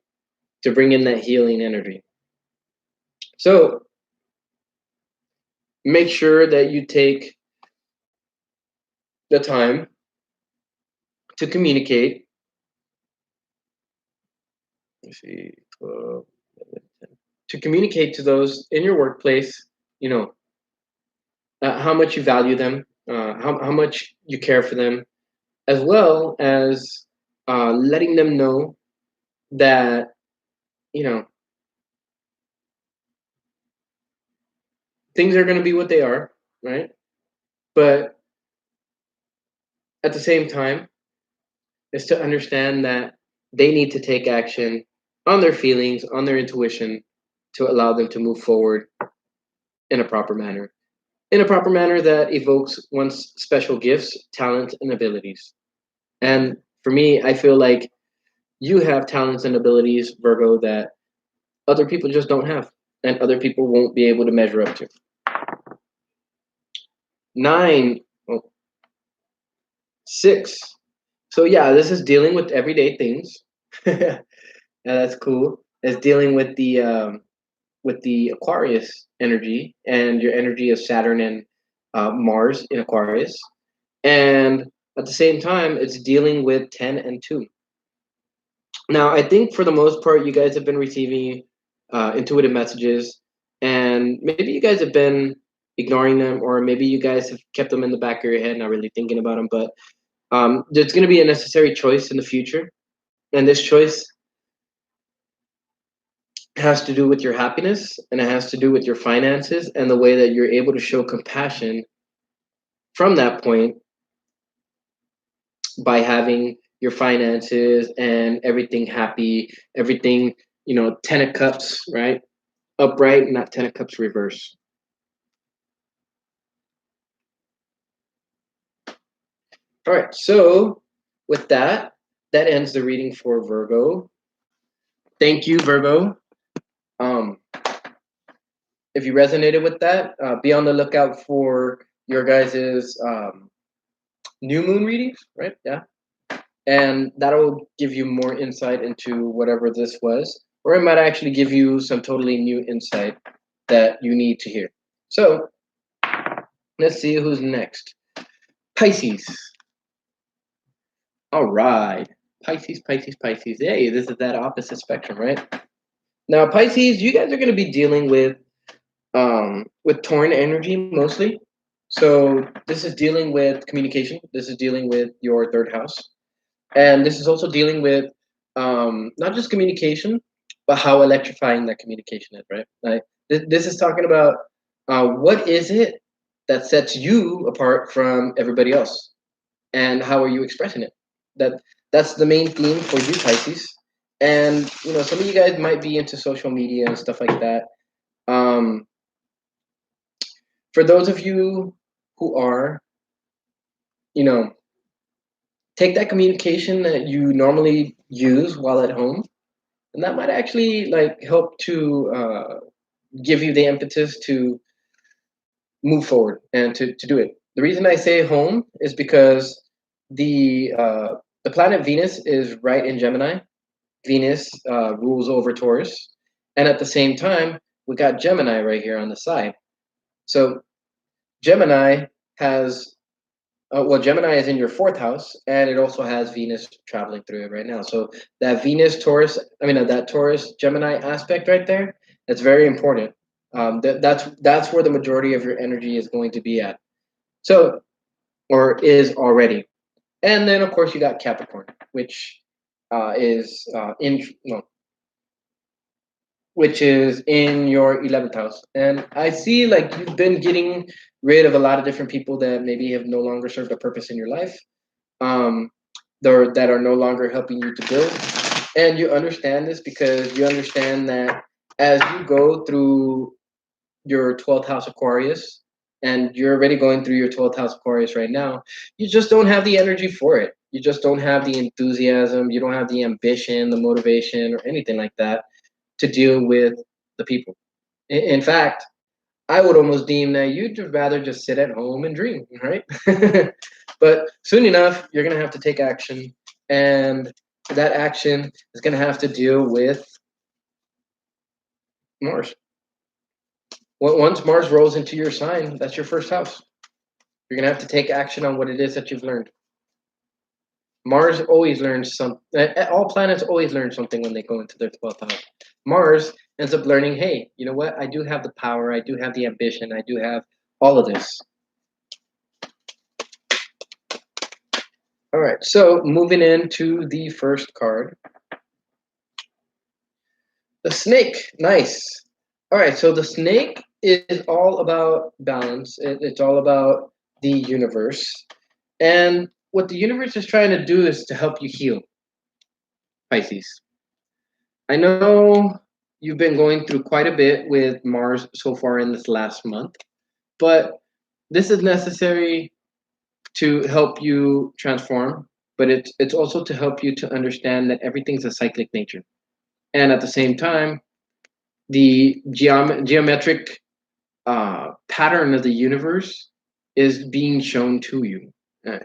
to bring in that healing energy. So make sure that you take the time to communicate. Let's see, 12, 11, 10. To communicate to those in your workplace, how much you value them, how much you care for them, as well as letting them know that, things are going to be what they are, right? But at the same time, is to understand that they need to take action on their feelings, on their intuition, to allow them to move forward in a proper manner. In a proper manner that evokes one's special gifts, talents, and abilities. And for me, I feel like you have talents and abilities, Virgo, that other people just don't have, and other people won't be able to measure up to. 9, oh, 6. So yeah, this is dealing with everyday things. Yeah, that's cool. It's dealing with the Aquarius energy and your energy of Saturn and Mars in Aquarius, and at the same time, it's dealing with 10 and 2. Now, I think for the most part, you guys have been receiving intuitive messages, and maybe you guys have been ignoring them, or maybe you guys have kept them in the back of your head, not really thinking about them. But there's going to be a necessary choice in the future, and this choice has to do with your happiness, and it has to do with your finances, and the way that you're able to show compassion from that point by having your finances and everything happy, everything, 10 of cups, right? Upright, not 10 of cups reverse. All right, so with that, that ends the reading for Virgo. Thank you, Virgo. Um, if you resonated with that, be on the lookout for your guys's new moon readings, right? Yeah. And that'll give you more insight into whatever this was, or it might actually give you some totally new insight that you need to hear. So let's see who's next. Pisces. All right. Pisces, Pisces, Pisces. Hey, this is that opposite spectrum, right? Now, Pisces, you guys are going to be dealing with torn energy mostly. So this is dealing with communication. This is dealing with your third house. And this is also dealing with not just communication, but how electrifying that communication is, right? Like this is talking about what is it that sets you apart from everybody else, and how are you expressing it? That's the main theme for you, Pisces. And some of you guys might be into social media and stuff like that. Um, for those of you who are, you know, take that communication that you normally use while at home, and that might actually like help to give you the impetus to move forward and to do it. The reason I say home is because the planet Venus is right in Gemini. Venus rules over Taurus, and at the same time, we got Gemini right here on the side. So Gemini has Gemini is in your fourth house, and it also has Venus traveling through it right now. So that Venus Taurus, that Taurus Gemini aspect right there, that's very important. That's where the majority of your energy is going to be at. So, or is already. And then of course you got Capricorn, which is in no, which is in your 11th house. And I see like you've been getting rid of a lot of different people that maybe have no longer served a purpose in your life, um, that are no longer helping you to build. And you understand this because you understand that as you go through your 12th house Aquarius, and you're already going through your 12th house Aquarius right now, you just don't have the energy for it. You just don't have the enthusiasm. You don't have the ambition, the motivation, or anything like that to deal with the people. In fact, I would almost deem that you'd rather just sit at home and dream, right? But soon enough, you're going to have to take action. And that action is going to have to deal with Mars. Once Mars rolls into your sign, that's your first house. You're going to have to take action on what it is that you've learned. Mars always learns something. All planets always learn something when they go into their 12th house. Mars ends up learning, hey, you know what? I do have the power. I do have the ambition. I do have all of this. All right. So moving into the first card. The snake. Nice. All right. So the snake is all about balance. It's all about the universe. And what the universe is trying to do is to help you heal, Pisces. I know you've been going through quite a bit with Mars so far in this last month, but this is necessary to help you transform. but it's also to help you to understand that everything's a cyclic nature, and at the same time, the geometric pattern of the universe is being shown to you.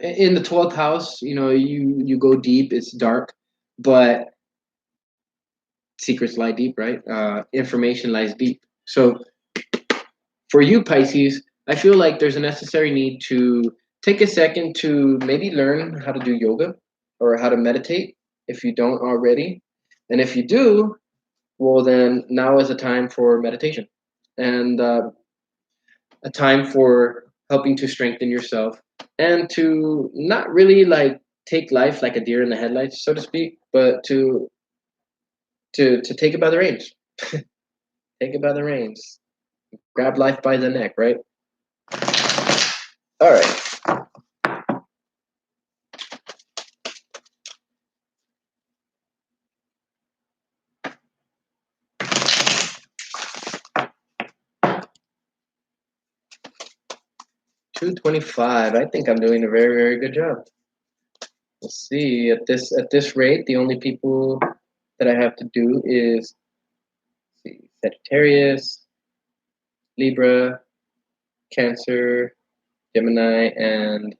In the 12th house, you go deep, it's dark, but secrets lie deep, right? Information lies deep. So for you, Pisces, I feel like there's a necessary need to take a second to maybe learn how to do yoga or how to meditate if you don't already. And if you do, well, then now is a time for meditation and a time for helping to strengthen yourself and to not really like take life like a deer in the headlights, so to speak, but to take it by the reins. Take it by the reins. Grab life by the neck, right? All right. 225. I think I'm doing a very, very good job. Let's see. At this rate, the only people that I have to do is Sagittarius, Libra, Cancer, Gemini, and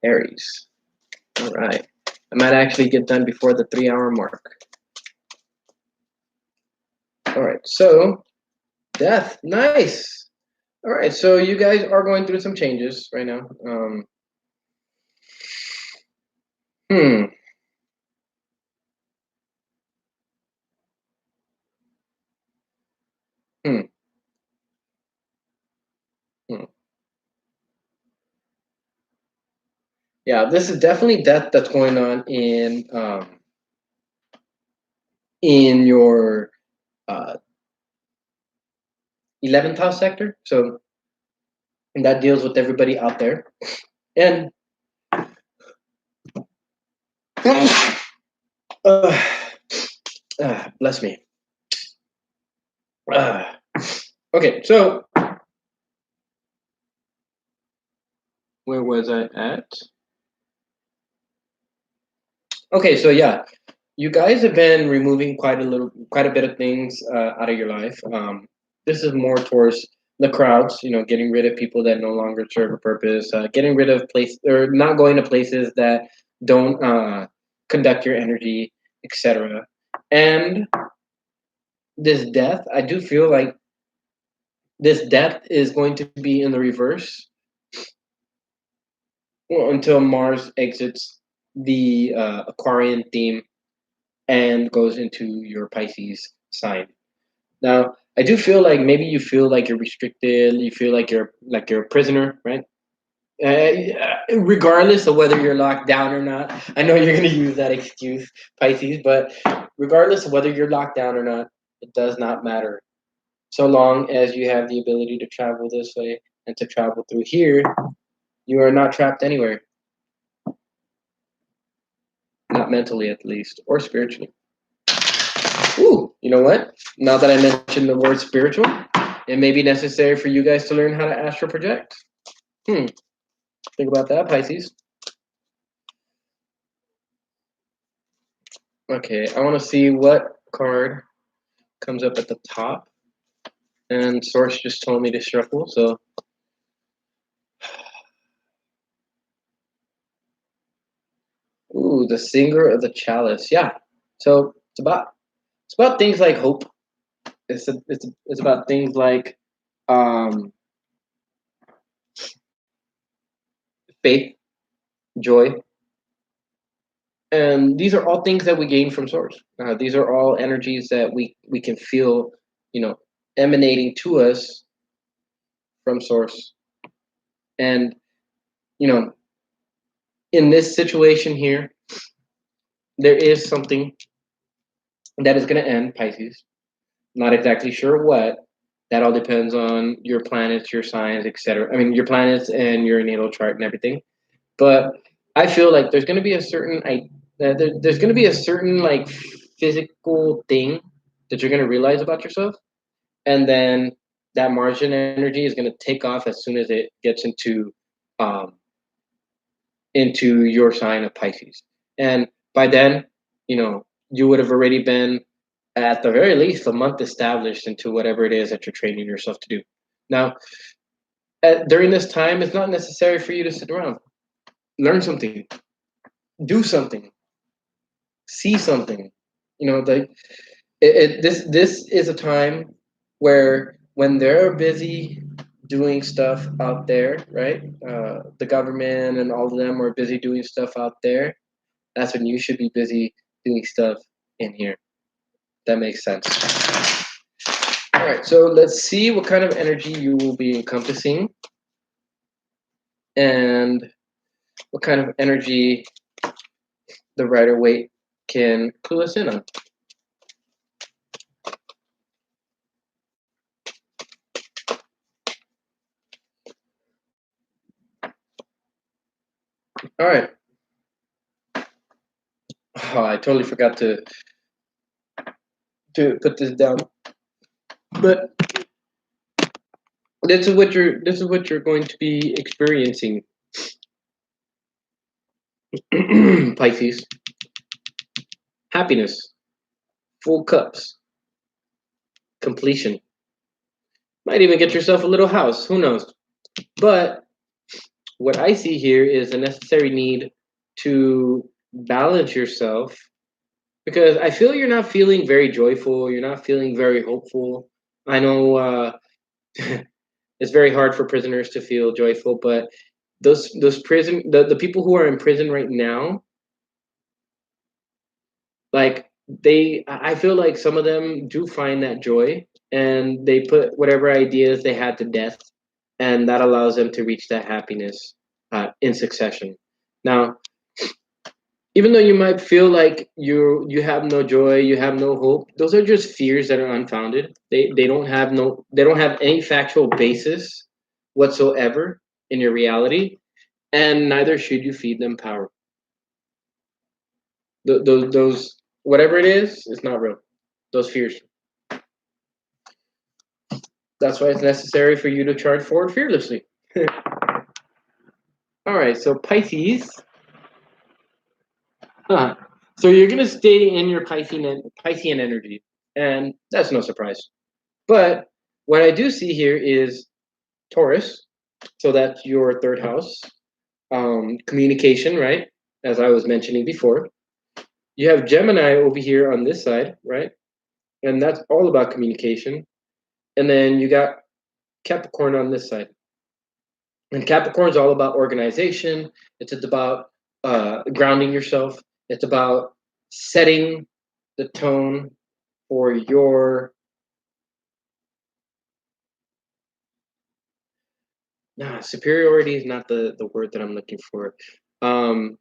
Aries. All right. I might actually get done before the 3-hour mark. All right. So, death. Nice. All right. So, you guys are going through some changes right now. Hmm. Hmm. Hmm. Yeah, this is definitely death that's going on in your uh, 11th house sector. So and that deals with everybody out there. And uh, bless me. Uh, okay, so where was I at? Okay, so yeah, you guys have been removing quite a bit of things out of your life. This is more towards the crowds, getting rid of people that no longer serve a purpose, getting rid of places or not going to places that don't conduct your energy, etc. And this death, I do feel like this death is going to be in the reverse until Mars exits the Aquarian theme and goes into your Pisces sign. Now, I do feel like maybe you feel like you're restricted. You feel like you're a prisoner, right? Regardless of whether you're locked down or not. I know you're going to use that excuse, Pisces, but regardless of whether you're locked down or not, it does not matter. So long as you have the ability to travel this way and to travel through here, you are not trapped anywhere. Not mentally, at least, or spiritually. Ooh, you know what? Now that I mentioned the word spiritual, it may be necessary for you guys to learn how to astral project. Think about that, Pisces. Okay, I want to see what card comes up at the top. And Source just told me to shuffle, so. Ooh, the Singer of the Chalice. Yeah. So it's about things like hope. It's about things like um, faith, joy, and these are all things that we gain from Source. These are all energies that we can feel, emanating to us from Source. And you know, in this situation here, there is something that is going to end, Pisces. Not exactly sure what. That all depends on your planets, your signs, etc. I mean, your planets and your natal chart and everything. But I feel like there's going to be a certain there's going to be a certain like physical thing that you're going to realize about yourself, and then that margin energy is going to take off as soon as it gets um, into your sign of Pisces. And by then, you would have already been at the very least a month established into whatever it is that you're training yourself to do. Now, during this time, it's not necessary for you to sit around. Learn something, do something, see something. The this is a time where when they're busy doing stuff out there, right? The government and all of them are busy doing stuff out there. That's when you should be busy doing stuff in here. That makes sense. All right, so let's see what kind of energy you will be encompassing and what kind of energy the Rider Waite can clue us in on. All right. Oh, I totally forgot to put this down. But this is what you're going to be experiencing. Pisces. Happiness. Full cups. Completion. Might even get yourself a little house. Who knows? But what I see here is a necessary need to balance yourself, because I feel you're not feeling very joyful. You're not feeling very hopeful. I know it's very hard for prisoners to feel joyful, but the people who are in prison right now, like I feel like some of them do find that joy, and they put whatever ideas they had to death, and that allows them to reach that happiness in succession. Now, even though you might feel like you have no joy, you have no hope, those are just fears that are unfounded. They don't have any factual basis whatsoever in your reality, and neither should you feed them power. Those whatever it is, it's not real. Those fears. That's why it's necessary for you to charge forward fearlessly. All right, so Pisces. Huh. So you're gonna stay in your Piscean energy, and that's no surprise. But what I do see here is Taurus. So that's your third house. Communication, right? As I was mentioning before. You have Gemini over here on this side, right? And that's all about communication. And then you got Capricorn on this side. And Capricorn is all about organization. It's about grounding yourself. It's about setting the tone for your superiority is not the word that I'm looking for. Um,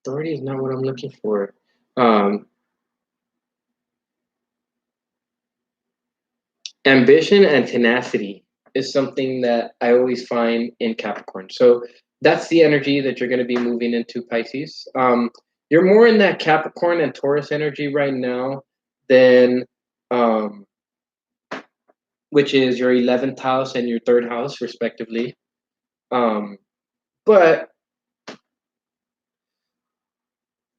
Authority is not what I'm looking for. Um, Ambition and tenacity is something that I always find in Capricorn. So that's the energy that you're going to be moving into, Pisces. You're more in that Capricorn and Taurus energy right now than, um, which is your 11th house and your third house, respectively. But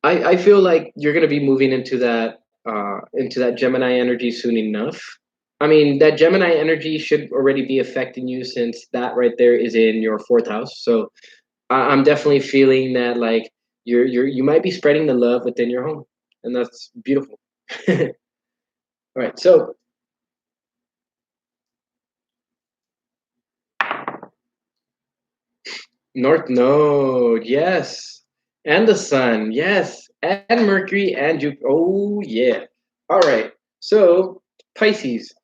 I feel like you're going to be moving into that Gemini energy soon enough. I mean, that Gemini energy should already be affecting you, since that right there is in your fourth house. So I'm definitely feeling that, like, you might be spreading the love within your home, and that's beautiful. All right, so North Node, yes, and the Sun, yes, and Mercury and Jupiter. Oh yeah. All right, so Pisces.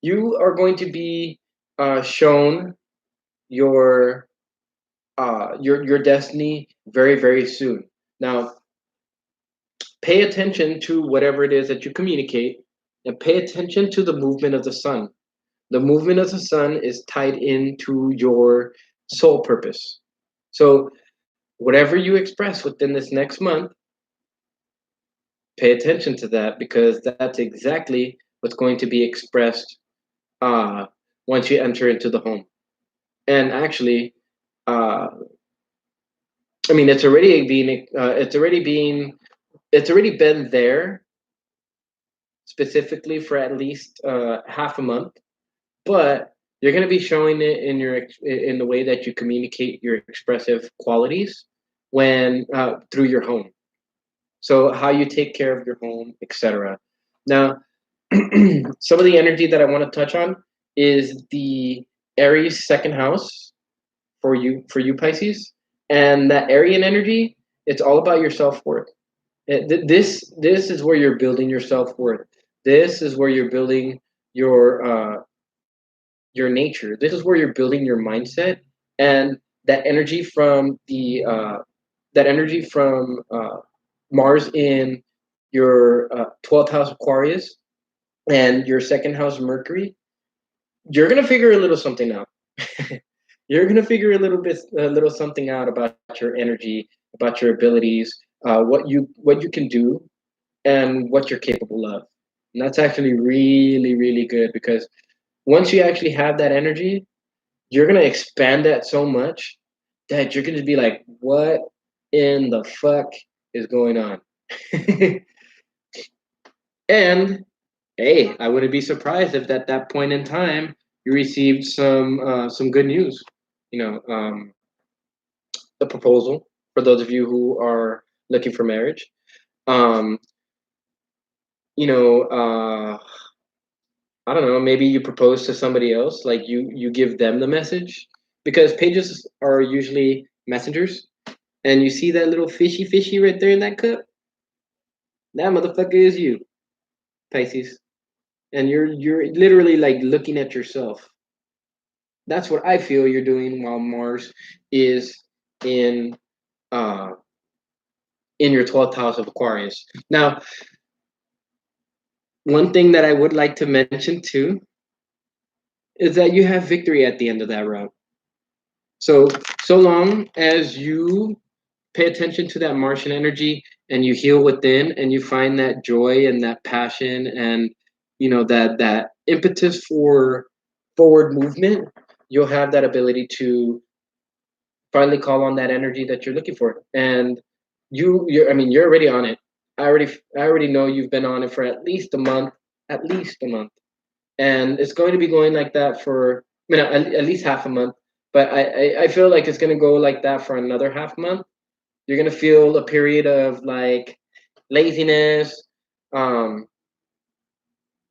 You are going to be shown your your destiny very, very soon. Now, pay attention to whatever it is that you communicate, and pay attention to the movement of the sun. The movement of the sun is tied into your soul purpose. So whatever you express within this next month, pay attention to that, because that's exactly what's going to be expressed uh, once you enter into the home. And actually, uh, I mean, it's already been there specifically for at least half a month, but you're going to be showing it in in the way that you communicate your expressive qualities when through your home. So how you take care of your home, etc. Now, some of the energy that I want to touch on is the Aries second house for you Pisces, and that Arian energy. It's all about your self worth. This is where you're building your self worth. This is where you're building your your nature. This is where you're building your mindset, and that energy from the Mars in your 12th house Aquarius and your second house Mercury. You're gonna figure a little something out. You're gonna figure a little something out about your energy, about your abilities, what you can do, and what you're capable of. And that's actually really, really good because once you actually have that energy, you're gonna expand that so much that you're gonna be like, what in the fuck is going on? And hey, I wouldn't be surprised if at that point in time you received some good news. You know, a proposal for those of you who are looking for marriage. Um, you know, I don't know, maybe you propose to somebody else, like you give them the message because pages are usually messengers, and you see that little fishy right there in that cup. That motherfucker is you, Pisces, and you're literally like looking at yourself. That's what I feel you're doing while Mars is in uh in your 12th house of Aquarius. Now, one thing that I would like to mention too is that you have victory at the end of that route. So so long as you pay attention to that Martian energy and you heal within and you find that joy and that passion and that impetus for forward movement, you'll have that ability to finally call on that energy that you're looking for. And I mean, you're already on it. I already know you've been on it for at least a month, and it's going to be going like that for, I mean, at least half a month. But I feel like it's going to go like that for another half month. You're going to feel a period of like laziness, um,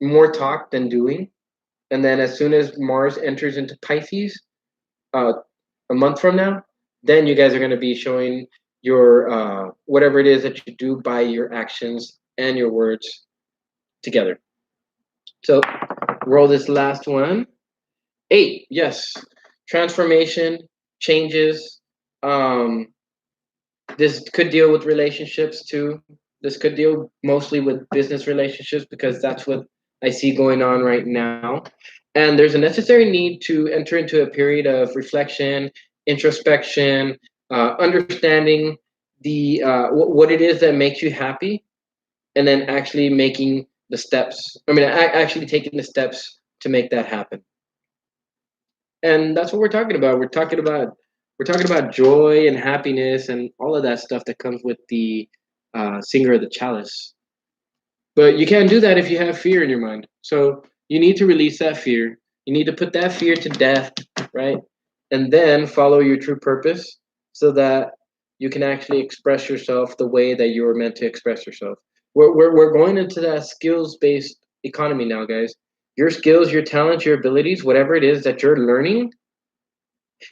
more talk than doing. And then as soon as Mars enters into Pisces, uh, a month from now, then you guys are going to be showing your whatever it is that you do by your actions and your words together. So roll this last one. 8, yes. Transformation, changes. Um, this could deal with relationships too. This could deal mostly with business relationships because that's what I see going on right now. And there's a necessary need to enter into a period of reflection, introspection, understanding what it is that makes you happy, and then actually making the steps. I mean, actually taking the steps to make that happen. And that's what we're talking about. We're talking about joy and happiness and all of that stuff that comes with the singer of the chalice. But you can't do that if you have fear in your mind. So you need to release that fear. You need to put that fear to death, right? And then follow your true purpose so that you can actually express yourself the way that you were meant to express yourself. We're going into that skills based economy now, guys. Your skills, your talents, your abilities, whatever it is that you're learning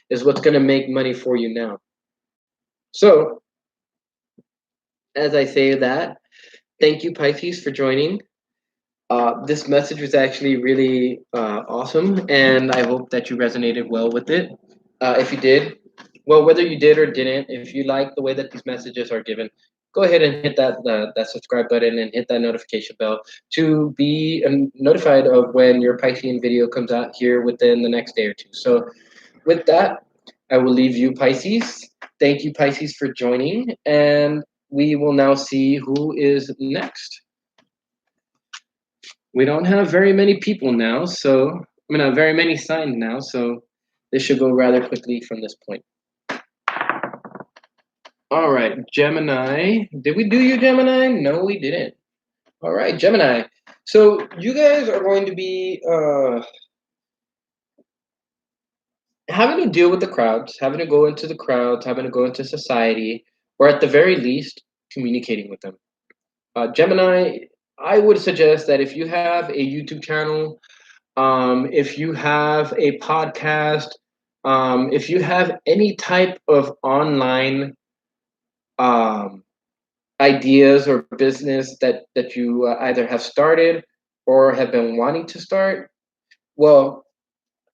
is what's going to make money for you now. So, as I say that, thank you, Pisces, for joining. This message was actually really awesome, and I hope that you resonated well with it. If you did, well, whether you did or didn't, if you like the way that these messages are given, go ahead and hit that subscribe button and hit that notification bell to be notified of when your Piscean video comes out here within the next day or two. So, with that, I will leave you, Pisces. Thank you, Pisces, for joining, and we will now see who is next. We don't have very many people now, so very many signs now, so this should go rather quickly from this point. All right, Gemini. Did we do you, Gemini? No, we didn't. All right, Gemini. So you guys are going to be having to deal with the crowds, having to go into the crowds, having to go into society, or at the very least, communicating with them. Gemini, I would suggest that if you have a YouTube channel, if you have a podcast, if you have any type of online um, ideas or business that you either have started or have been wanting to start, well,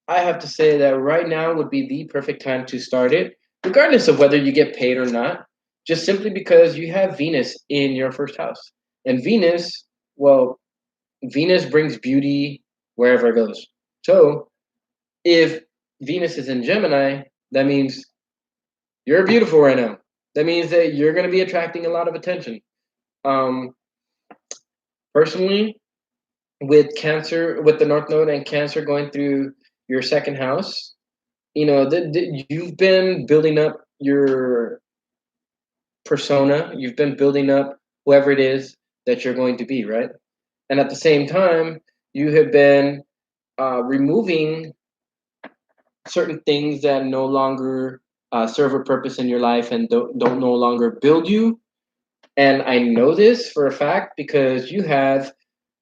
I have to say that right now would be the perfect time to start it, regardless of whether you get paid or not, just simply because you have Venus in your first house. And Venus, well, Venus brings beauty wherever it goes. So if Venus is in Gemini, that means you're beautiful right now. That means that you're going to be attracting a lot of attention. Um, Personally, with Cancer, with the North Node and Cancer going through your second house, you've been building up your persona. You've been building up whoever it is that you're going to be, right? And at the same time, you have been removing certain things that no longer serve a purpose in your life and don't no longer build you. And I know this for a fact because you have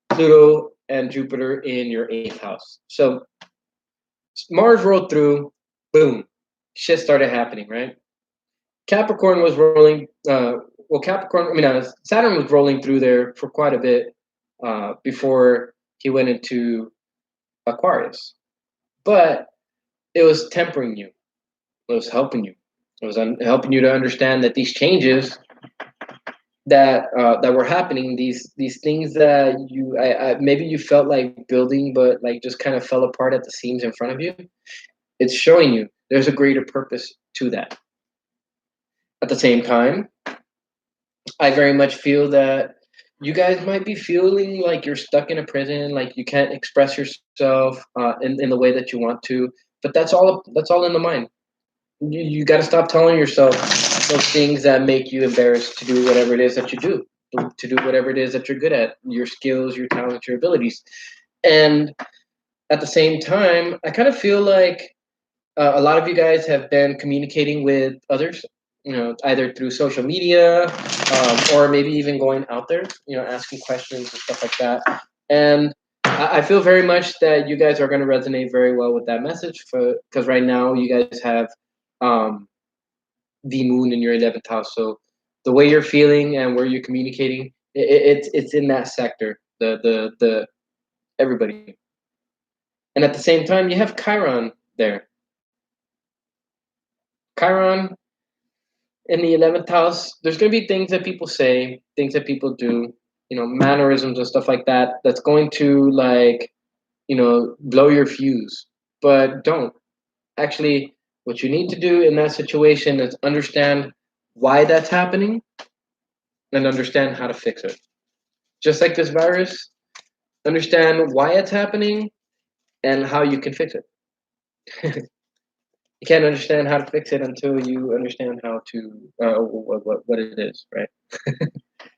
Pluto and Jupiter in your eighth house. So Mars rolled through, boom, shit started happening, right? Capricorn was rolling. Saturn was rolling through there for quite a bit before he went into Aquarius. But it was tempering you. It was helping you. It was helping you to understand that these changes that were happening, these things that maybe you felt like building, but like just kind of fell apart at the seams in front of you. It's showing you there's a greater purpose to that. At the same time, I very much feel that you guys might be feeling like you're stuck in a prison, like you can't express yourself in the way that you want to. But that's all in the mind. You got to stop telling yourself those things that make you embarrassed to do whatever it is that you do, to do whatever it is that you're good at, your skills, your talents, your abilities. And at the same time, I kind of feel like a lot of you guys have been communicating with others, either through social media or maybe even going out there, asking questions and stuff like that. And I feel very much that you guys are going to resonate very well with that message because right now you guys have um, the moon in your 11th house. So the way you're feeling and where you're communicating, it's in that sector, the everybody. And at the same time, you have Chiron there. Chiron in the 11th house, there's going to be things that people say, things that people do, mannerisms and stuff like that, that's going to blow your fuse. But don't. Actually, what you need to do in that situation is understand why that's happening and understand how to fix it. Just like this virus, understand why it's happening and how you can fix it. You can't understand how to fix it until you understand how to what it is, right?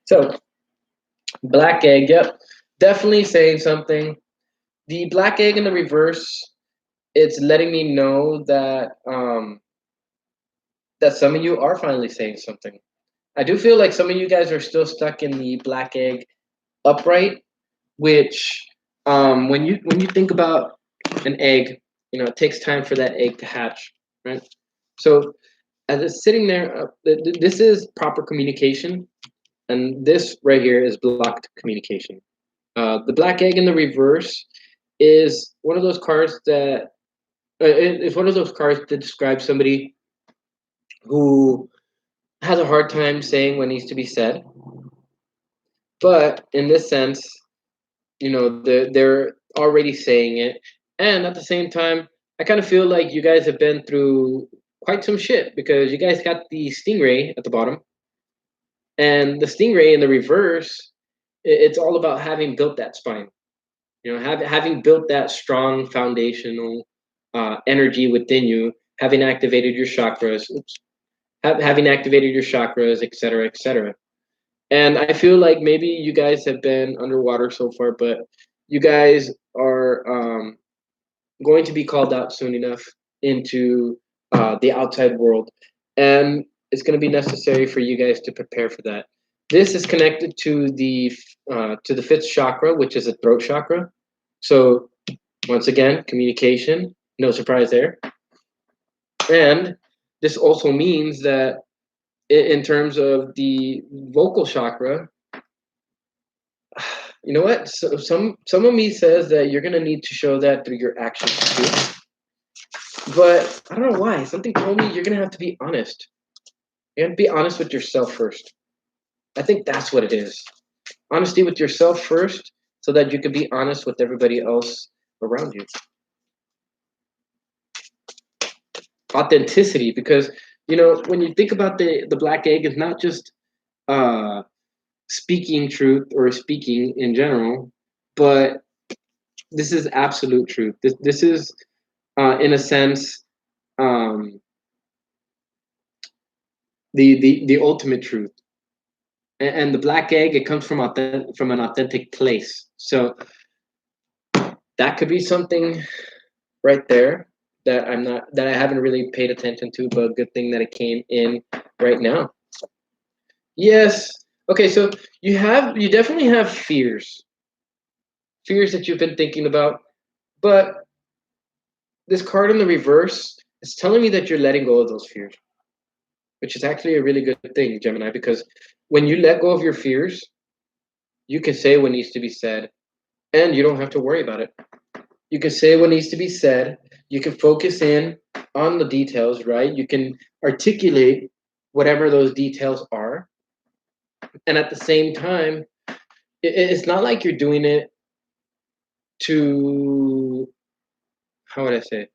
So black egg, yep, definitely saying something. The black egg in the reverse, it's letting me know that some of you are finally saying something. I do feel like some of you guys are still stuck in the black egg upright, which when you think about an egg, it takes time for that egg to hatch, right? So as it's sitting there, this is proper communication, and this right here is blocked communication. The black egg in the reverse is one of those cards that it's one of those cards that describes somebody who has a hard time saying what needs to be said. But in this sense, they're already saying it, and at the same time, I kind of feel like you guys have been through quite some shit because you guys got the stingray at the bottom, and the stingray in the reverse, it's all about having built that spine. Having built that strong foundational energy within you, having activated your chakras, having activated your chakras, etc., etc. And I feel like maybe you guys have been underwater so far, but you guys are going to be called out soon enough into the outside world, and it's going to be necessary for you guys to prepare for that. This is connected to the fifth chakra, which is a throat chakra. So once again, communication, no surprise there. And this also means that in terms of the vocal chakra, you know what? So some of me says that you're gonna need to show that through your actions too. But I don't know why. Something told me you're gonna have to be honest. You're gonna be honest with yourself first. I think that's what it is. Honesty with yourself first, so that you can be honest with everybody else around you. Authenticity, because when you think about the black egg, it's not just uh speaking truth or speaking in general, but this is absolute truth. This is in a sense um the ultimate truth. And the black egg, it comes from an authentic place. So that could be something right there that I haven't really paid attention to, but good thing that it came in right now. Yes. Okay, so you definitely have fears that you've been thinking about, but this card in the reverse is telling me that you're letting go of those fears, which is actually a really good thing, Gemini, because when you let go of your fears, you can say what needs to be said, and you don't have to worry about it. You can say what needs to be said. You can focus in on the details, right? You can articulate whatever those details are. And at the same time, it's not like you're doing it to, how would I say?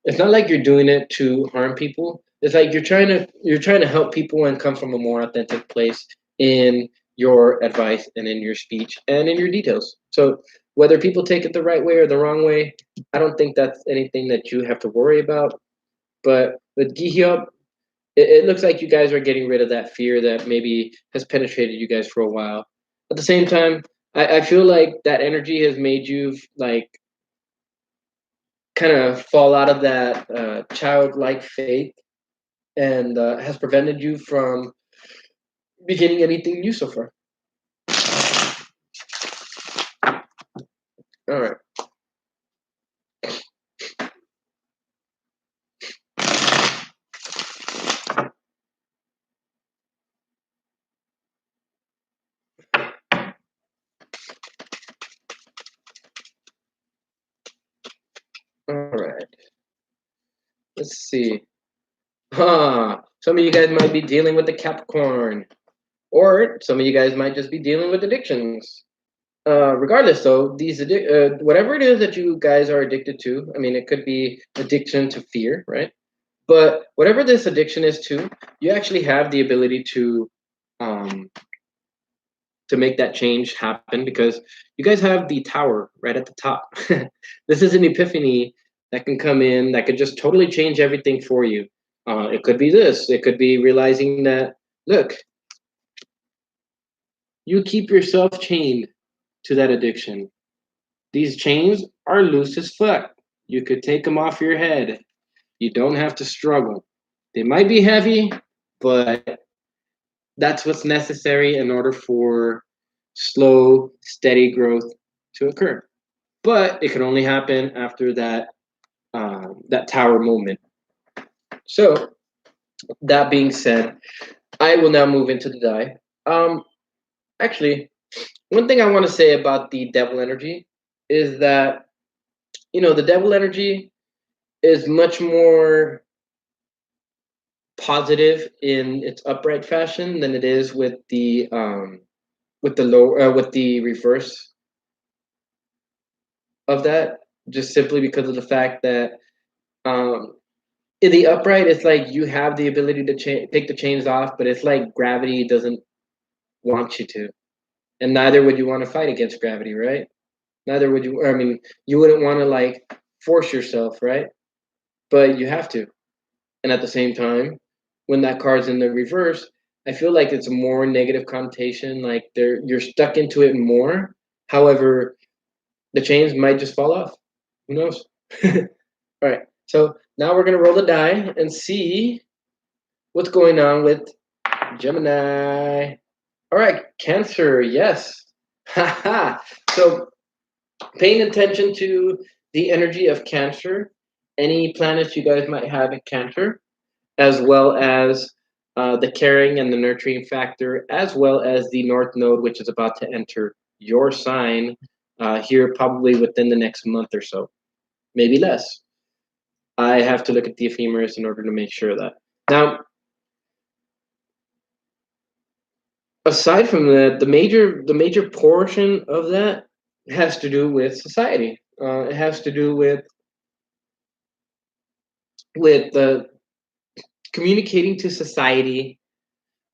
It's not like you're doing it to harm people. It's like you're trying to help people and come from a more authentic place in your advice and in your speech and in your details. So whether people take it the right way or the wrong way, I don't think that's anything that you have to worry about. But with Gihyop, it looks like you guys are getting rid of that fear that maybe has penetrated you guys for a while. At the same time, I feel like that energy has made you like kind of fall out of that childlike faith, and has prevented you from beginning anything new so far. All right. All right. Let's see. Some of you guys might be dealing with the Capricorn, or some of you guys might just be dealing with addictions. Regardless, though, whatever it is that you guys are addicted to, I mean, it could be addiction to fear, right? But whatever this addiction is to, you actually have the ability um, to make that change happen, because you guys have the tower right at the top. This is an epiphany that can come in that could just totally change everything for you. It could be this. It could be realizing that, look, you keep yourself chained to that addiction. These chains are loose as fuck. You could take them off your head. You don't have to struggle. They might be heavy, but that's what's necessary in order for slow, steady growth to occur. But it can only happen after that tower moment. So that being said, I will now move into the die. Actually, one thing I want to say about the devil energy is that the devil energy is much more positive in its upright fashion than it is with the reverse of that, just simply because of the fact that um in the upright, it's like you have the ability to take the chains off, but it's like gravity doesn't want you to, and neither would you want to fight against gravity, right? Neither would you. I mean, you wouldn't want to like force yourself, right? But you have to. And at the same time, when that card's in the reverse, I feel like it's a more negative connotation. Like you're stuck into it more. However, the chains might just fall off. Who knows? All right. So now we're gonna roll the die and see what's going on with Gemini. All right, Cancer. Yes. Haha. So paying attention to the energy of Cancer, any planets you guys might have in Cancer, as well as the caring and the nurturing factor, as well as the North Node, which is about to enter your sign here probably within the next month or so, maybe less. I have to look at the ephemeris in order to make sure of that. Now, aside from that, the major portion of that has to do with society. It has to do with communicating to society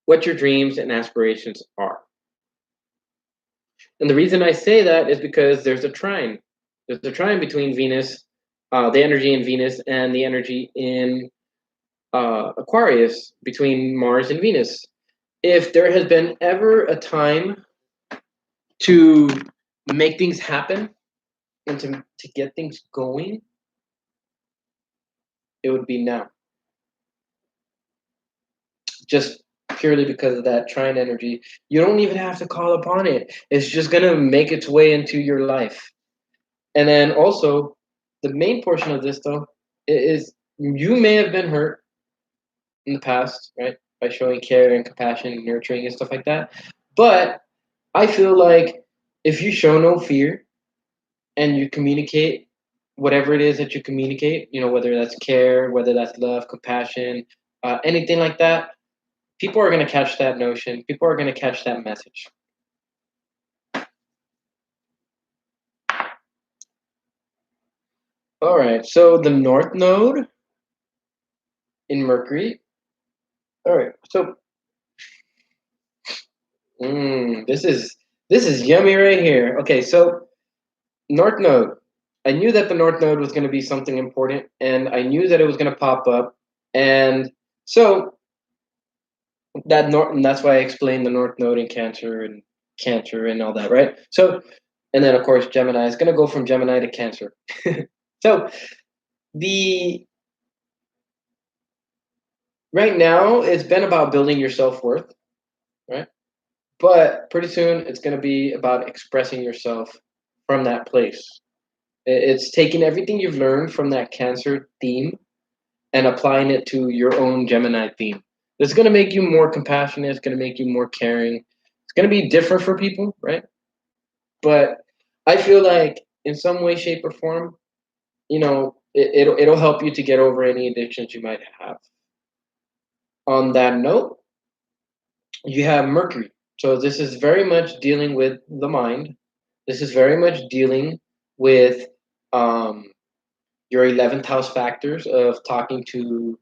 what your dreams and aspirations are. And the reason I say that is because there's a trine. There's a trine between Venus, the energy in Venus, and the energy in Aquarius, between Mars and Venus. If there has been ever a time to make things happen and to get things going, it would be now. Just purely because of that trine energy. You don't even have to call upon it. It's just going to make its way into your life. And then also, the main portion of this, though, is you may have been hurt in the past, right? By showing care and compassion and nurturing and stuff like that. But I feel like if you show no fear and you communicate whatever it is that you communicate, whether that's care, whether that's love, compassion, anything like that, people are going to catch that notion. People are going to catch that message. All right. So the North Node in Mercury. All right. So this is yummy right here. Okay. So North Node. I knew that the North Node was going to be something important, and I knew that it was going to pop up, and so and that's why I explained the North Node in Cancer and all that, right? So, and then of course Gemini is going to go from Gemini to Cancer. So the right now it's been about building your self-worth, right? But pretty soon it's going to be about expressing yourself from that place. It's taking everything you've learned from that Cancer theme and applying it to your own Gemini theme. It's going to make you more compassionate. It's going to make you more caring. It's going to be different for people, right? But I feel like in some way, shape, or form, it'll help you to get over any addictions you might have. On that note, you have Mercury. So this is very much dealing with the mind. This is very much dealing with your 11th house factors of talking to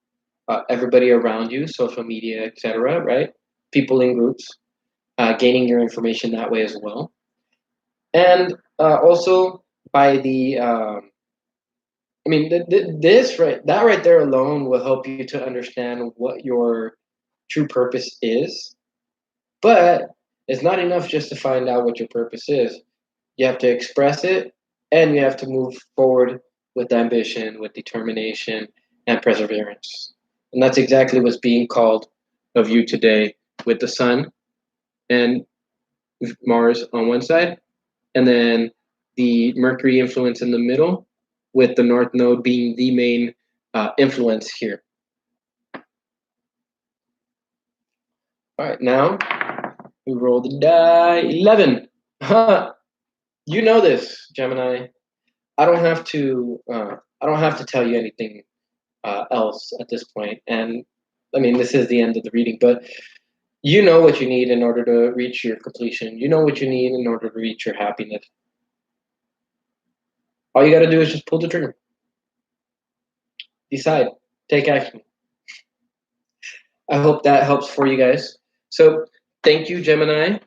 everybody around you, social media, etc., right? People in groups, gaining your information that way as well. And also by that right there alone will help you to understand what your true purpose is. But it's not enough just to find out what your purpose is. You have to express it, and you have to move forward with ambition, with determination, and perseverance. And that's exactly what's being called of you today with the sun and Mars on one side, and then the Mercury influence in the middle, with the North Node being the main influence here. All right, now we roll the die. 11. You know this, Gemini. I don't have to. I don't have to tell you anything else at this point. And I mean, this is the end of the reading, but you know what you need in order to reach your completion. You know what you need in order to reach your happiness. All you got to do is just pull the trigger. Decide. Take action. I hope that helps for you guys. So, thank you, Gemini.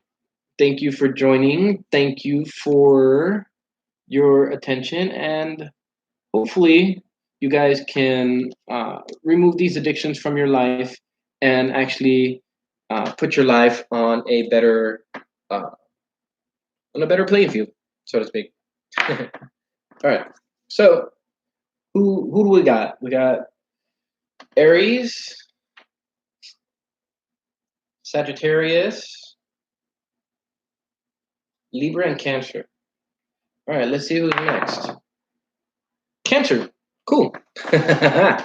Thank you for joining. Thank you for your attention, and hopefully you guys can remove these addictions from your life and actually put your life uh, on a better playing field, so to speak. All right. So who do we got? We got Aries, Sagittarius, Libra, and Cancer. All right. Let's see who's next. Cancer. Cool. All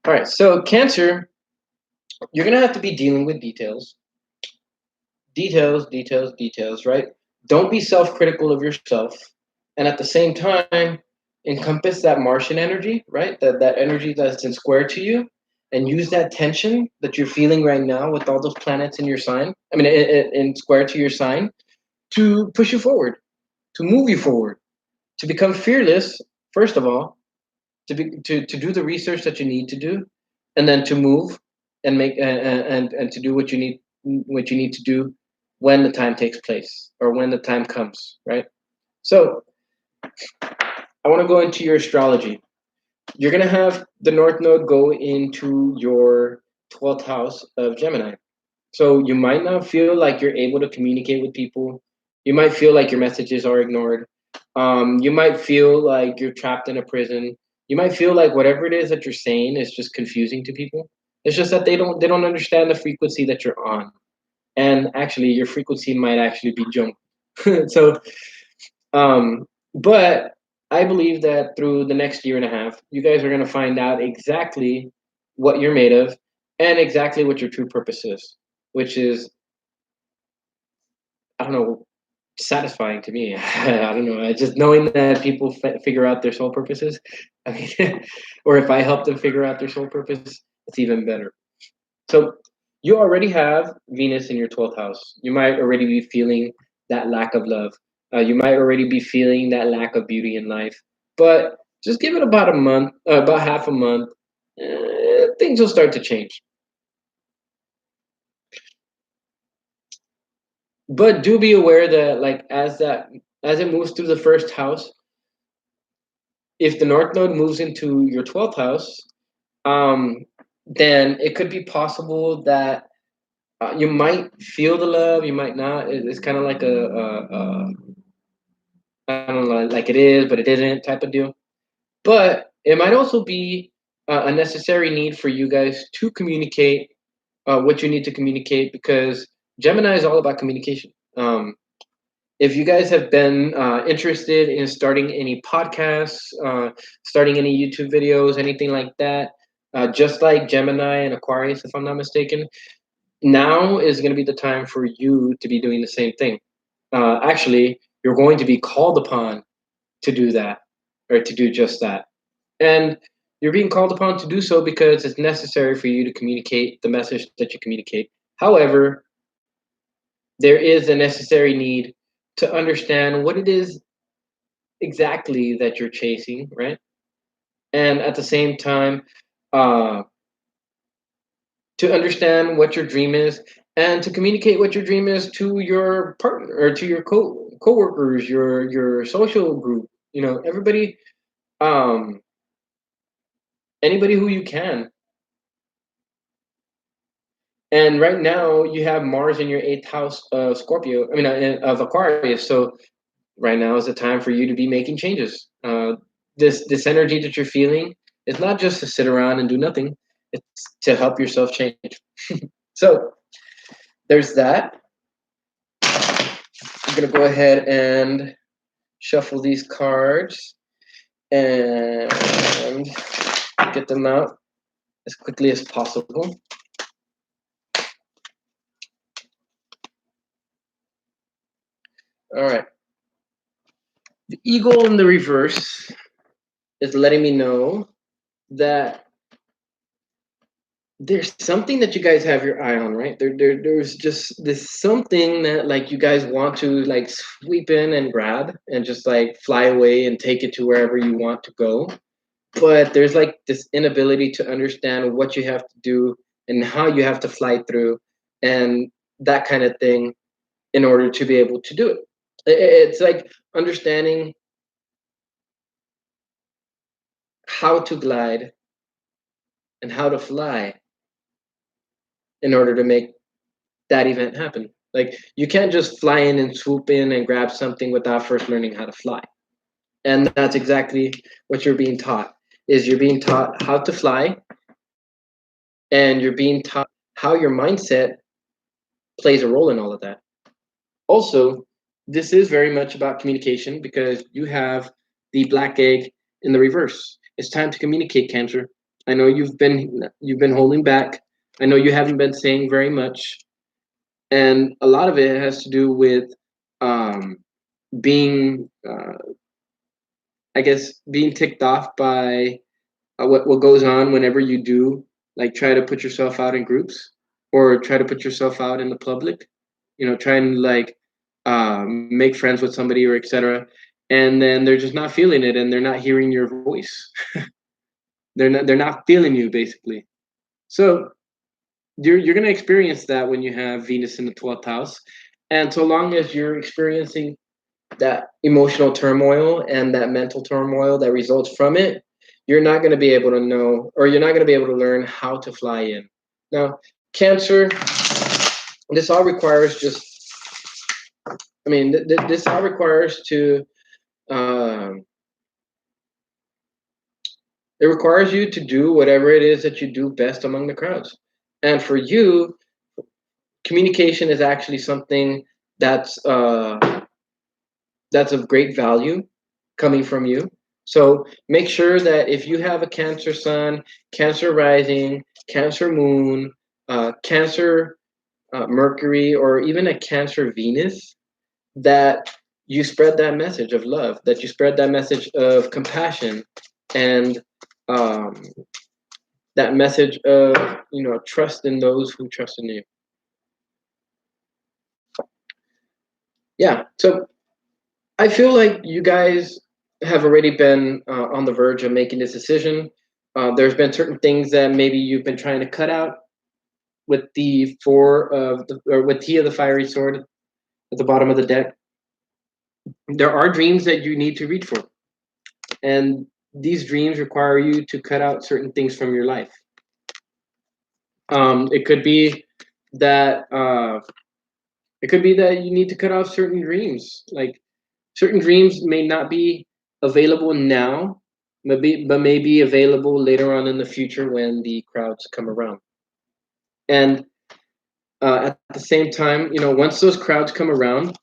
right. So Cancer, you're gonna have to be dealing with details, right? Don't be self-critical of yourself, and at the same time, encompass that Martian energy, right? That energy that's in square to you, and use that tension that you're feeling right now with all those planets in your sign. I mean, in square to your sign, to push you forward, to move you forward, to become fearless. First of all, to do the research that you need to do, and then to move and make and to do what you need to do when the time takes place or when the time comes, right? So I want to go into your astrology. You're going to have the north node go into your 12th house of Gemini. So you might not feel like you're able to communicate with people. You might feel like your messages are ignored. You might feel like you're trapped in a prison. You might feel like whatever it is that you're saying is just confusing to people. It's just that they don't understand the frequency that you're on, and actually your frequency might actually be junk. So, but I believe that through the next year and a half, you guys are going to find out exactly what you're made of and exactly what your true purpose is, which is, I don't know, satisfying to me. I don't know. Just knowing that people figure out their soul purposes. I mean, or if I help them figure out their soul purpose, it's even better. So you already have Venus in your 12th house. You might already be feeling that lack of love. You might already be feeling that lack of beauty in life. But just give it about a month, about half a month, things will start to change. But do be aware that, like, as it moves through the first house, if the North Node moves into your 12th house, um, then it could be possible that you might feel the love, you might not. It's kind of like I don't know, like it is, but it isn't type of deal. But it might also be a necessary need for you guys to communicate what you need to communicate, because Gemini is all about communication. If you guys have been interested in starting any podcasts, starting any YouTube videos, anything like that, just like Gemini and Aquarius, if I'm not mistaken, now is going to be the time for you to be doing the same thing. Actually, you're going to be called upon to do that, or to do just that. And you're being called upon to do so because it's necessary for you to communicate the message that you communicate. However, there is a necessary need to understand what it is exactly that you're chasing, right? And at the same time, uh, to understand what your dream is and to communicate what your dream is to your partner or to your coworkers, your social group, everybody, um, anybody who you can. And right now, you have Mars in your eighth house of Scorpio. I mean, of Aquarius. So right now is the time for you to be making changes. This energy that you're feeling is not just to sit around and do nothing. It's to help yourself change. So there's that. I'm gonna go ahead and shuffle these cards and get them out as quickly as possible. All right. The eagle in the reverse is letting me know that there's something that you guys have your eye on, right? There's just this something that, like, you guys want to, like, sweep in and grab and just, like, fly away and take it to wherever you want to go. But there's, like, this inability to understand what you have to do and how you have to fly through and that kind of thing in order to be able to do it. It's like understanding how to glide and how to fly in order to make that event happen. Like you can't just fly in and swoop in and grab something without first learning how to fly. And that's exactly what you're being taught. Is you're being taught how to fly, and you're being taught how your mindset plays a role in all of that. Also, this is very much about communication because you have the black egg in the reverse. It's time to communicate, Cancer. I know you've been holding back. I know you haven't been saying very much, and a lot of it has to do with um, being, I guess, being ticked off by what goes on whenever you do like try to put yourself out in groups or try to put yourself out in the public. Try and like make friends with somebody or etc. And then they're just not feeling it, and they're not hearing your voice. They're not feeling you basically. So you're gonna experience that when you have Venus in the 12th house, and so long as you're experiencing that emotional turmoil and that mental turmoil that results from it, you're not going to be able to know, or you're not going to be able to learn how to fly in. Now, Cancer, this all requires just, I mean, this all requires to, um, it requires you to do whatever it is that you do best among the crowds. And for you, communication is actually something that's that's of great value coming from you. So make sure that if you have a Cancer sun, Cancer rising, Cancer moon, Cancer Mercury, or even a Cancer Venus, that you spread that message of love, that you spread that message of compassion, and um, that message of trust in those who trust in you. Yeah. So I feel like you guys have already been on the verge of making this decision. There's been certain things that maybe you've been trying to cut out with the or with T of the fiery sword at the bottom of the deck. There are dreams that you need to reach for, and these dreams require you to cut out certain things from your life. It could be that you need to cut off certain dreams, like certain dreams may not be available now, but may be available later on in the future when the crowds come around. And at the same time, once those crowds come around,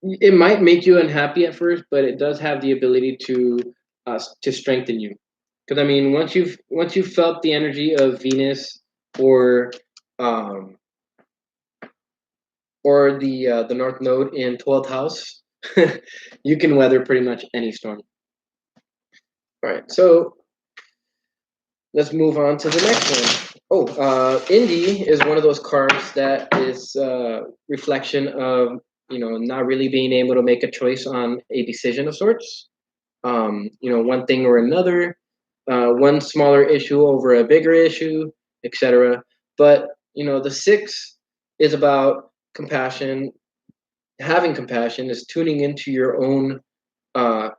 it might make you unhappy at first, but it does have the ability to strengthen you. Because I mean, once you've felt the energy of Venus or um, the North Node in 12th house, you can weather pretty much any storm. All right, so let's move on to the next one. Oh, Indy is one of those cards that is reflection of not really being able to make a choice on a decision of sorts. One thing or another, one smaller issue over a bigger issue, etc. But the 6 is about compassion. Having compassion is tuning into your own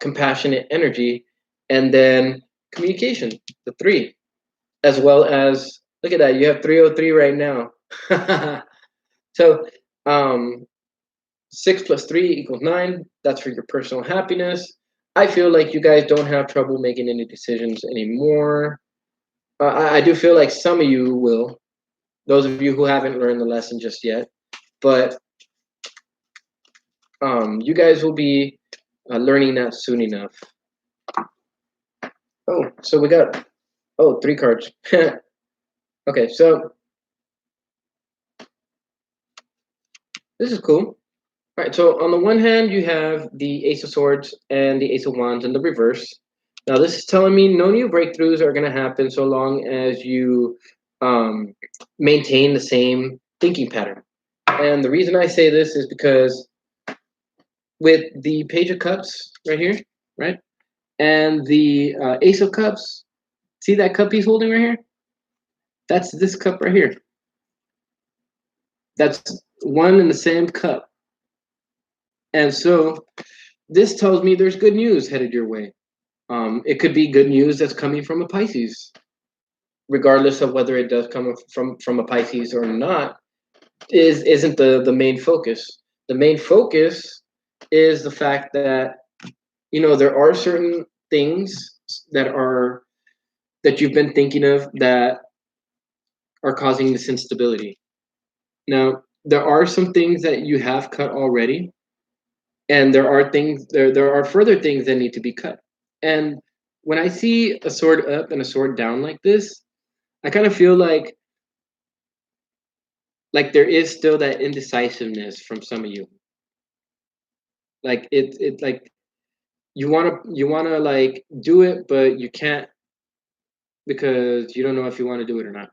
compassionate energy, and then communication, the 3, as well as look at that, you have 303 right now. So 6 plus 3 equals 9. That's for your personal happiness. I feel like you guys don't have trouble making any decisions anymore. I do feel like some of you will, those of you who haven't learned the lesson just yet, but you guys will be learning that soon enough. Oh, so we got 3 cards. Okay, so this is cool. All right, so on the one hand, you have the Ace of Swords and the Ace of Wands in the reverse. Now, this is telling me no new breakthroughs are going to happen so long as you maintain the same thinking pattern. And the reason I say this is because with the Page of Cups right here, right, and the Ace of Cups, see that cup he's holding right here? That's this cup right here. That's one in the same cup. And so this tells me there's good news headed your way. It could be good news that's coming from a Pisces, regardless of whether it does come from a Pisces or not. Isn't the main focus. The main focus is the fact that there are certain things that are that you've been thinking of that are causing this instability. Now, there are some things that you have cut already, and there are further things that need to be cut. And when I see a sword up and a sword down like this, I kind of feel like there is still that indecisiveness from some of you. Like it like you wanna like do it, but you can't because you don't know if you want to do it or not.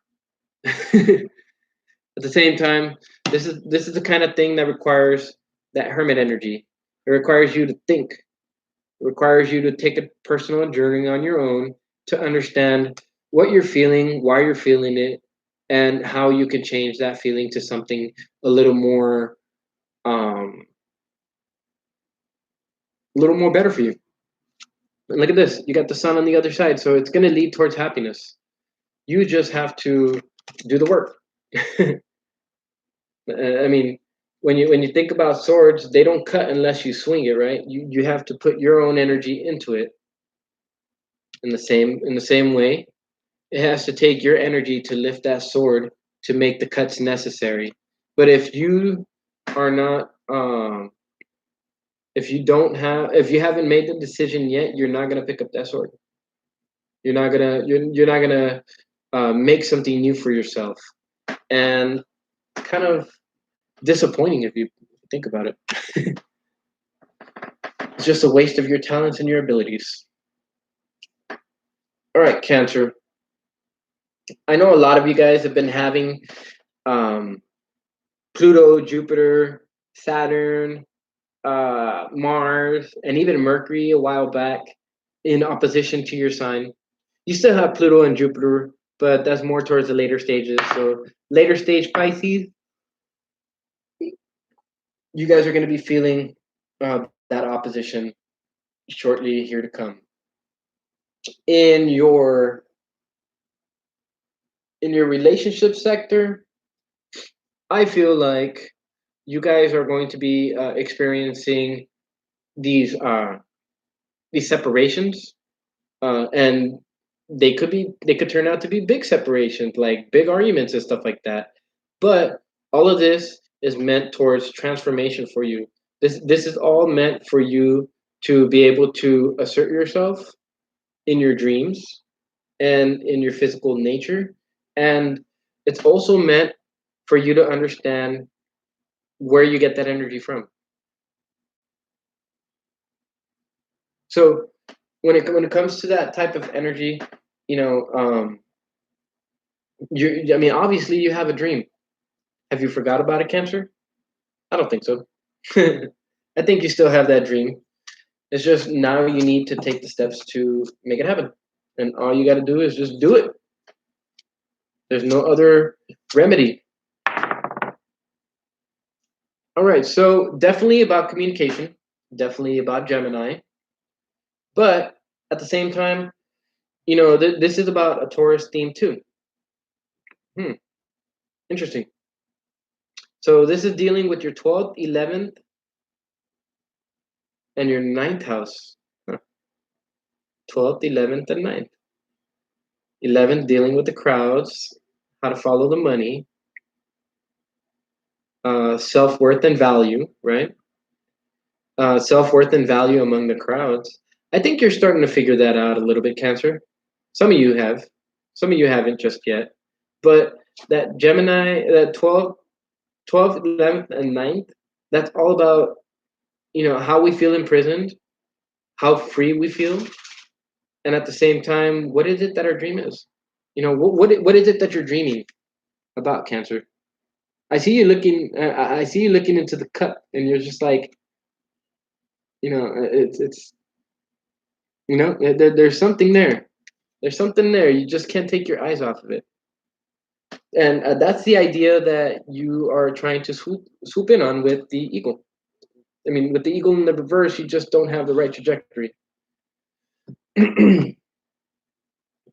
At the same time, this is the kind of thing that requires that hermit energy. It requires you to think. It requires you to take a personal journey on your own to understand what you're feeling, why you're feeling it, and how you can change that feeling to something a um little more better for you. And look at this. You got the sun on the other side, so it's going to lead towards happiness. You just have to do the work. I mean, when you think about swords, they don't cut unless you swing it, right? You have to put your own energy into it. In the same way, it has to take your energy to lift that sword to make the cuts necessary. But if you are not, if you haven't made the decision yet, you're not gonna pick up that sword. You're not gonna make something new for yourself, and kind of disappointing if you think about it. It's just a waste of your talents and your abilities. All right, Cancer. I know a lot of you guys have been having um, Pluto, Jupiter, Saturn, Mars, and even Mercury a while back in opposition to your sign. You still have Pluto and Jupiter, but that's more towards the later stages. So later stage Pisces, you guys are going to be feeling that opposition shortly here to come. In your relationship sector, I feel like you guys are going to be experiencing these separations, and they could turn out to be big separations, like big arguments and stuff like that. But all of this is meant towards transformation for you. This is all meant for you to be able to assert yourself in your dreams and in your physical nature, and it's also meant for you to understand where you get that energy from. So when it comes to that type of energy, you know, I mean, obviously you have a dream. Have you forgot about it, Cancer? I don't think so. I think you still have that dream. It's just now you need to take the steps to make it happen, and all you got to do is just do it. There's no other remedy. All right, so definitely about communication, definitely about Gemini, but at the same time, this is about a Taurus theme too. Interesting. So this is dealing with your 12th, 11th, and your ninth house. Huh. 12th, 11th, and ninth. 11th dealing with the crowds, how to follow the money, self-worth and value, right? Self-worth and value among the crowds. I think you're starting to figure that out a little bit, Cancer. Some of you have. Some of you haven't just yet. But that Gemini, that 12th, 11th, and ninth, that's all about, how we feel imprisoned, how free we feel, and at the same time, what is it that our dream is? What is it that you're dreaming about, Cancer? I see you looking. I see you looking into the cup, and you're just like, it's there's something there. There's something there. You just can't take your eyes off of it, and that's the idea that you are trying to swoop in on with the eagle. I mean, with the eagle in the reverse, you just don't have the right trajectory.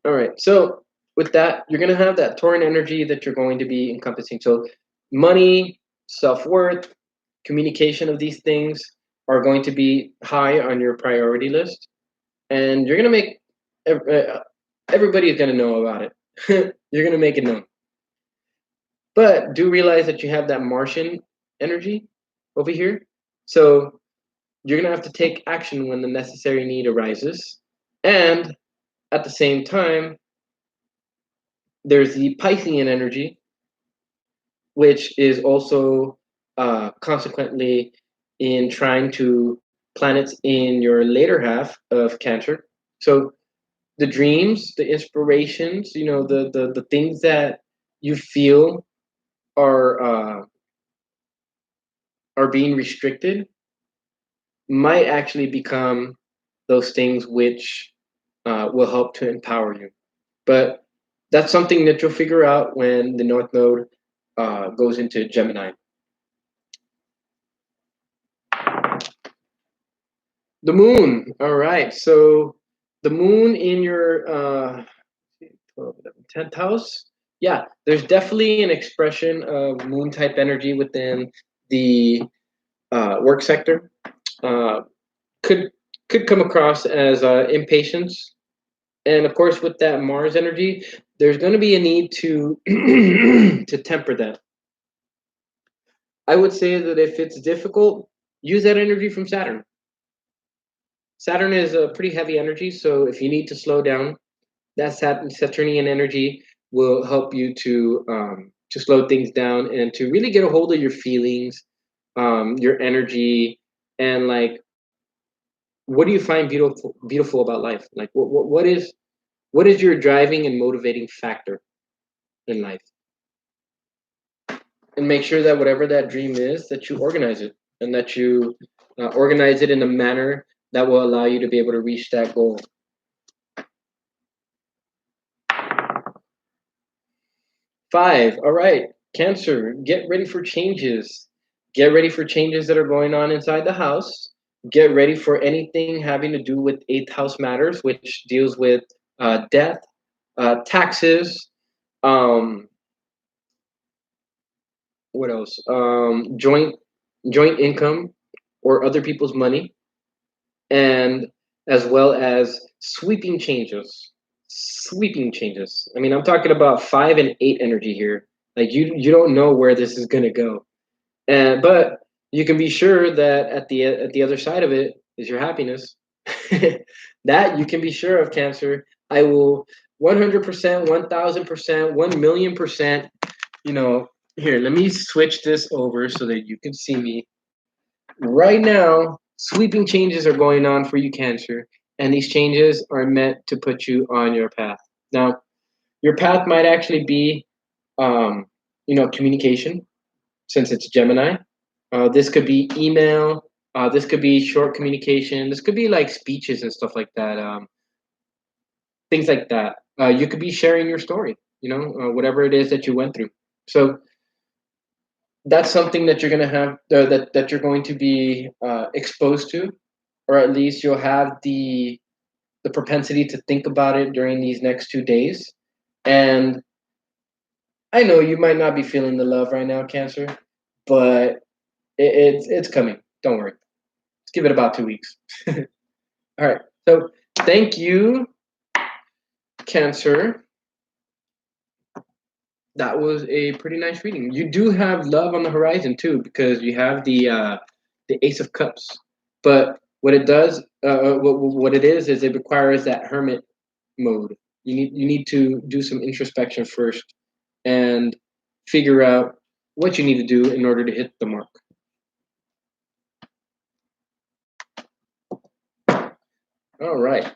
All right. So with that, you're going to have that Tauran energy that you're going to be encompassing. So money, self-worth, communication of these things are going to be high on your priority list. And you're going to make everybody is going to know about it. You're going to make it known. But do realize that you have that Martian energy over here. So you're going to have to take action when the necessary need arises. And at the same time, there's the Piscean energy, which is also consequently in trying to planets in your later half of Cancer. So the dreams, the inspirations, the things that you feel are being restricted might actually become those things which will help to empower you. But that's something that you'll figure out when the North Node goes into Gemini. The moon. All right. So the moon in your 10th house. Yeah, there's definitely an expression of moon type energy within the work sector. Uh, could come across as impatience, and of course, with that Mars energy, there's going to be a need to to temper that. I would say that if it's difficult, use that energy from Saturn. Saturn is a pretty heavy energy, so if you need to slow down, that Saturnian energy will help you to slow things down and to really get a hold of your feelings, your energy, and like, what do you find beautiful about life? Like, what is your driving and motivating factor in life? And make sure that whatever that dream is, that you organize it and that you organize it in a manner that will allow you to be able to reach that goal. Five. All right. Cancer, get ready for changes. Get ready for changes that are going on inside the house. Get ready for anything having to do with eighth house matters, which deals with death, taxes, um, what else? Joint income or other people's money, and as well as sweeping changes. Sweeping changes. I mean, I'm talking about 5 and 8 energy here. Like, you don't know where this is gonna go, and but you can be sure that at the other side of it is your happiness. That you can be sure of, Cancer. I will 100%, 1000%, 1,000,000%. Here, let me switch this over so that you can see me. Right now, sweeping changes are going on for you, Cancer, and these changes are meant to put you on your path. Now, your path might actually be, communication, since it's Gemini. This could be email. This could be short communication. This could be like speeches and stuff like that. Things like that. You could be sharing your story. Whatever it is that you went through. So that's something that you're going to have that you're going to be exposed to, or at least you'll have the propensity to think about it during these next 2 days. And I know you might not be feeling the love right now, Cancer, but it's coming. Don't worry. Let's give it about 2 weeks. All right. So thank you, Cancer. That was a pretty nice reading. You do have love on the horizon too, because you have the Ace of Cups. But what it does, what it is it requires that hermit mode. You need to do some introspection first and figure out what you need to do in order to hit the mark. All right.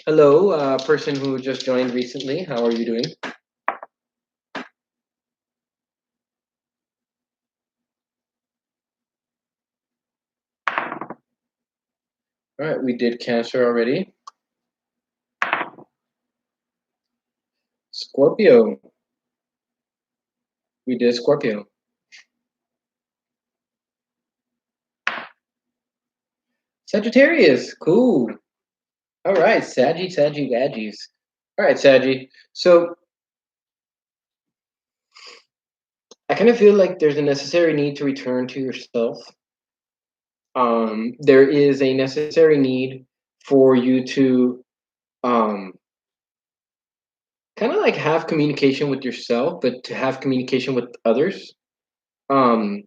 Hello, person who just joined recently. How are you doing? All right, we did Cancer already. Scorpio. We did Scorpio. Sagittarius, cool. All right, Saggy, Gadgies. All right, Saggy. So I kind of feel like there's a necessary need to return to yourself. There is a necessary need for you to um, kind of like have communication with yourself, but to have communication with others. Um,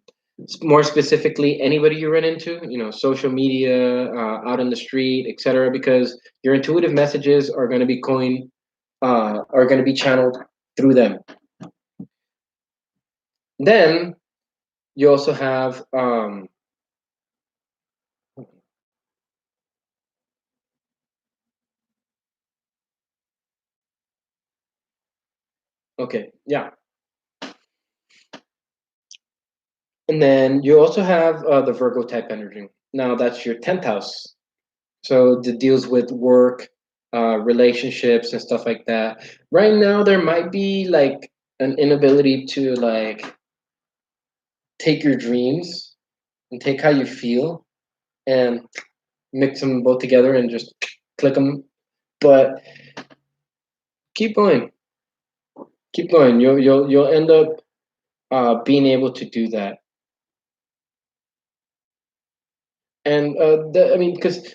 More specifically, anybody you run into, social media, out in the street, etc. Because your intuitive messages are going to be are going to be channeled through them. Then you also have okay, yeah, and then you also have the Virgo type energy. Now that's your 10th house. So it deals with work, relationships, and stuff like that. Right now, there might be like an inability to like take your dreams and take how you feel and mix them both together and just click them. But keep going, keep going. You'll end up being able to do that. And I mean, because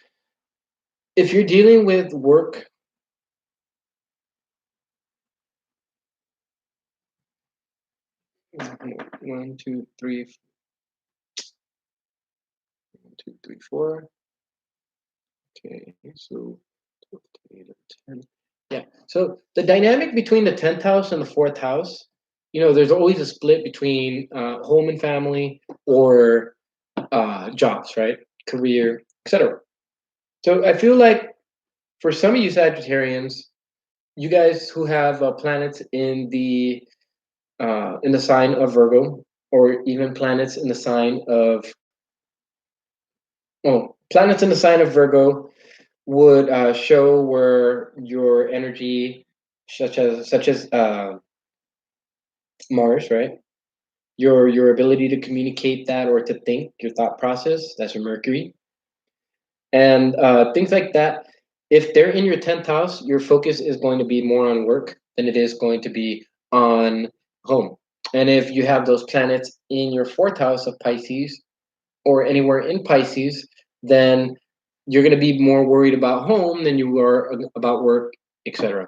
if you're dealing with work, one, two, three, 4. Okay, so 8 10. Yeah. So the dynamic between the 10th house and the 4th house, there's always a split between home and family or jobs, right? Career, etc. So I feel like for some of you Sagittarians, you guys who have planets in the sign of Virgo, or even planets in the sign of planets in the sign of Virgo would show where your energy, such as Mars, right? Your ability to communicate that or to think, your thought process, that's your Mercury, and things like that. If they're in your 10th house, your focus is going to be more on work than it is going to be on home. And if you have those planets in your 4th house of Pisces or anywhere in Pisces, then you're going to be more worried about home than you are about work, etc.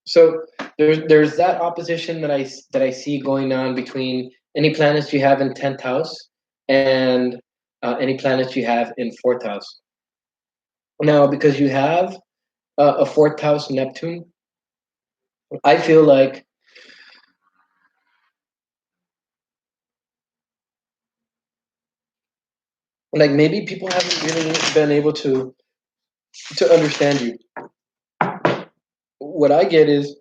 So there's that opposition that I see going on between any planets you have in 10th house and any planets you have in 4th house. Now, because you have a 4th house Neptune, I feel like maybe people haven't really been able to understand you. What I get is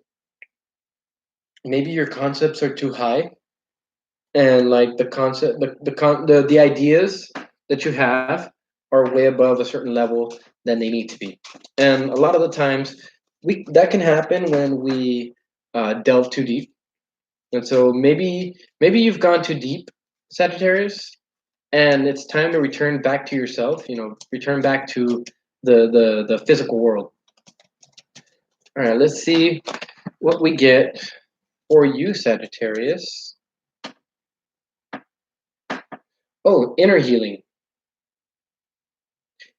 maybe your concepts are too high, and like the concept the ideas that you have are way above a certain level than they need to be. And a lot of the times we that can happen when we delve too deep. And so maybe you've gone too deep, Sagittarius, and it's time to return back to yourself, return back to the physical world. All right, let's see what we get for you, Sagittarius. Oh, inner healing.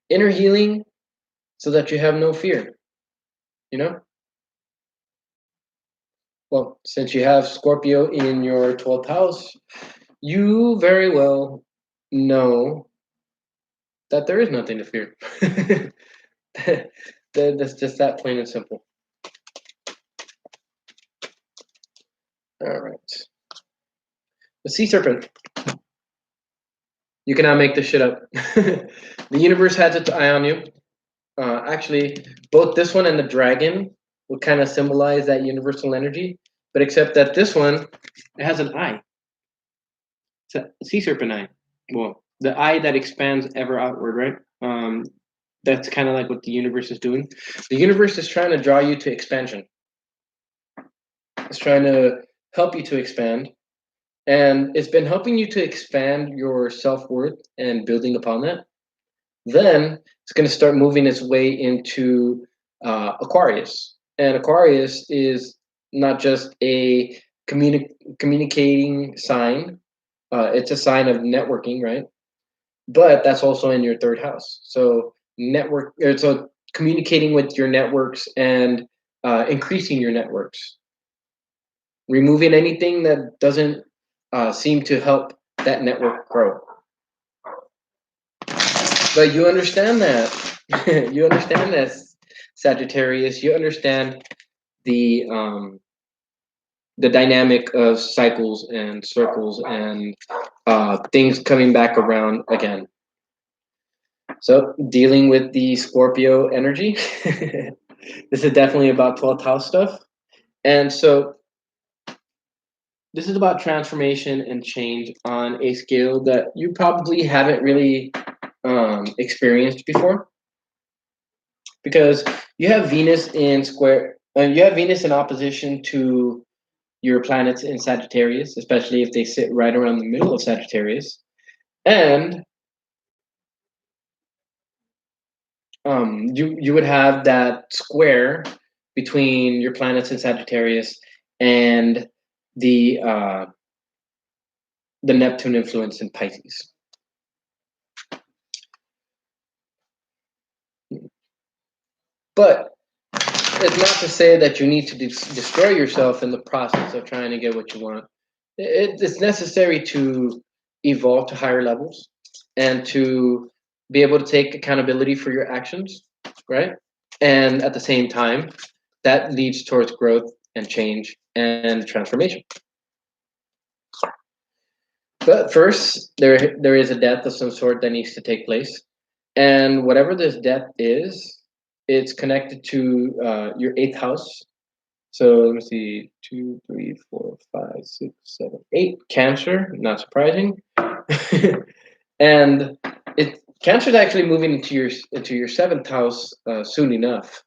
Inner healing so that you have no fear, you know? Well, since you have Scorpio in your 12th house, you very well know that there is nothing to fear. That's just that plain and simple. All right. The sea serpent. You cannot make this shit up. The universe has its eye on you. Actually, both this one and the dragon would kind of symbolize that universal energy, but except that this one, it has an eye. It's a sea serpent eye. Well, the eye that expands ever outward, right? That's kind of like what the universe is doing. The universe is trying to draw you to expansion. It's trying to help you to expand. And it's been helping you to expand your self worth and building upon that. Then it's going to start moving its way into Aquarius. And Aquarius is not just a communicating sign, it's a sign of networking, right? But that's also in your third house. So so communicating with your networks and increasing your networks, removing anything that doesn't seem to help that network grow. But you understand that. You understand that, Sagittarius. You understand the um, the dynamic of cycles and circles and things coming back around again. So dealing with the Scorpio energy, this is definitely about 12th house stuff. And so this is about transformation and change on a scale that you probably haven't really experienced before, because you have Venus in square, you have Venus in opposition to your planets in Sagittarius, especially if they sit right around the middle of Sagittarius, and you would have that square between your planets in Sagittarius and the uh, the Neptune influence in Pisces. But it's not to say that you need to destroy yourself in the process of trying to get what you want. It's necessary to evolve to higher levels and to be able to take accountability for your actions, right? And at the same time, that leads towards growth and change and transformation. But first, there is a death of some sort that needs to take place, and whatever this death is, it's connected to your eighth house. So let me see, 2, 3, 4, 5, 6, 7, 8. Cancer, not surprising, and Cancer is actually moving into your seventh house soon enough.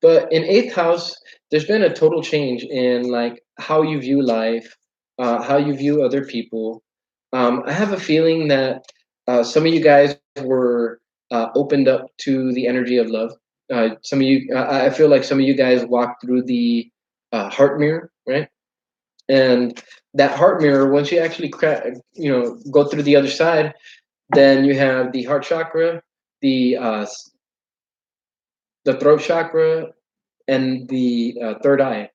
But in eighth house, there's been a total change in like how you view life, how you view other people. I have a feeling that some of you guys were opened up to the energy of love. Some of you, I feel like some of you guys walked through the heart mirror, right? And that heart mirror, once you actually go through the other side, then you have the heart chakra, the uh, the throat chakra, and the third eye.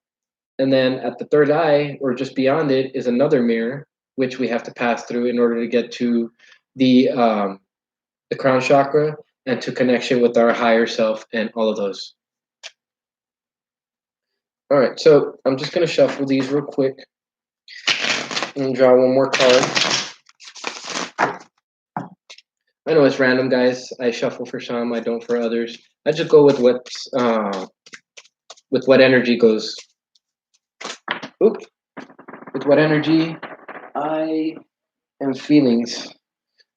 And then at the third eye, or just beyond it, is another mirror, which we have to pass through in order to get to the crown chakra and to connection with our higher self and all of those. All right, so I'm just gonna shuffle these real quick and draw one more card. I know it's random, guys. I shuffle for some, I don't for others. I just go with what energy goes. Oop, with what energy I am feelings.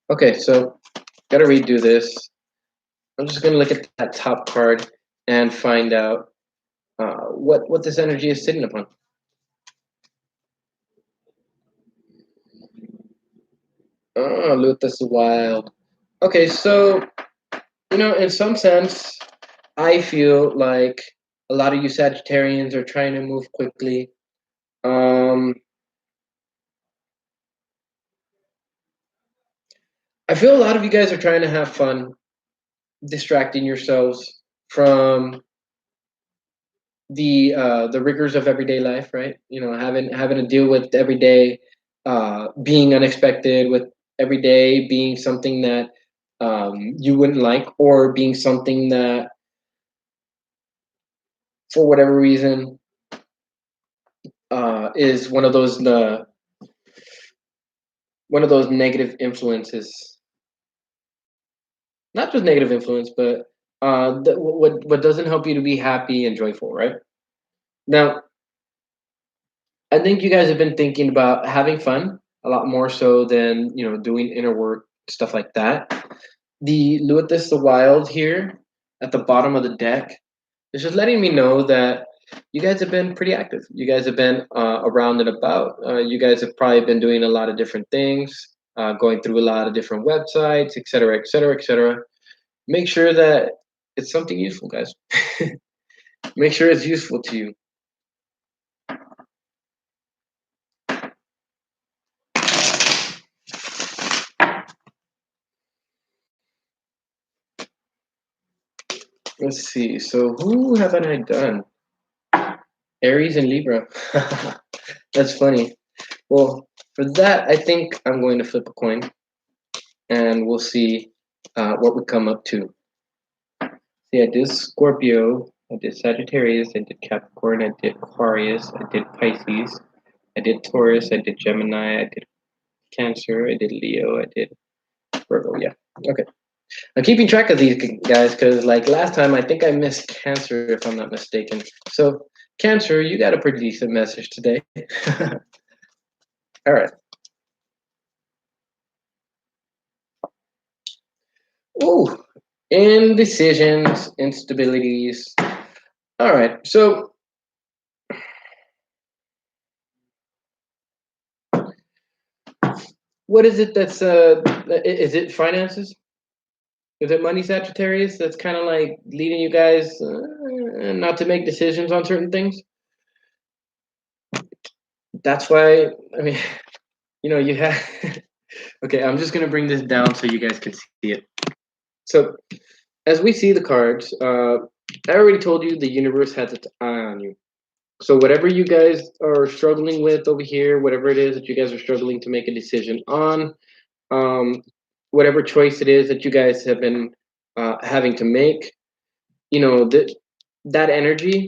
Okay, so gotta redo this. I'm just gonna look at that top card and find out what this energy is sitting upon. Oh, Luthus Wild. Okay, so in some sense, I feel like a lot of you Sagittarians are trying to move quickly. I feel a lot of you guys are trying to have fun, distracting yourselves from the rigors of everyday life, right? Having to deal with every day being unexpected, with every day being something that you wouldn't like, or being something that, for whatever reason, is one of those negative influences. Not just negative influence, but what doesn't help you to be happy and joyful, right? Now, I think you guys have been thinking about having fun a lot more so than doing inner work, stuff like that. The Luithus the Wild here at the bottom of the deck is just letting me know that you guys have been pretty active. You guys have been around and about. You guys have probably been doing a lot of different things, going through a lot of different websites, et cetera, et cetera, et cetera. make sure that it's something useful, guys. Make sure it's useful to you. Let's see. So who haven't I done? Aries and Libra. That's funny. Well, for that, I think I'm going to flip a coin, and we'll see what we come up to. See, I did Scorpio, I did Sagittarius, I did Capricorn, I did Aquarius, I did Pisces, I did Taurus, I did Gemini, I did Cancer, I did Leo, I did Virgo. Yeah. Okay. I'm keeping track of these guys because, like last time, I think I missed Cancer, if I'm not mistaken. So, Cancer, you got a pretty decent message today. All right. Ooh, indecisions, instabilities. All right. So, what is it that's is it finances? Is it money, Sagittarius? That's kind of like leading you guys not to make decisions on certain things. That's why, I mean, you have. Okay, I'm just gonna bring this down so you guys can see it. So, as we see the cards, I already told you the universe has its eye on you. So whatever you guys are struggling with over here, whatever it is that you guys are struggling to make a decision on, whatever choice it is that you guys have been having to make, that energy,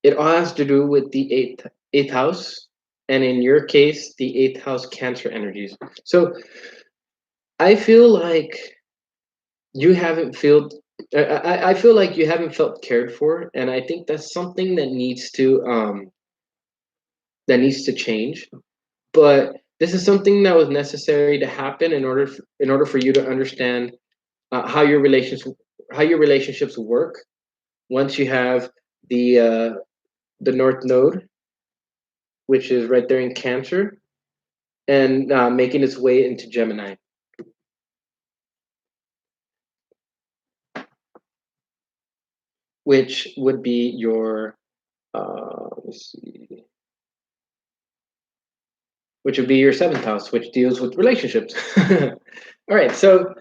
it all has to do with the eighth house, and in your case, the eighth house Cancer energies. So I feel like you haven't felt. I feel like you haven't felt cared for, and I think that's something that needs to change. But this is something that was necessary to happen in order for you to understand how your relationships work once you have the North Node, which is right there in Cancer, and making its way into Gemini. Which would be your let's see, which would be your seventh house, which deals with relationships. All right, so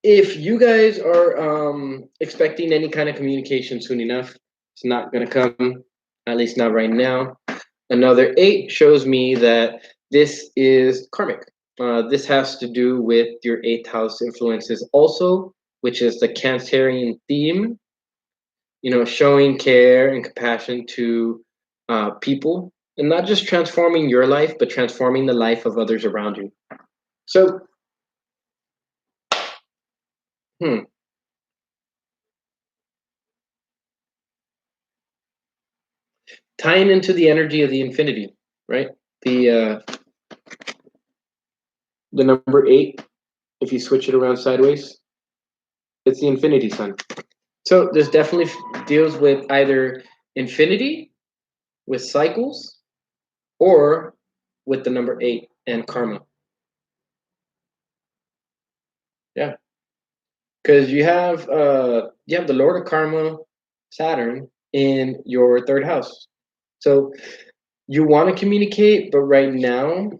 if you guys are expecting any kind of communication soon enough, it's not going to come, at least not right now. Another 8 shows me that this is karmic. This has to do with your 8th house influences also, which is the Cancerian theme, showing care and compassion to people, and not just transforming your life, but transforming the life of others around you. So, tying into the energy of the infinity, right? The the number 8, if you switch it around sideways, it's the infinity sign. So this definitely deals with either infinity, with cycles, or with the number 8 and karma. Yeah, because you have the Lord of Karma, Saturn, in your 3rd house. So you want to communicate, but right now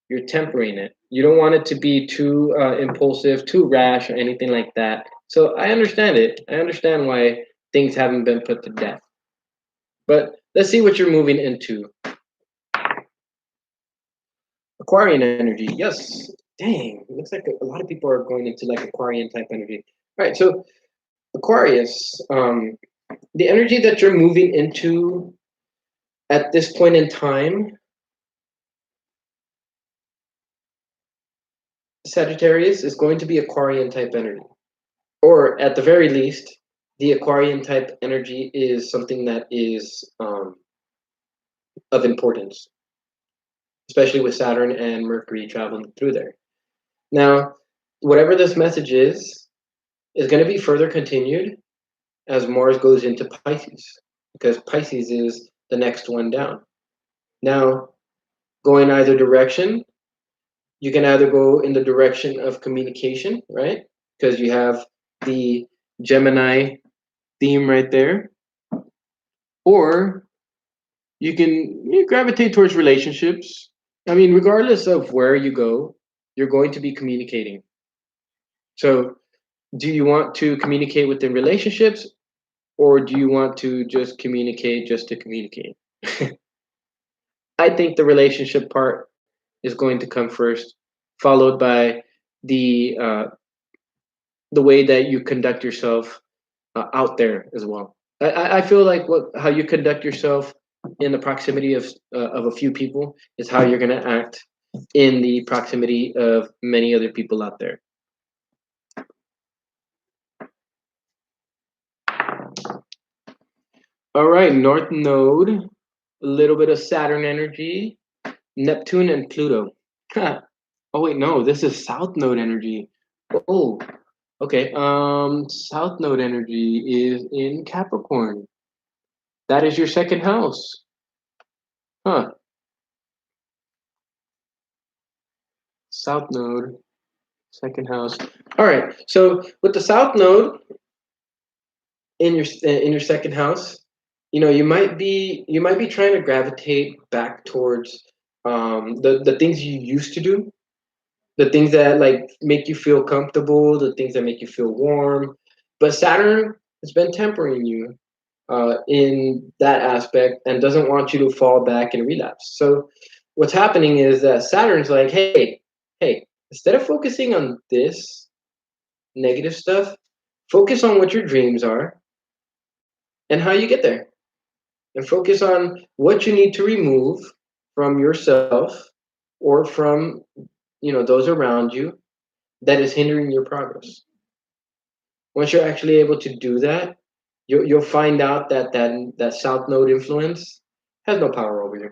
you're tempering it. You don't want it to be too impulsive, too rash, or anything like that. So I understand it. I understand why things haven't been put to death. But let's see what you're moving into. Aquarian energy. Yes. Dang. It looks like a lot of people are going into like Aquarian type energy. All right. So Aquarius, the energy that you're moving into at this point in time, Sagittarius, is going to be Aquarian type energy. Or at the very least, the Aquarian type energy is something that is of importance, especially with Saturn and Mercury traveling through there. Now, whatever this message is going to be further continued as Mars goes into Pisces, because Pisces is the next one down. Now, going either direction, You can either go in the direction of communication, right? Because you have the Gemini theme right there, or you gravitate towards relationships. I mean, regardless of where you go, you're going to be communicating. So, do you want to communicate within relationships, or do you want to just communicate just to communicate? I think the relationship part is going to come first, followed by the uh, the way that you conduct yourself out there as well. I feel like how you conduct yourself in the proximity of a few people is how you're going to act in the proximity of many other people out there. All right, North Node, a little bit of Saturn energy, Neptune and Pluto. Oh wait, no, this is South Node energy. Oh, okay. South Node energy is in Capricorn. That is your second house. Huh. South Node, second house. All right. So with the South Node in your second house, you might be trying to gravitate back towards the things you used to do, the things that like make you feel comfortable, the things that make you feel warm. But Saturn has been tempering you in that aspect and doesn't want you to fall back and relapse. So what's happening is that Saturn's like, hey, instead of focusing on this negative stuff, focus on what your dreams are and how you get there. And focus on what you need to remove from yourself or from those around you that is hindering your progress. Once you're actually able to do that, you'll find out that South Node influence has no power over you.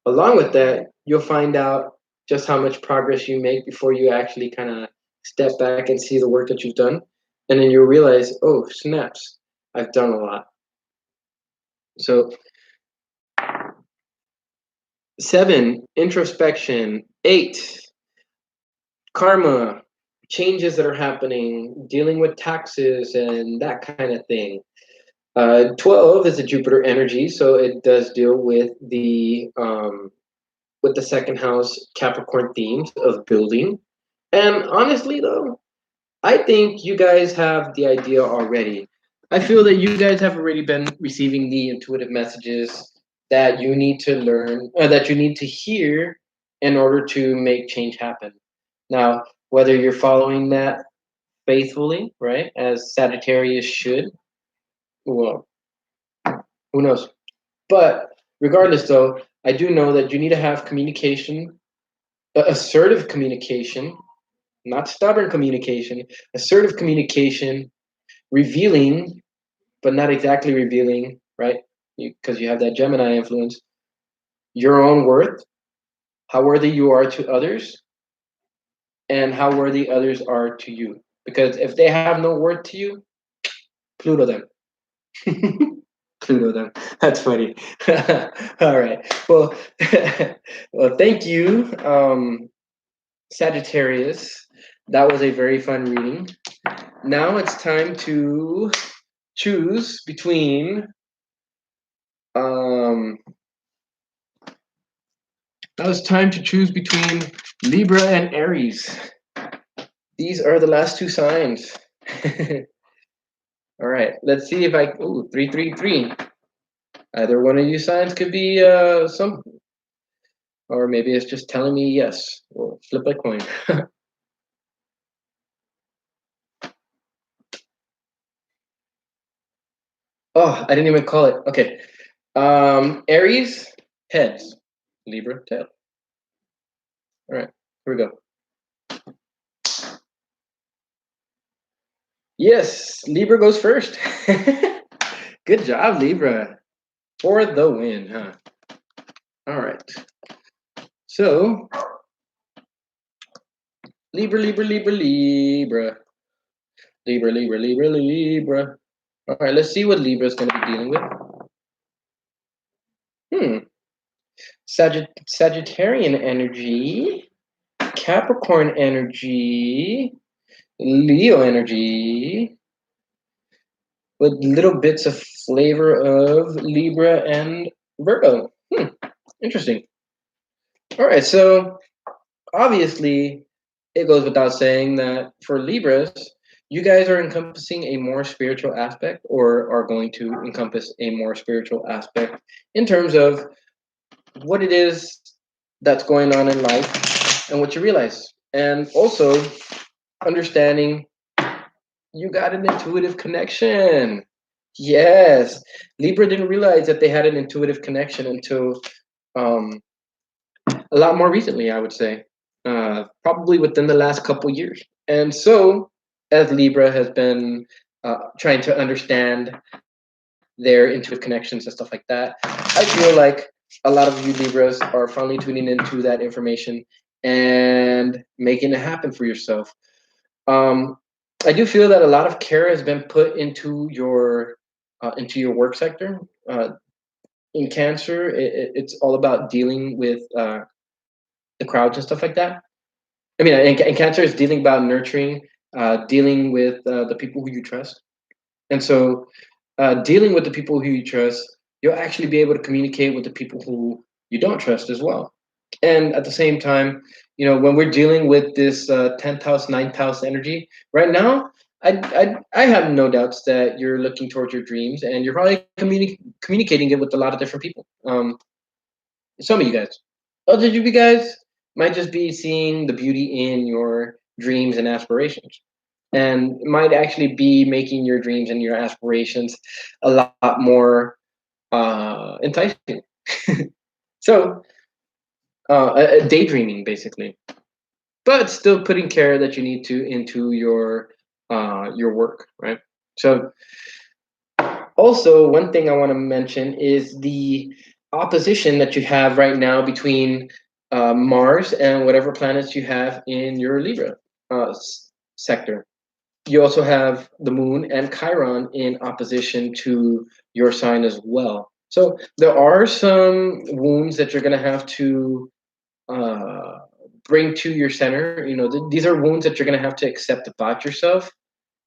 Along with that, you'll find out just how much progress you make before you actually kind of step back and see the work that you've done. And then you'll realize, oh, snaps, I've done a lot. So, 7, introspection. 8, karma, changes that are happening, dealing with taxes and that kind of thing. 12 is a Jupiter energy, so it does deal with the second house Capricorn themes of building. And honestly, though, I think you guys have the idea already. I feel that you guys have already been receiving the intuitive messages that you need to learn, that you need to hear in order to make change happen. Now, whether you're following that faithfully, right, as Sagittarius should, well, who knows? But regardless, though, I do know that you need to have communication, assertive communication, not stubborn communication, assertive communication, revealing, but not exactly revealing, right? Because you have that Gemini influence, your own worth, how worthy you are to others, and how worthy others are to you. Because if they have no worth to you, Pluto them. Pluto them. That's funny. All right. Well, well, thank you, Sagittarius. That was a very fun reading. Now it's time to choose between now it's time to choose between Libra and Aries. These are the last two signs. All right, let's see if I 333. Either one of you signs could be some, or maybe it's just telling me yes. We'll flip a coin. Oh, I didn't even call it. Okay. Aries, heads. Libra, tail. All right, here we go. Yes, Libra goes first. Good job, Libra. For the win, huh? All right. So, Libra, Libra, Libra, Libra. Libra, Libra, Libra, Libra. All right, let's see what Libra is going to be dealing with. Sagittarian energy. Capricorn energy, Leo energy, with little bits of flavor of Libra and Virgo. Interesting. All right, so obviously, it goes without saying that for Libras, you guys are encompassing a more spiritual aspect, or are going to encompass a more spiritual aspect in terms of what it is that's going on in life and what you realize. And also understanding you got an intuitive connection. Yes, Libra didn't realize that they had an intuitive connection until um, a lot more recently, I would say, probably within the last couple years. And so, as Libra has been trying to understand their intuitive connections and stuff like that, I feel like a lot of you Libras are finally tuning into that information and making it happen for yourself. Um, I do feel that a lot of care has been put into your work sector. In Cancer, it's all about dealing with the crowds and stuff like that. I mean, and Cancer is dealing about nurturing, dealing with the people who you trust. And so, dealing with the people who you trust, you'll actually be able to communicate with the people who you don't trust as well. And at the same time, when we're dealing with this 10th house, ninth house energy right now, I have no doubts that you're looking towards your dreams and you're probably communicating it with a lot of different people. Some of you guys. Others of you guys might just be seeing the beauty in your dreams and aspirations, and might actually be making your dreams and your aspirations a lot more enticing. So, daydreaming basically, but still putting care that you need to into your work, right? So, also one thing I want to mention is the opposition that you have right now between Mars and whatever planets you have in your Libra sector. You also have the moon and Chiron in opposition to your sign as well. So there are some wounds that you're going to have to uh, bring to your center. These are wounds that you're going to have to accept about yourself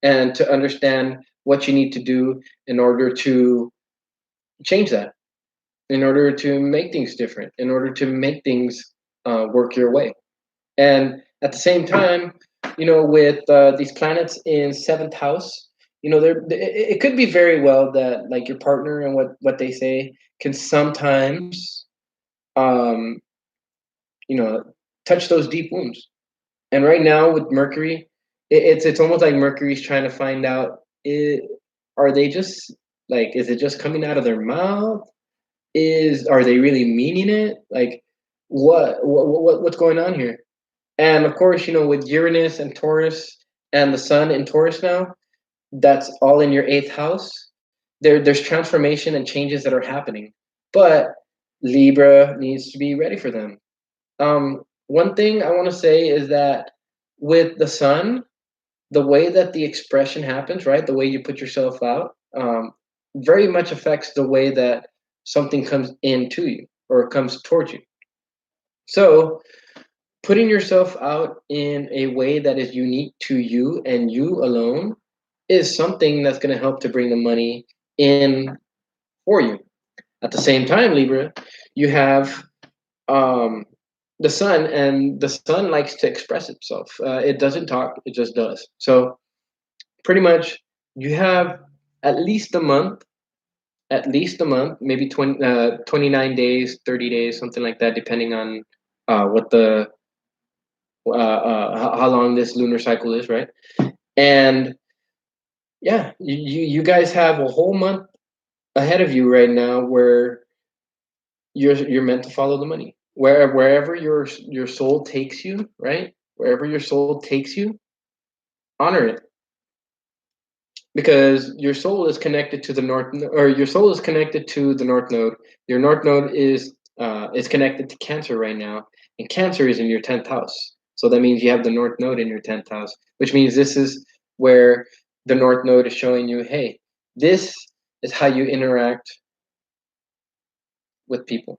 and to understand what you need to do in order to change that, in order to make things different, in order to make things work your way. And at the same time, with these planets in seventh house, it could be very well that like your partner and what they say can sometimes, um, you know, touch those deep wounds. And right now with Mercury, it's almost like Mercury's trying to find out, are they just like, is it just coming out of their mouth? Are they really meaning it? Like, what's going on here? And of course, with Uranus and Taurus and the Sun in Taurus now, that's all in your eighth house. There's transformation and changes that are happening, but Libra needs to be ready for them. One thing I want to say is that with the Sun, the way that the expression happens, right, the way you put yourself out, very much affects the way that something comes into you or comes towards you. So putting yourself out in a way that is unique to you and you alone is something that's going to help to bring the money in for you. At the same time, Libra, you have um, the sun, and the sun likes to express itself. It doesn't talk, it just does. So pretty much you have at least a month, maybe 29 days, 30 days, something like that, depending on what the how long this lunar cycle is, right? And yeah, you guys have a whole month ahead of you right now where you're meant to follow the money. Wherever your soul takes you, right? Wherever your soul takes you, honor it, because your soul is connected to the north, or your soul is connected to the north node. Your north node is connected to Cancer right now, and Cancer is in your 10th house. So that means you have the north node in your 10th house, which means this is where the north node is showing you, hey, this is how you interact with people.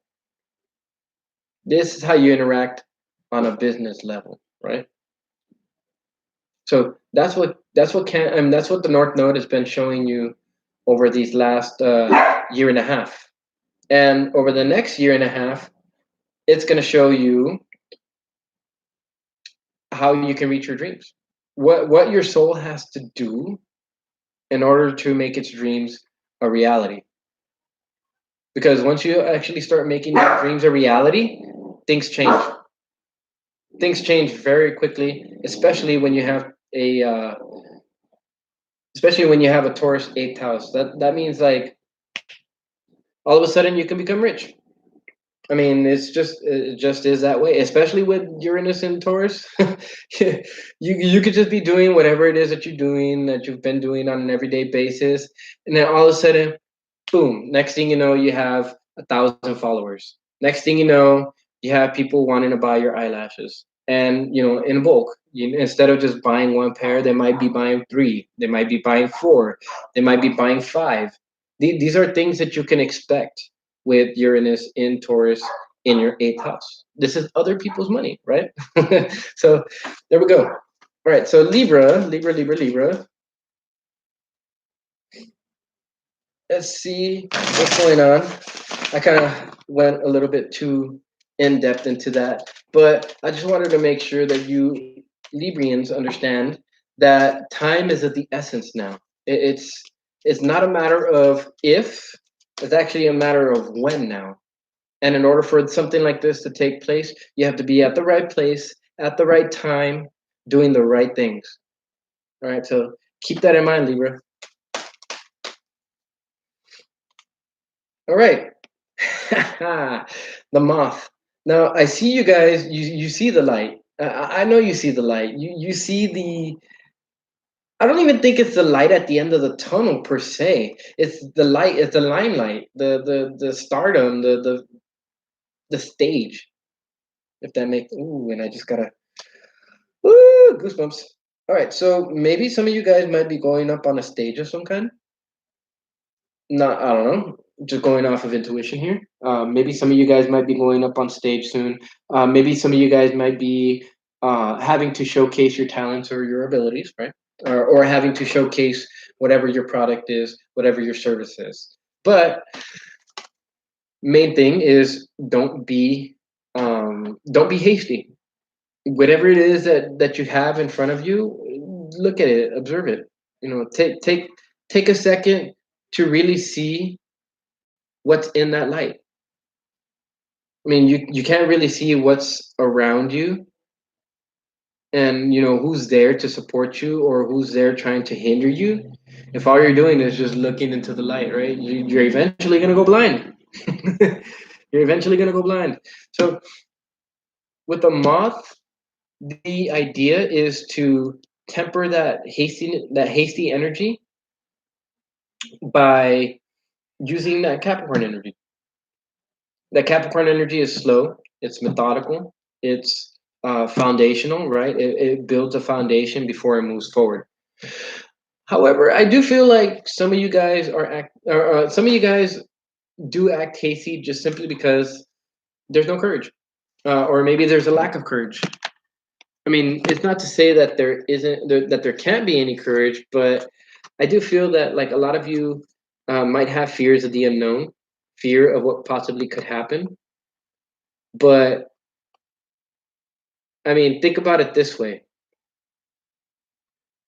This is how you interact on a business level, right? So that's what that's what the North Node has been showing you over these last year and a half, and over the next year and a half, it's going to show you how you can reach your dreams. What your soul has to do in order to make its dreams a reality. Because once you actually start making your dreams a reality, things change. Things change very quickly, especially when you have a Taurus eighth house. That means like all of a sudden you can become rich. I mean, it just is that way, especially with Uranus and Taurus. You could just be doing whatever it is that you're doing, that you've been doing on an everyday basis, and then all of a sudden, boom! Next thing you know, you have 1,000 followers. Next thing you know, you have people wanting to buy your eyelashes, and in bulk. Instead of just buying one pair, they might be buying three. They might be buying four. They might be buying five. These are things that you can expect with Uranus in Taurus in your eighth house. This is other people's money, right? So there we go. All right, so Libra. Let's see what's going on. I kind of went a little bit too in depth into that, but I just wanted to make sure that you Librians understand that time is of the essence now. It's not a matter of if, it's actually a matter of when now. And in order for something like this to take place, you have to be at the right place, at the right time, doing the right things. All right, so keep that in mind, Libra. All right. The moth. Now, I see you guys, you see the light. I know you see the light. You see the. I don't even think it's the light at the end of the tunnel per se. It's the light, it's the limelight, the stardom, the stage. If that makes, ooh, and I just got a woo, goosebumps. All right, so maybe some of you guys might be going up on a stage of some kind. Not, I don't know, just going off of intuition here. Maybe some of you guys might be going up on stage soon. Maybe some of you guys might be having to showcase your talents or your abilities, right? Or having to showcase whatever your product is, whatever your service is. But main thing is don't be hasty. Whatever it is that you have in front of you, look at it, observe it. Take a second to really see what's in that light. I mean, you can't really see what's around you, and who's there to support you or who's there trying to hinder you. If all you're doing is just looking into the light, right? You're eventually gonna go blind. You're eventually gonna go blind. So with the moth, the idea is to temper that hasty energy by using that Capricorn energy. That Capricorn energy is slow, it's methodical, it's foundational, right? It builds a foundation before it moves forward. However, I do feel like some of you guys some of you guys do act hasty just simply because there's no courage, or maybe there's a lack of courage. I mean, it's not to say that there can't be any courage, but I do feel that like a lot of you might have fears of the unknown, fear of what possibly could happen. But I mean, think about it this way: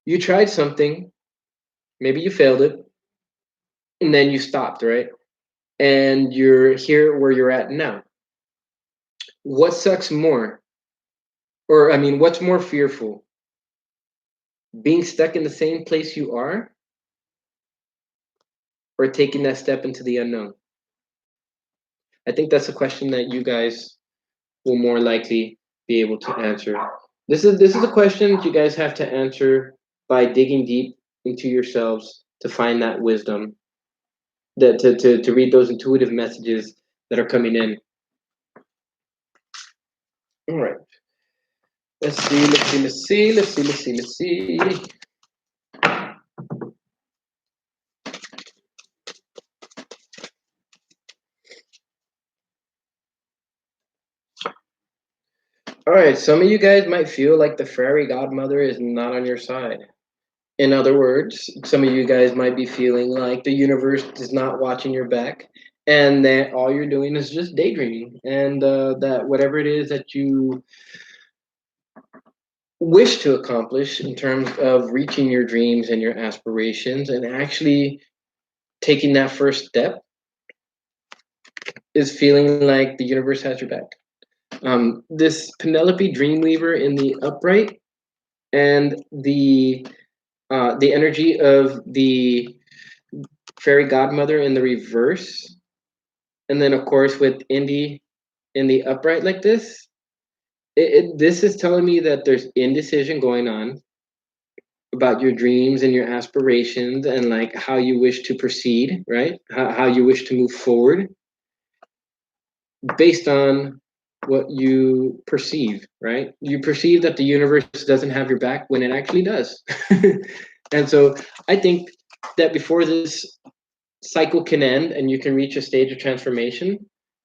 you tried something, maybe you failed it, and then you stopped, right? And you're here where you're at now. What sucks more? Or I mean, what's more fearful? Being stuck in the same place you are, or taking that step into the unknown? I think that's a question that you guys will more likely be able to answer. This is a question that you guys have to answer by digging deep into yourselves to find that wisdom, that to read those intuitive messages that are coming in. All right. Let's see. All right, some of you guys might feel like the fairy godmother is not on your side. In other words, some of you guys might be feeling like the universe is not watching your back and that all you're doing is just daydreaming, and that whatever it is that you wish to accomplish in terms of reaching your dreams and your aspirations and actually taking that first step is feeling like the universe has your back. This Penelope Dreamweaver in the upright and the energy of the fairy godmother in the reverse, and then of course with Indy in the upright like this, this is telling me that there's indecision going on about your dreams and your aspirations and like how you wish to proceed, right? How you wish to move forward based on what you perceive, right? You perceive that the universe doesn't have your back when it actually does. And so I think that before this cycle can end and you can reach a stage of transformation,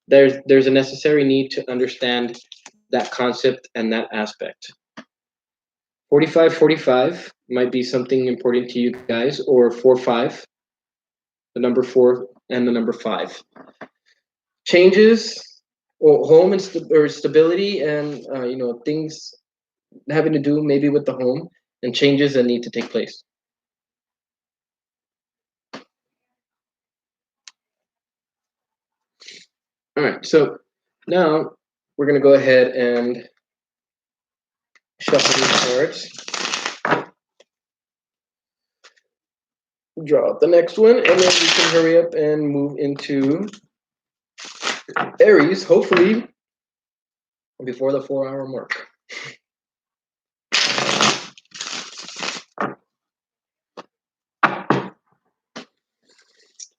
there's a necessary need to understand that concept and that aspect. 4545 might be something important to you guys, or 45, the number 4 and the number 5. Changes or home and or stability and things having to do maybe with the home and changes that need to take place. All right, so now we're going to go ahead and shuffle these cards, draw out the next one, and then we can hurry up and move into Aries, hopefully before the 4-hour mark.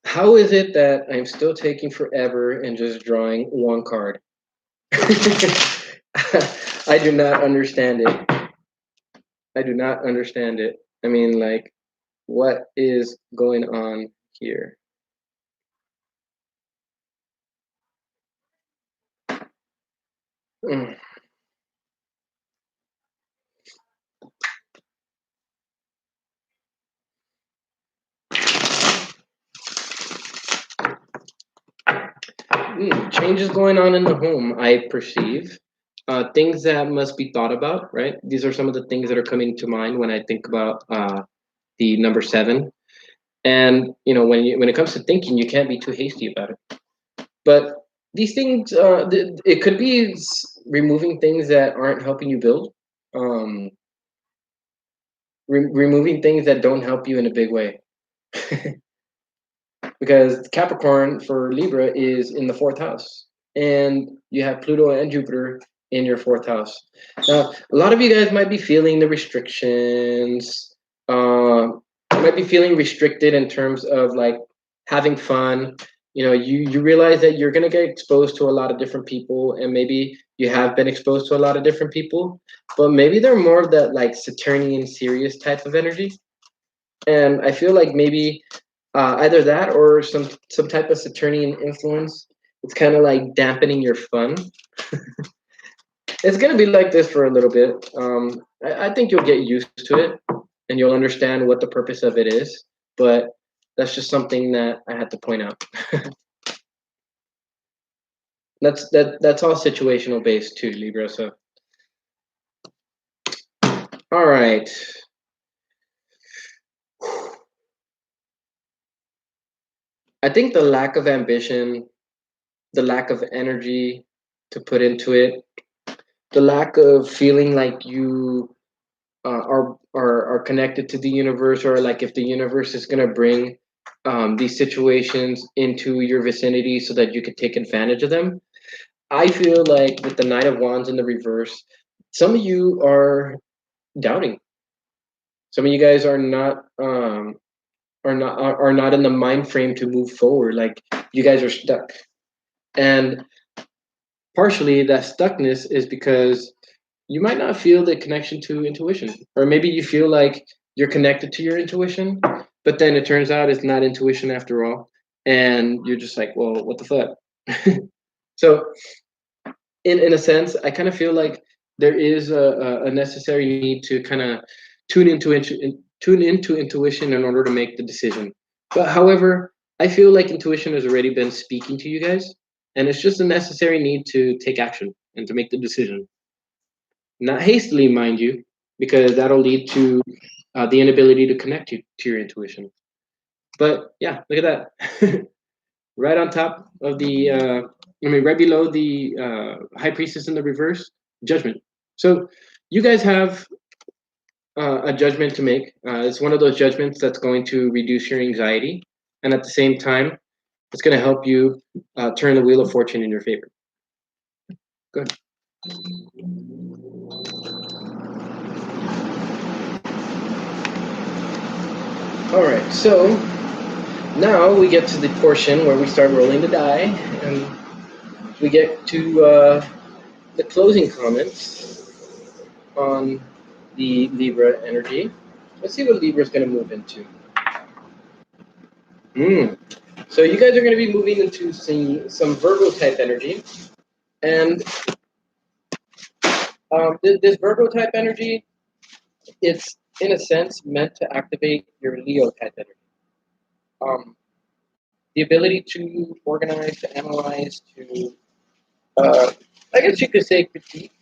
How is it that I'm still taking forever and just drawing one card? I do not understand it. I do not understand it. I mean, like, what is going on here? Mm. Changes going on in the home, I perceive. Things that must be thought about, right? These are some of the things that are coming to mind when I think about the number 7. And when it comes to thinking, you can't be too hasty about it. But these things, it could be removing things that aren't helping you build, um, removing things that don't help you in a big way. Because Capricorn for Libra is in the 4th house, and you have Pluto and Jupiter in your 4th house. Now, a lot of you guys might be feeling the restrictions. Might be feeling restricted in terms of like having fun. You realize that you're gonna get exposed to a lot of different people, and maybe you have been exposed to a lot of different people, but maybe they're more of that like Saturnian serious type of energy. And I feel like maybe either that or some type of Saturnian influence. It's kind of like dampening your fun. It's gonna be like this for a little bit. I think you'll get used to it, and you'll understand what the purpose of it is. But that's just something that I had to point out. That's all situational based too, Libra. So, all right. I think the lack of ambition, the lack of energy to put into it, the lack of feeling like you are connected to the universe, or like if the universe is going to bring these situations into your vicinity so that you could take advantage of them. I feel like with the Knight of Wands in the reverse, some of you are doubting. Some of you guys are not in the mind frame to move forward. Like, you guys are stuck, and partially that stuckness is because you might not feel the connection to intuition, or maybe you feel like you're connected to your intuition, but then it turns out it's not intuition after all, and you're just like, well, what the fuck. So in a sense, I kind of feel like there is a necessary need to kind of tune into intuition in order to make the decision. But however, I feel like intuition has already been speaking to you guys, and it's just a necessary need to take action and to make the decision. Not hastily, mind you, because that'll lead to the inability to connect you to your intuition. But yeah, look at that. Right on top of the, right below the High Priestess in the reverse, Judgment. So you guys have a judgment to make. It's one of those judgments that's going to reduce your anxiety, and at the same time, it's going to help you turn the wheel of fortune in your favor. Good. All right, so now we get to the portion where we start rolling the die, and we get to the closing comments on the Libra energy. Let's see what Libra is going to move into. So you guys are going to be moving into some Virgo type energy, and this Virgo type energy, it's in a sense meant to activate your Leo type energy. The ability to organize, to analyze, to I guess you could say critique,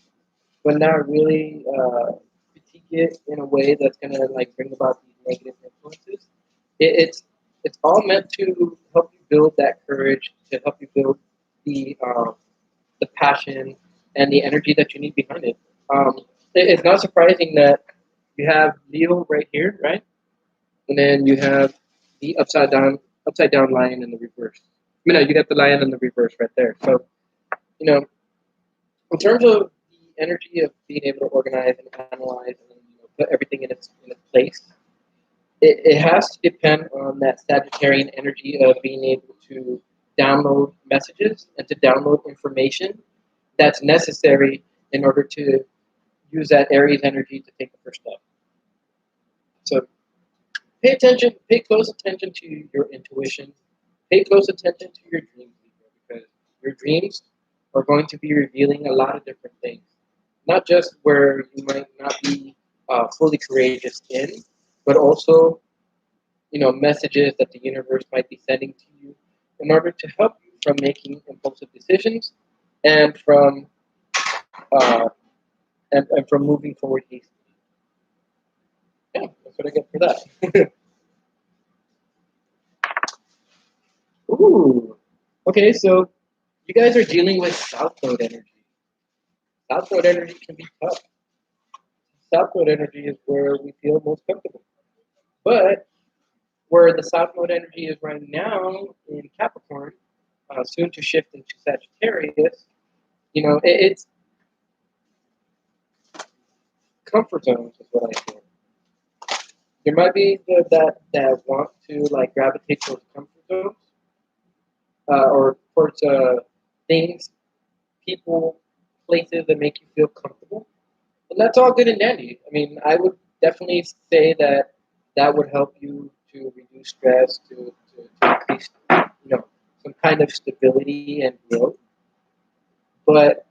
but not really critique it in a way that's gonna like bring about these negative influences. It's all meant to help you build that courage, to help you build the passion and the energy that you need behind it. It's not surprising that you have Leo right here, right, and then you have the upside down lion in the reverse. You got the lion in the reverse right there. So in terms of the energy of being able to organize and analyze and put everything in its place, it has to depend on that Sagittarian energy of being able to download messages and to download information that's necessary in order to use that Aries energy to take the first step. So pay close attention to your intuition, pay close attention to your dreams, because your dreams are going to be revealing a lot of different things. Not just where you might not be fully courageous in, but also messages that the universe might be sending to you in order to help you from making impulsive decisions and from uh, and from moving forward hastily. Yeah, that's what I get for that. Ooh. Okay, so you guys are dealing with South Node energy. South Node energy can be tough. South Node energy is where we feel most comfortable. But where the South Node energy is right now in Capricorn, soon to shift into Sagittarius, it's comfort zones is what I feel. There might be that want to like gravitate towards comfort zones or towards things, people, places that make you feel comfortable, and that's all good and dandy. I mean, I would definitely say that would help you to reduce stress, to increase, some kind of stability and growth. But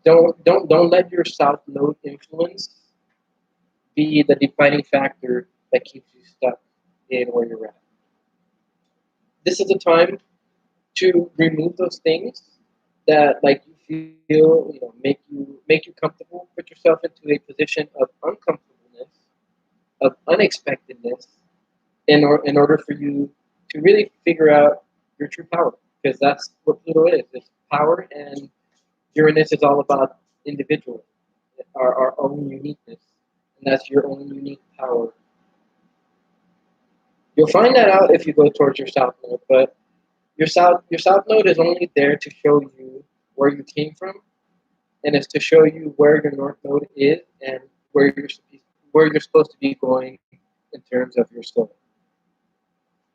don't let your South Node influence be the defining factor that keeps you stuck in where you're at. This is a time to remove those things that like you feel make you comfortable. Put yourself into a position of uncomfortableness, of unexpectedness, in order for you to really figure out your true power, because that's what Pluto is. It's power, and Uranus is all about individual, our own uniqueness, and that's your own unique power. You'll find that out if you go towards your South Node, but your South Node is only there to show you where you came from, and it's to show you where your North Node is and where you're supposed to be going in terms of your soul.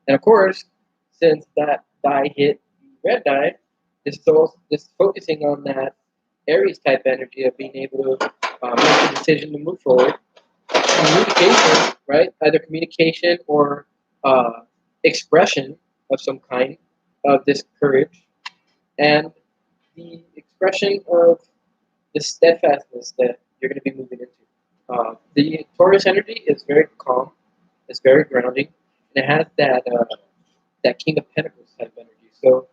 And of course, since that die hit the red die, this focusing on that Aries type energy of being able to make a decision to move forward. Communication, right? Either communication or expression of some kind of this courage, and the expression of the steadfastness that you're going to be moving into. The Taurus energy is very calm, it's very grounding, and it has that King of Pentacles type energy. So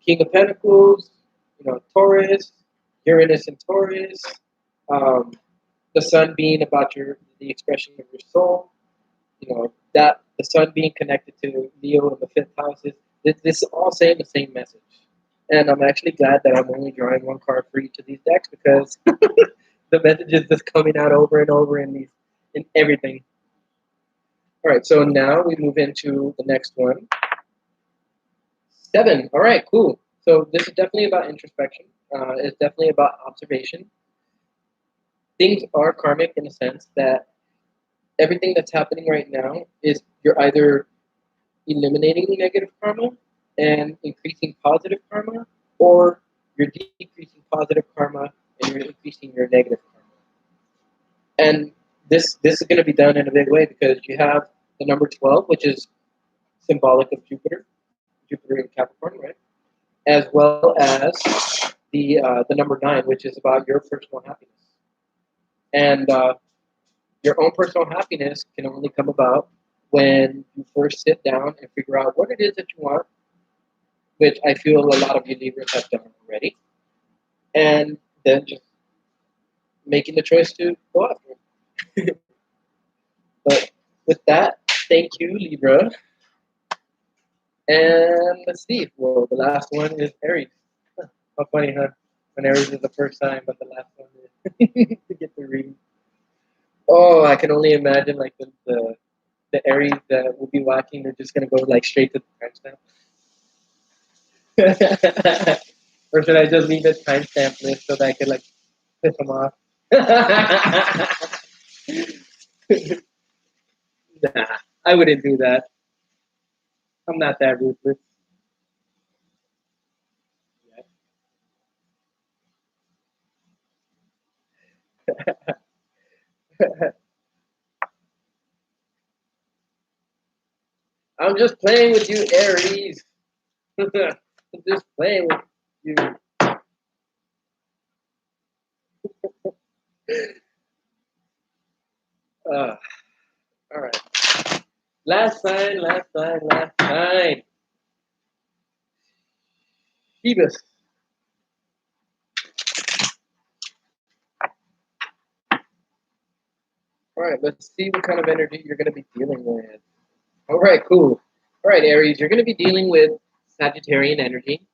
King of Pentacles, Taurus, Uranus and Taurus, um, the sun being about the expression of your soul, that the sun being connected to Leo in the fifth houses. This is all saying the same message. And I'm actually glad that I'm only drawing one card for each of these decks because the message is just coming out over and over in everything. All right, so now we move into the next one. 7. All right, cool. So this is definitely about introspection. It's definitely about observation. Things are karmic in a sense that everything that's happening right now is you're either eliminating negative karma and increasing positive karma, or you're decreasing positive karma and you're increasing your negative karma. And this is going to be done in a big way because you have the number 12, which is symbolic of Jupiter in Capricorn, right? As well as the number 9, which is about your personal happiness. And your own personal happiness can only come about when you first sit down and figure out what it is that you want, which I feel a lot of you Libras have done already, and then just making the choice to go after it. But with that, thank you, Libra. And let's see. Well, the last one is Aries. Huh, how funny, huh? When Aries is the first time, but the last one is to get the reading. Oh, I can only imagine like the Aries that will be watching. They're just gonna go like straight to the timestamp. Or should I just leave a timestamp list so that I could like piss them off? Nah, I wouldn't do that. I'm not that ruthless. I'm just playing with you, Aries. I'm just playing with you. All right. Last sign. Phoebus. All right, let's see what kind of energy you're going to be dealing with. All right, cool. All right, Aries, you're going to be dealing with Sagittarian energy.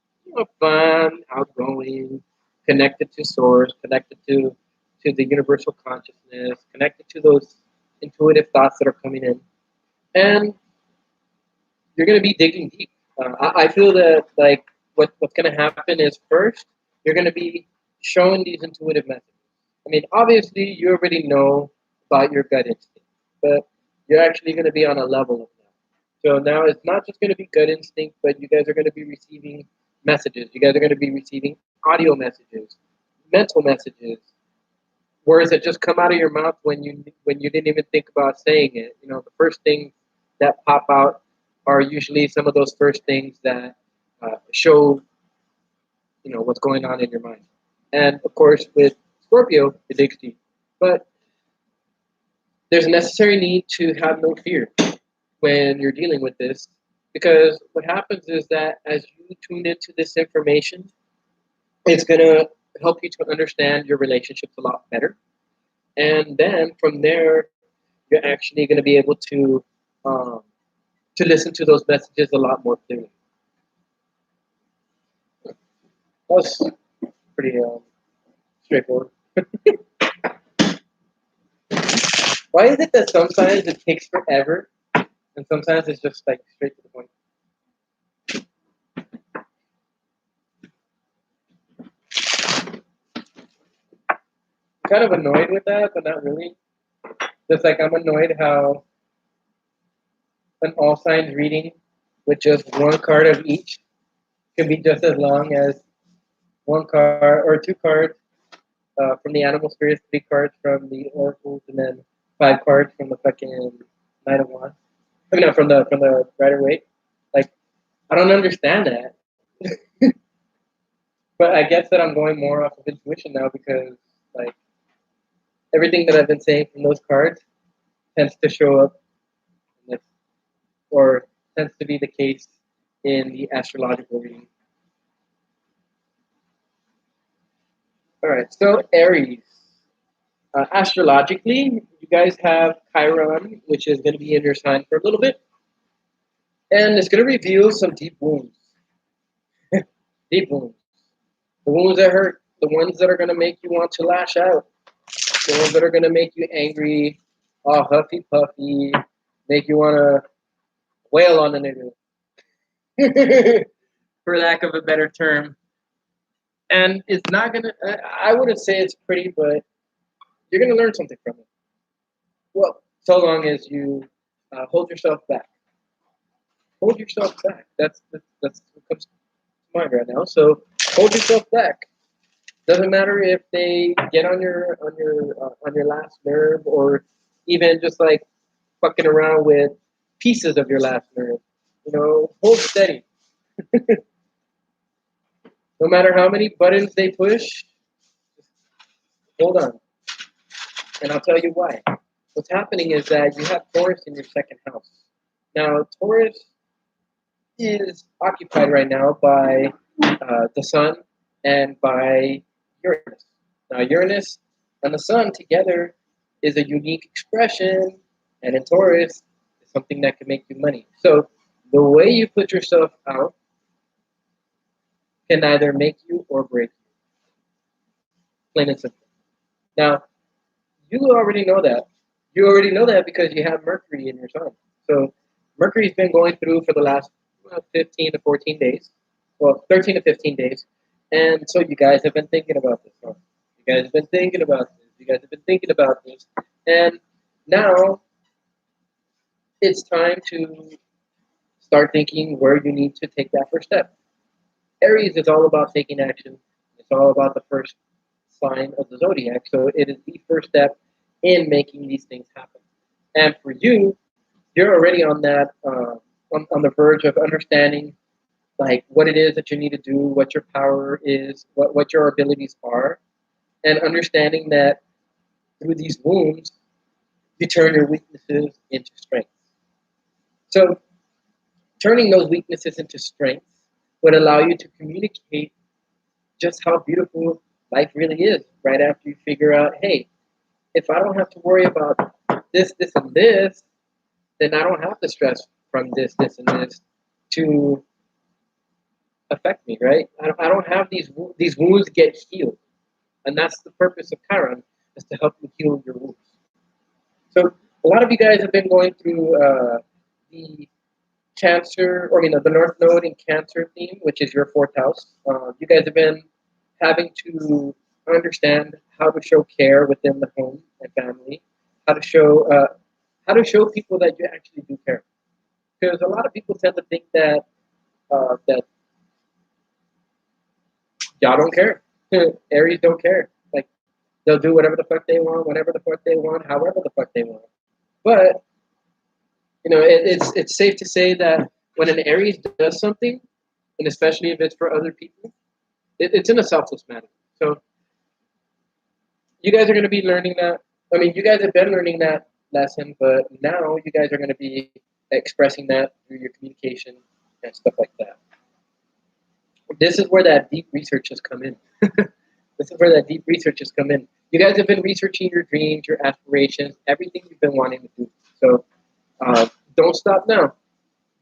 Fun, outgoing, connected to source, connected to the universal consciousness, connected to those intuitive thoughts that are coming in. And you're going to be digging deep. I feel that like what's going to happen is first, you're going to be showing these intuitive messages. I mean, obviously, you already know about your gut instinct, but you're actually going to be on a level of that. So now it's not just going to be gut instinct, but you guys are going to be receiving messages. You guys are going to be receiving audio messages, mental messages, words that just come out of your mouth when you didn't even think about saying it. The first things that pop out are usually some of those first things that show what's going on in your mind. And of course, with Scorpio, it digs deep. But there's a necessary need to have no fear when you're dealing with this, because what happens is that as you tune into this information, it's going to help you to understand your relationships a lot better. And then from there, you're actually going to be able to listen to those messages a lot more clearly. That was pretty straightforward. Why is it that sometimes it takes forever and sometimes it's just like straight to the point? I'm kind of annoyed with that, but not really. Just like I'm annoyed how an all signs reading with just one card of each can be just as long as one card or two cards from the animal spirits, 3 cards from the oracles, and then 5 cards from the fucking Knight of Wands. I mean, no, from the Rider Waite. Like, I don't understand that. But I guess that I'm going more off of intuition now because, like, Everything that I've been saying from those cards tends to show up, in this, or tends to be the case in the astrological reading. All right, so Aries. Astrologically, you guys have Chiron, which is going to be in your sign for a little bit, and it's going to reveal some deep wounds. Deep wounds. The wounds that hurt, the ones that are going to make you want to lash out, the ones that are going to make you angry, all huffy puffy, make you want to wail on the nigga, for lack of a better term. And it's not going to, I wouldn't say it's pretty, but you're going to learn something from it. Well, so long as you hold yourself back. Hold yourself back. That's what comes to mind right now. So hold yourself back. Doesn't matter if they get on your last nerve, or even just like fucking around with pieces of your last nerve. Hold steady. No matter how many buttons they push, hold on. And I'll tell you why. What's happening is that you have Taurus in your second house. Now, Taurus is occupied right now by the Sun and by Uranus. Now, Uranus and the Sun together is a unique expression, and in Taurus is something that can make you money. So, the way you put yourself out can either make you or break you. Plain and simple. Now, you already know that. You already know that because you have Mercury in your sign. So, Mercury's been going through for the last 15 to 14 days. Well, 13 to 15 days. And so you guys have been thinking about this. Huh? You guys have been thinking about this. You guys have been thinking about this. And now it's time to start thinking where you need to take that first step. Aries is all about taking action. It's all about the first sign of the zodiac. So it is the first step in making these things happen. And for you, you're already on that on the verge of understanding like what it is that you need to do, what your power is, what your abilities are, and understanding that through these wounds, you turn your weaknesses into strengths. So turning those weaknesses into strengths would allow you to communicate just how beautiful life really is right after you figure out, hey, if I don't have to worry about this, this, and this, then I don't have to stress from this, this, and this to affect me, right? I don't have these wounds get healed, and that's the purpose of Chiron, is to help you heal your wounds. So a lot of you guys have been going through the Cancer, or the North Node in Cancer theme, which is your fourth house. You guys have been having to understand how to show care within the home and family, how to show people that you actually do care. Because a lot of people tend to think that that y'all don't care. Aries don't care. Like they'll do whatever the fuck they want, whenever the fuck they want, however the fuck they want. But it's safe to say that when an Aries does something, and especially if it's for other people, it's in a selfless manner. So you guys are going to be learning that. You guys have been learning that lesson, but now you guys are going to be expressing that through your communication and stuff like that. This is where that deep research has come in. This is where that deep research has come in. You guys have been researching your dreams, your aspirations, everything you've been wanting to do. So don't stop now.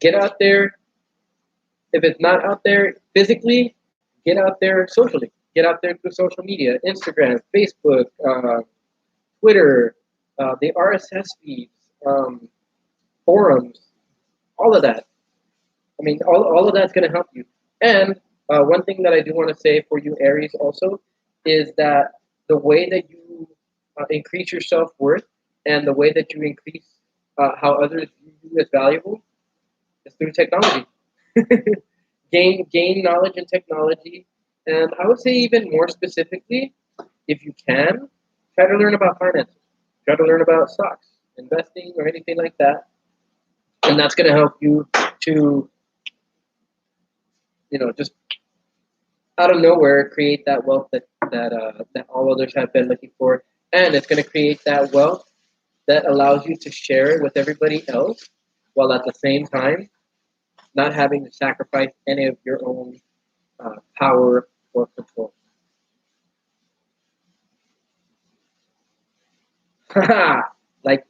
Get out there. If it's not out there physically, get out there socially. Get out there through social media, Instagram, Facebook, Twitter, the RSS feeds, forums, all of that. All of that's going to help you. And one thing that I do want to say for you, Aries, also, is that the way that you increase your self-worth and the way that you increase how others view you as valuable is through technology. gain knowledge in technology, and I would say even more specifically, if you can, try to learn about finances, try to learn about stocks, investing, or anything like that, and that's going to help you to, just out of nowhere create that wealth that all others have been looking for. And it's going to create that wealth that allows you to share it with everybody else while at the same time not having to sacrifice any of your own power or control. like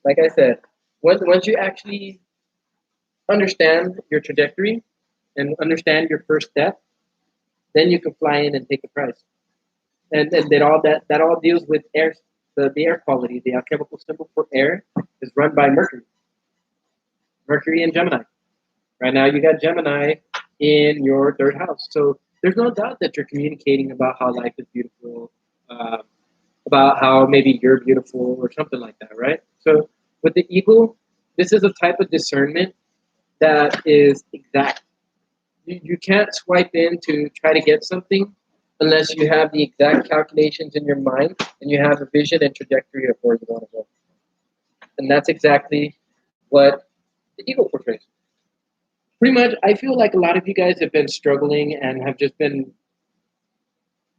like I said, once you actually understand your trajectory and understand your first step, then you can fly in and take a prize. And then that all deals with air, the air quality. The alchemical symbol for air is run by Mercury, Mercury and Gemini. Right now, you got Gemini in your third house, so there's no doubt that you're communicating about how life is beautiful, uh, about how maybe you're beautiful or something like that, right? So with the eagle, this is a type of discernment that is exact. You can't swipe in to try to get something unless you have the exact calculations in your mind and you have a vision and trajectory of where you want to go. And that's exactly what the eagle portrays. Pretty much, I feel like a lot of you guys have been struggling and have just been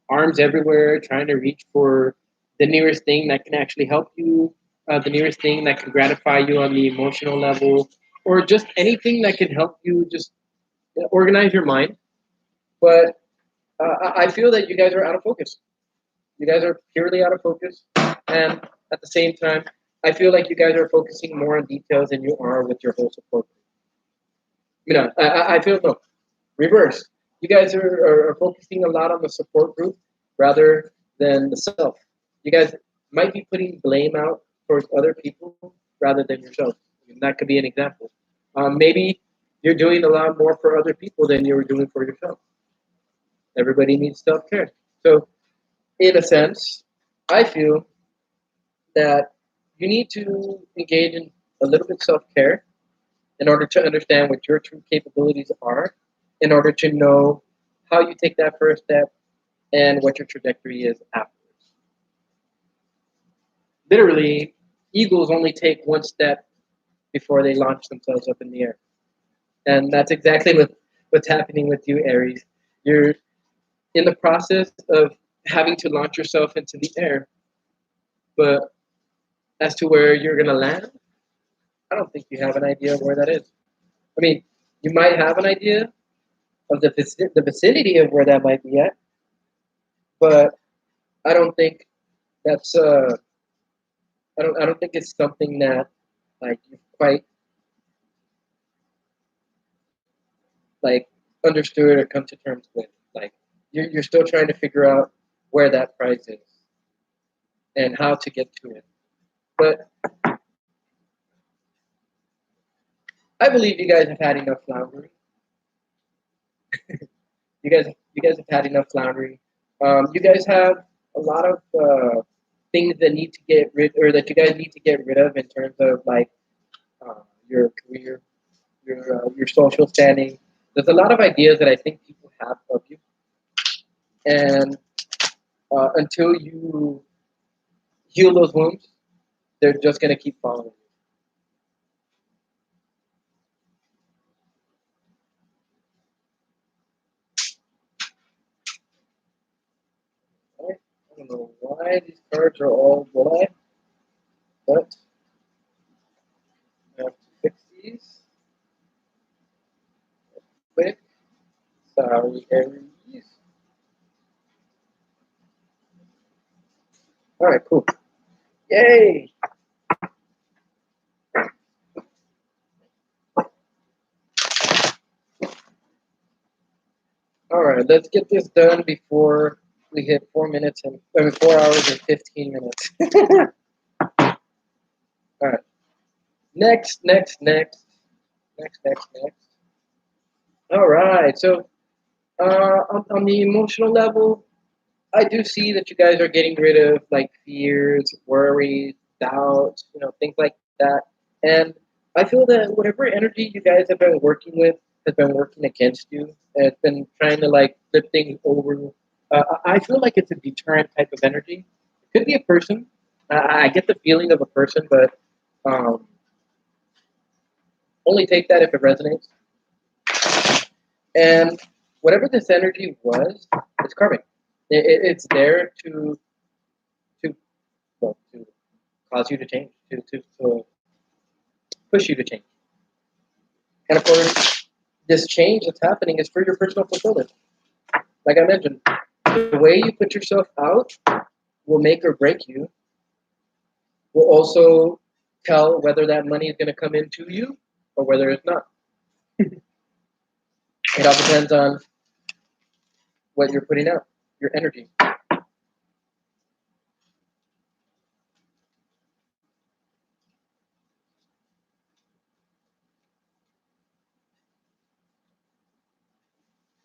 arms everywhere trying to reach for the nearest thing that can actually help you, the nearest thing that can gratify you on the emotional level, or just anything that can help you just organize your mind. But I feel that you guys are out of focus. You guys are purely out of focus. And at the same time, I feel like you guys are focusing more on details than you are with your whole support. I feel no, reverse. You guys are focusing a lot on the support group rather than the self. You guys might be putting blame out towards other people rather than yourself. And that could be an example. Maybe you're doing a lot more for other people than you were doing for yourself. Everybody needs self care. So, in a sense, I feel that you need to engage in a little bit self care in order to understand what your true capabilities are, in order to know how you take that first step and what your trajectory is afterwards. Literally, eagles only take one step before they launch themselves up in the air. And that's exactly what's happening with you, Aries. You're in the process of having to launch yourself into the air, but as to where you're going to land, I don't think you have an idea of where that is. I mean, you might have an idea of the vicinity of where that might be at, but I don't think that's I don't think it's something that like you quite like understood or come to terms with. Like you're still trying to figure out where that prize is and how to get to it. But I believe you guys have had enough floundering. You guys have had enough floundering. You guys have a lot of things that need to get rid, or that you guys need to get rid of in terms of like your career, your social standing. There's a lot of ideas that I think people have of you, and until you heal those wounds, they're just gonna keep following you. Right? I don't know why these cards are all black, but I have to fix these quick. Sorry, Aries. All right, cool. Yay! All right, let's get this done before we hit 4 minutes and 4 hours and 15 minutes. All right. Next. All right. So, on the emotional level, I do see that you guys are getting rid of like fears, worries, doubts, things like that. And I feel that whatever energy you guys have been working with has been working against you. It's been trying to like flip things over. I feel like it's a deterrent type of energy. It could be a person. I get the feeling of a person, but um, only take that if it resonates. And whatever this energy was, it's karmic. It's there to well, to cause you to change, to push you to change. And of course, this change that's happening is for your personal fulfillment. Like I mentioned, the way you put yourself out will make or break you. Will also tell whether that money is going to come into you or whether it's not. It all depends on what you're putting out, your energy.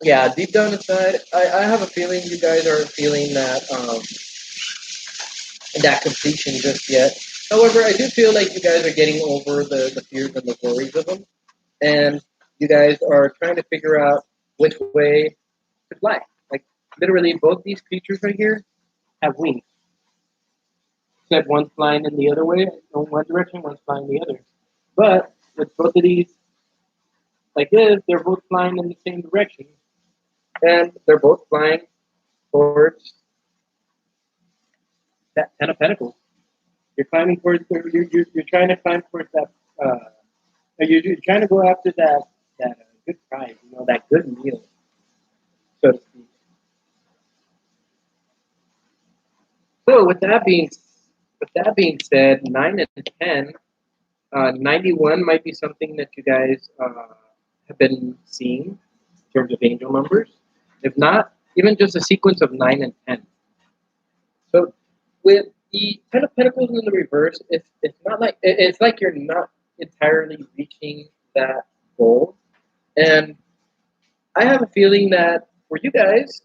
Yeah, deep down inside, I have a feeling you guys aren't feeling that completion just yet. However, I do feel like you guys are getting over the fears and the worries of them, and you guys are trying to figure out which way to fly. Like literally, both these creatures right here have wings, except one's flying in the other way, in one direction, one's flying the other. But with both of these like this, they're both flying in the same direction, and they're both flying towards that Ten of Pentacles. You're climbing towards. You're trying to climb towards that. You're trying to go after that good prize. You know, that good meal, so to speak. So with that being said, 9 and 10, 91 might be something that you guys have been seeing in terms of angel numbers. If not, even just a sequence of 9 and 10. So with the Ten of Pentacles in the reverse, it's not like it's like you're not entirely reaching that goal. And I have a feeling that for you guys,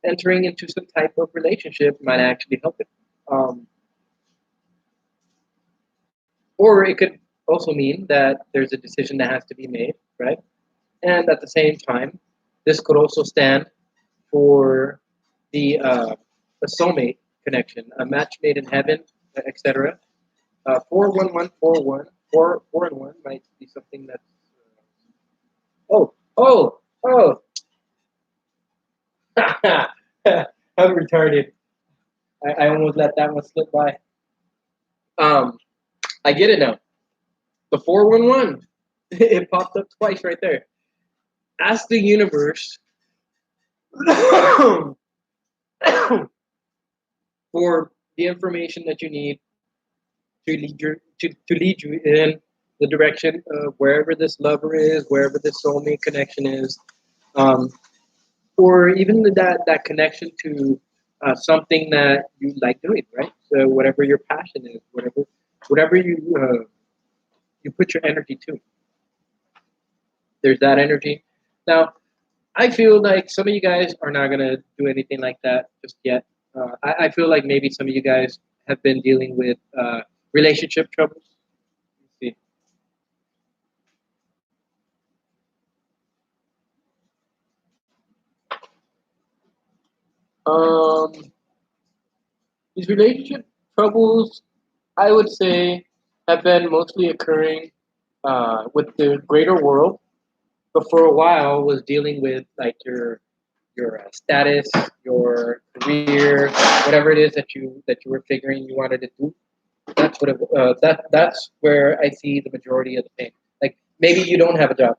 entering into some type of relationship might actually help it. Um, or it could also mean that there's a decision that has to be made, right? And at the same time, this could also stand for the soulmate connection, a match made in heaven, etc. 41141, 4 and 1 might be something that's. Oh! I'm retarded. I almost let that one slip by. Um, I get it now. The 411. It popped up twice right there. Ask the universe for the information that you need to lead you in the direction of wherever this lover is, wherever this soulmate connection is, um, or even that connection to something that you like doing, right? So whatever your passion is, whatever you put your energy to, there's that energy. Now, I feel like some of you guys are not gonna do anything like that just yet. I feel like maybe some of you guys have been dealing with relationship troubles. Let's see. Um, these relationship troubles, I would say, have been mostly occurring with the greater world, but for a while was dealing with like your status, your career, whatever it is that you were figuring you wanted to do. That's what that's where I see the majority of the pain. Like maybe you don't have a job,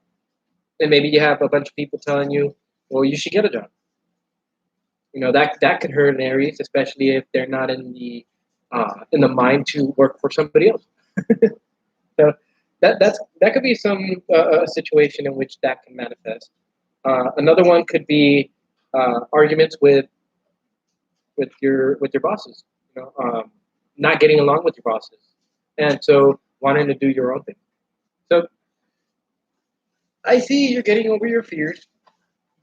and maybe you have a bunch of people telling you, "Well, you should get a job." You know that could hurt an Aries, especially if they're not in the mind to work for somebody else. So that could be some a situation in which that can manifest. Another one could be arguments with your bosses. You know, not getting along with your bosses, and so wanting to do your own thing. So I see you're getting over your fears.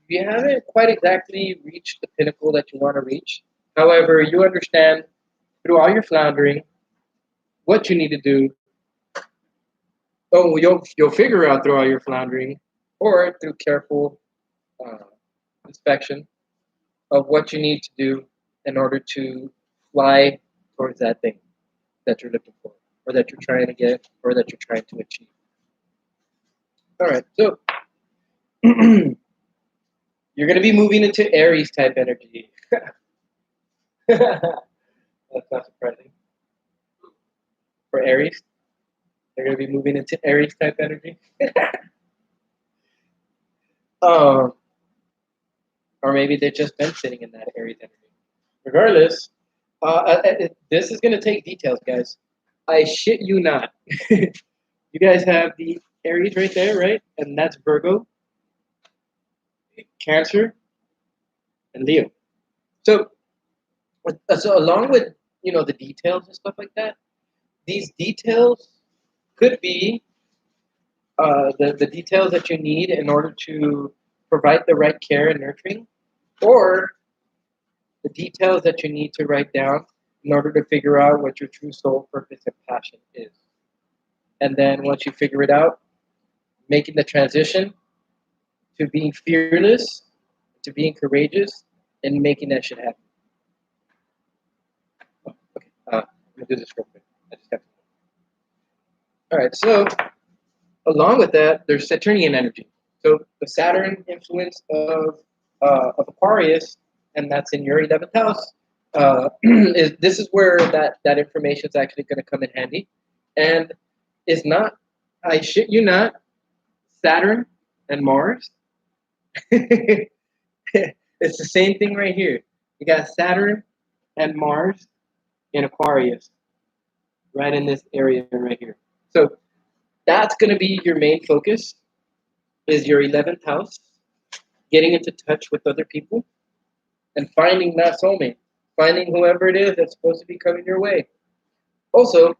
You haven't quite exactly reached the pinnacle that you want to reach. However, you understand through all your floundering what you need to do. Oh, you'll figure out through all your floundering, or through careful uh, inspection of what you need to do in order to fly towards that thing that you're looking for, or that you're trying to get, or that you're trying to achieve. All right, so you're going to be moving into Aries type energy. That's not surprising. For Aries, they're going to be moving into Aries type energy. um, or maybe they've just been sitting in that Aries energy. Regardless, this is going to take details, guys. I shit you not. You guys have the Aries right there, right? And that's Virgo, Cancer, and Leo. So, so along with the details and stuff like that, these details could be the details that you need in order to provide the right care and nurturing, or the details that you need to write down in order to figure out what your true soul purpose and passion is. And then once you figure it out, making the transition to being fearless, to being courageous, and making that shit happen. Oh, okay, I'm gonna do this real quick. I just have to. All right, so along with that, there's Saturnian energy. So the Saturn influence of Aquarius, and that's in your 11th house. This is where that information is actually going to come in handy, and is not, I shit you not, Saturn and Mars. It's the same thing right here. You got Saturn and Mars in Aquarius, right in this area right here. So that's going to be your main focus, is your 11th house, getting into touch with other people, and finding that soulmate, finding whoever it is that's supposed to be coming your way. Also,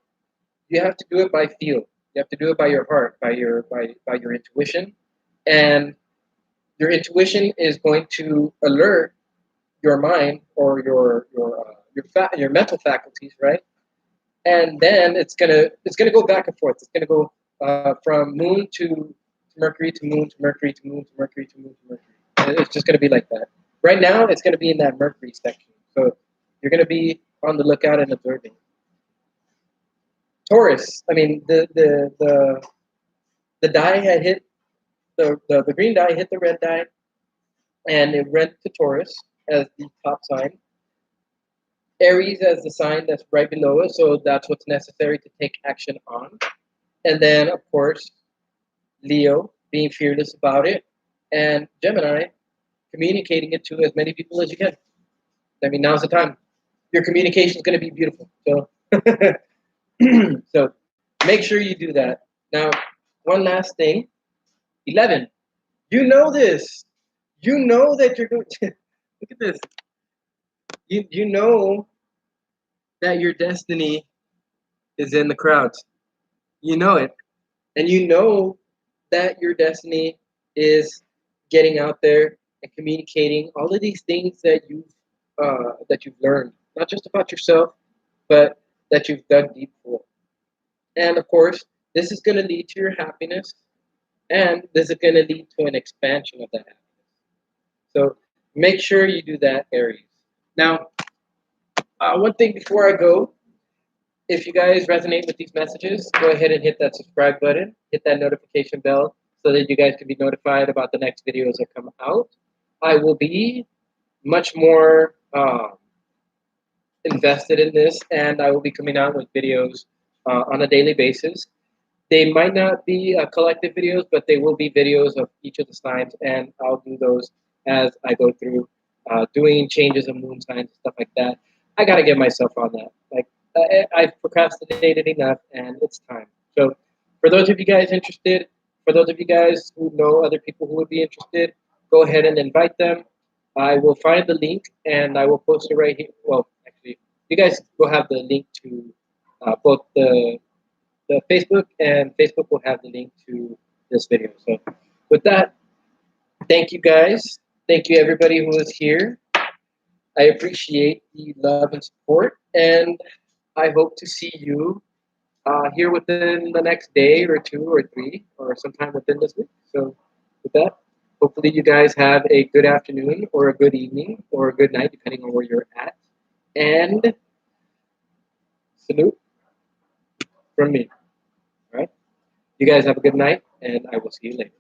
you have to do it by feel. You have to do it by your heart, by your intuition, and your intuition is going to alert your mind or your mental faculties, right? And then it's gonna go back and forth. It's gonna go from Moon to Mercury to Moon to Mercury to Moon to Mercury to Moon to Mercury. It's just gonna be like that. Right now, it's gonna be in that Mercury section, so you're gonna be on the lookout and observing. Taurus. I mean, the die had hit the green die hit the red die, and it went to Taurus as the top sign. Aries as the sign that's right below it, so that's what's necessary to take action on. And then, of course, Leo, being fearless about it, and Gemini, communicating it to as many people as you can. I mean, now's the time. Your communication is going to be beautiful. So, so make sure you do that. Now, one last thing. 11. You know this. You know that you're going to look at this. You know that your destiny is in the crowds. You know it. And you know that your destiny is getting out there and communicating all of these things that you've learned, not just about yourself, but that you've dug deep for. And of course, this is going to lead to your happiness, and this is going to lead to an expansion of that happiness. So make sure you do that, Aries. Now, one thing before I go, if you guys resonate with these messages, go ahead and hit that subscribe button, hit that notification bell so that you guys can be notified about the next videos that come out. I will be much more invested in this, and I will be coming out with videos on a daily basis. They might not be collective videos, but they will be videos of each of the signs, and I'll do those as I go through doing changes of moon signs and stuff like that. I got to get myself on that. Like, I've procrastinated enough, and it's time. So for those of you guys interested, for those of you guys who know other people who would be interested, go ahead and invite them. I will find the link, and I will post it right here. Well, actually, you guys will have the link to both the Facebook, and Facebook will have the link to this video. So with that, thank you guys. Thank you everybody who is here. I appreciate the love and support, and I hope to see you here within the next day or two or three or sometime within this week. So with that, hopefully you guys have a good afternoon or a good evening or a good night, depending on where you're at. And salute from me. All right. You guys have a good night, and I will see you later.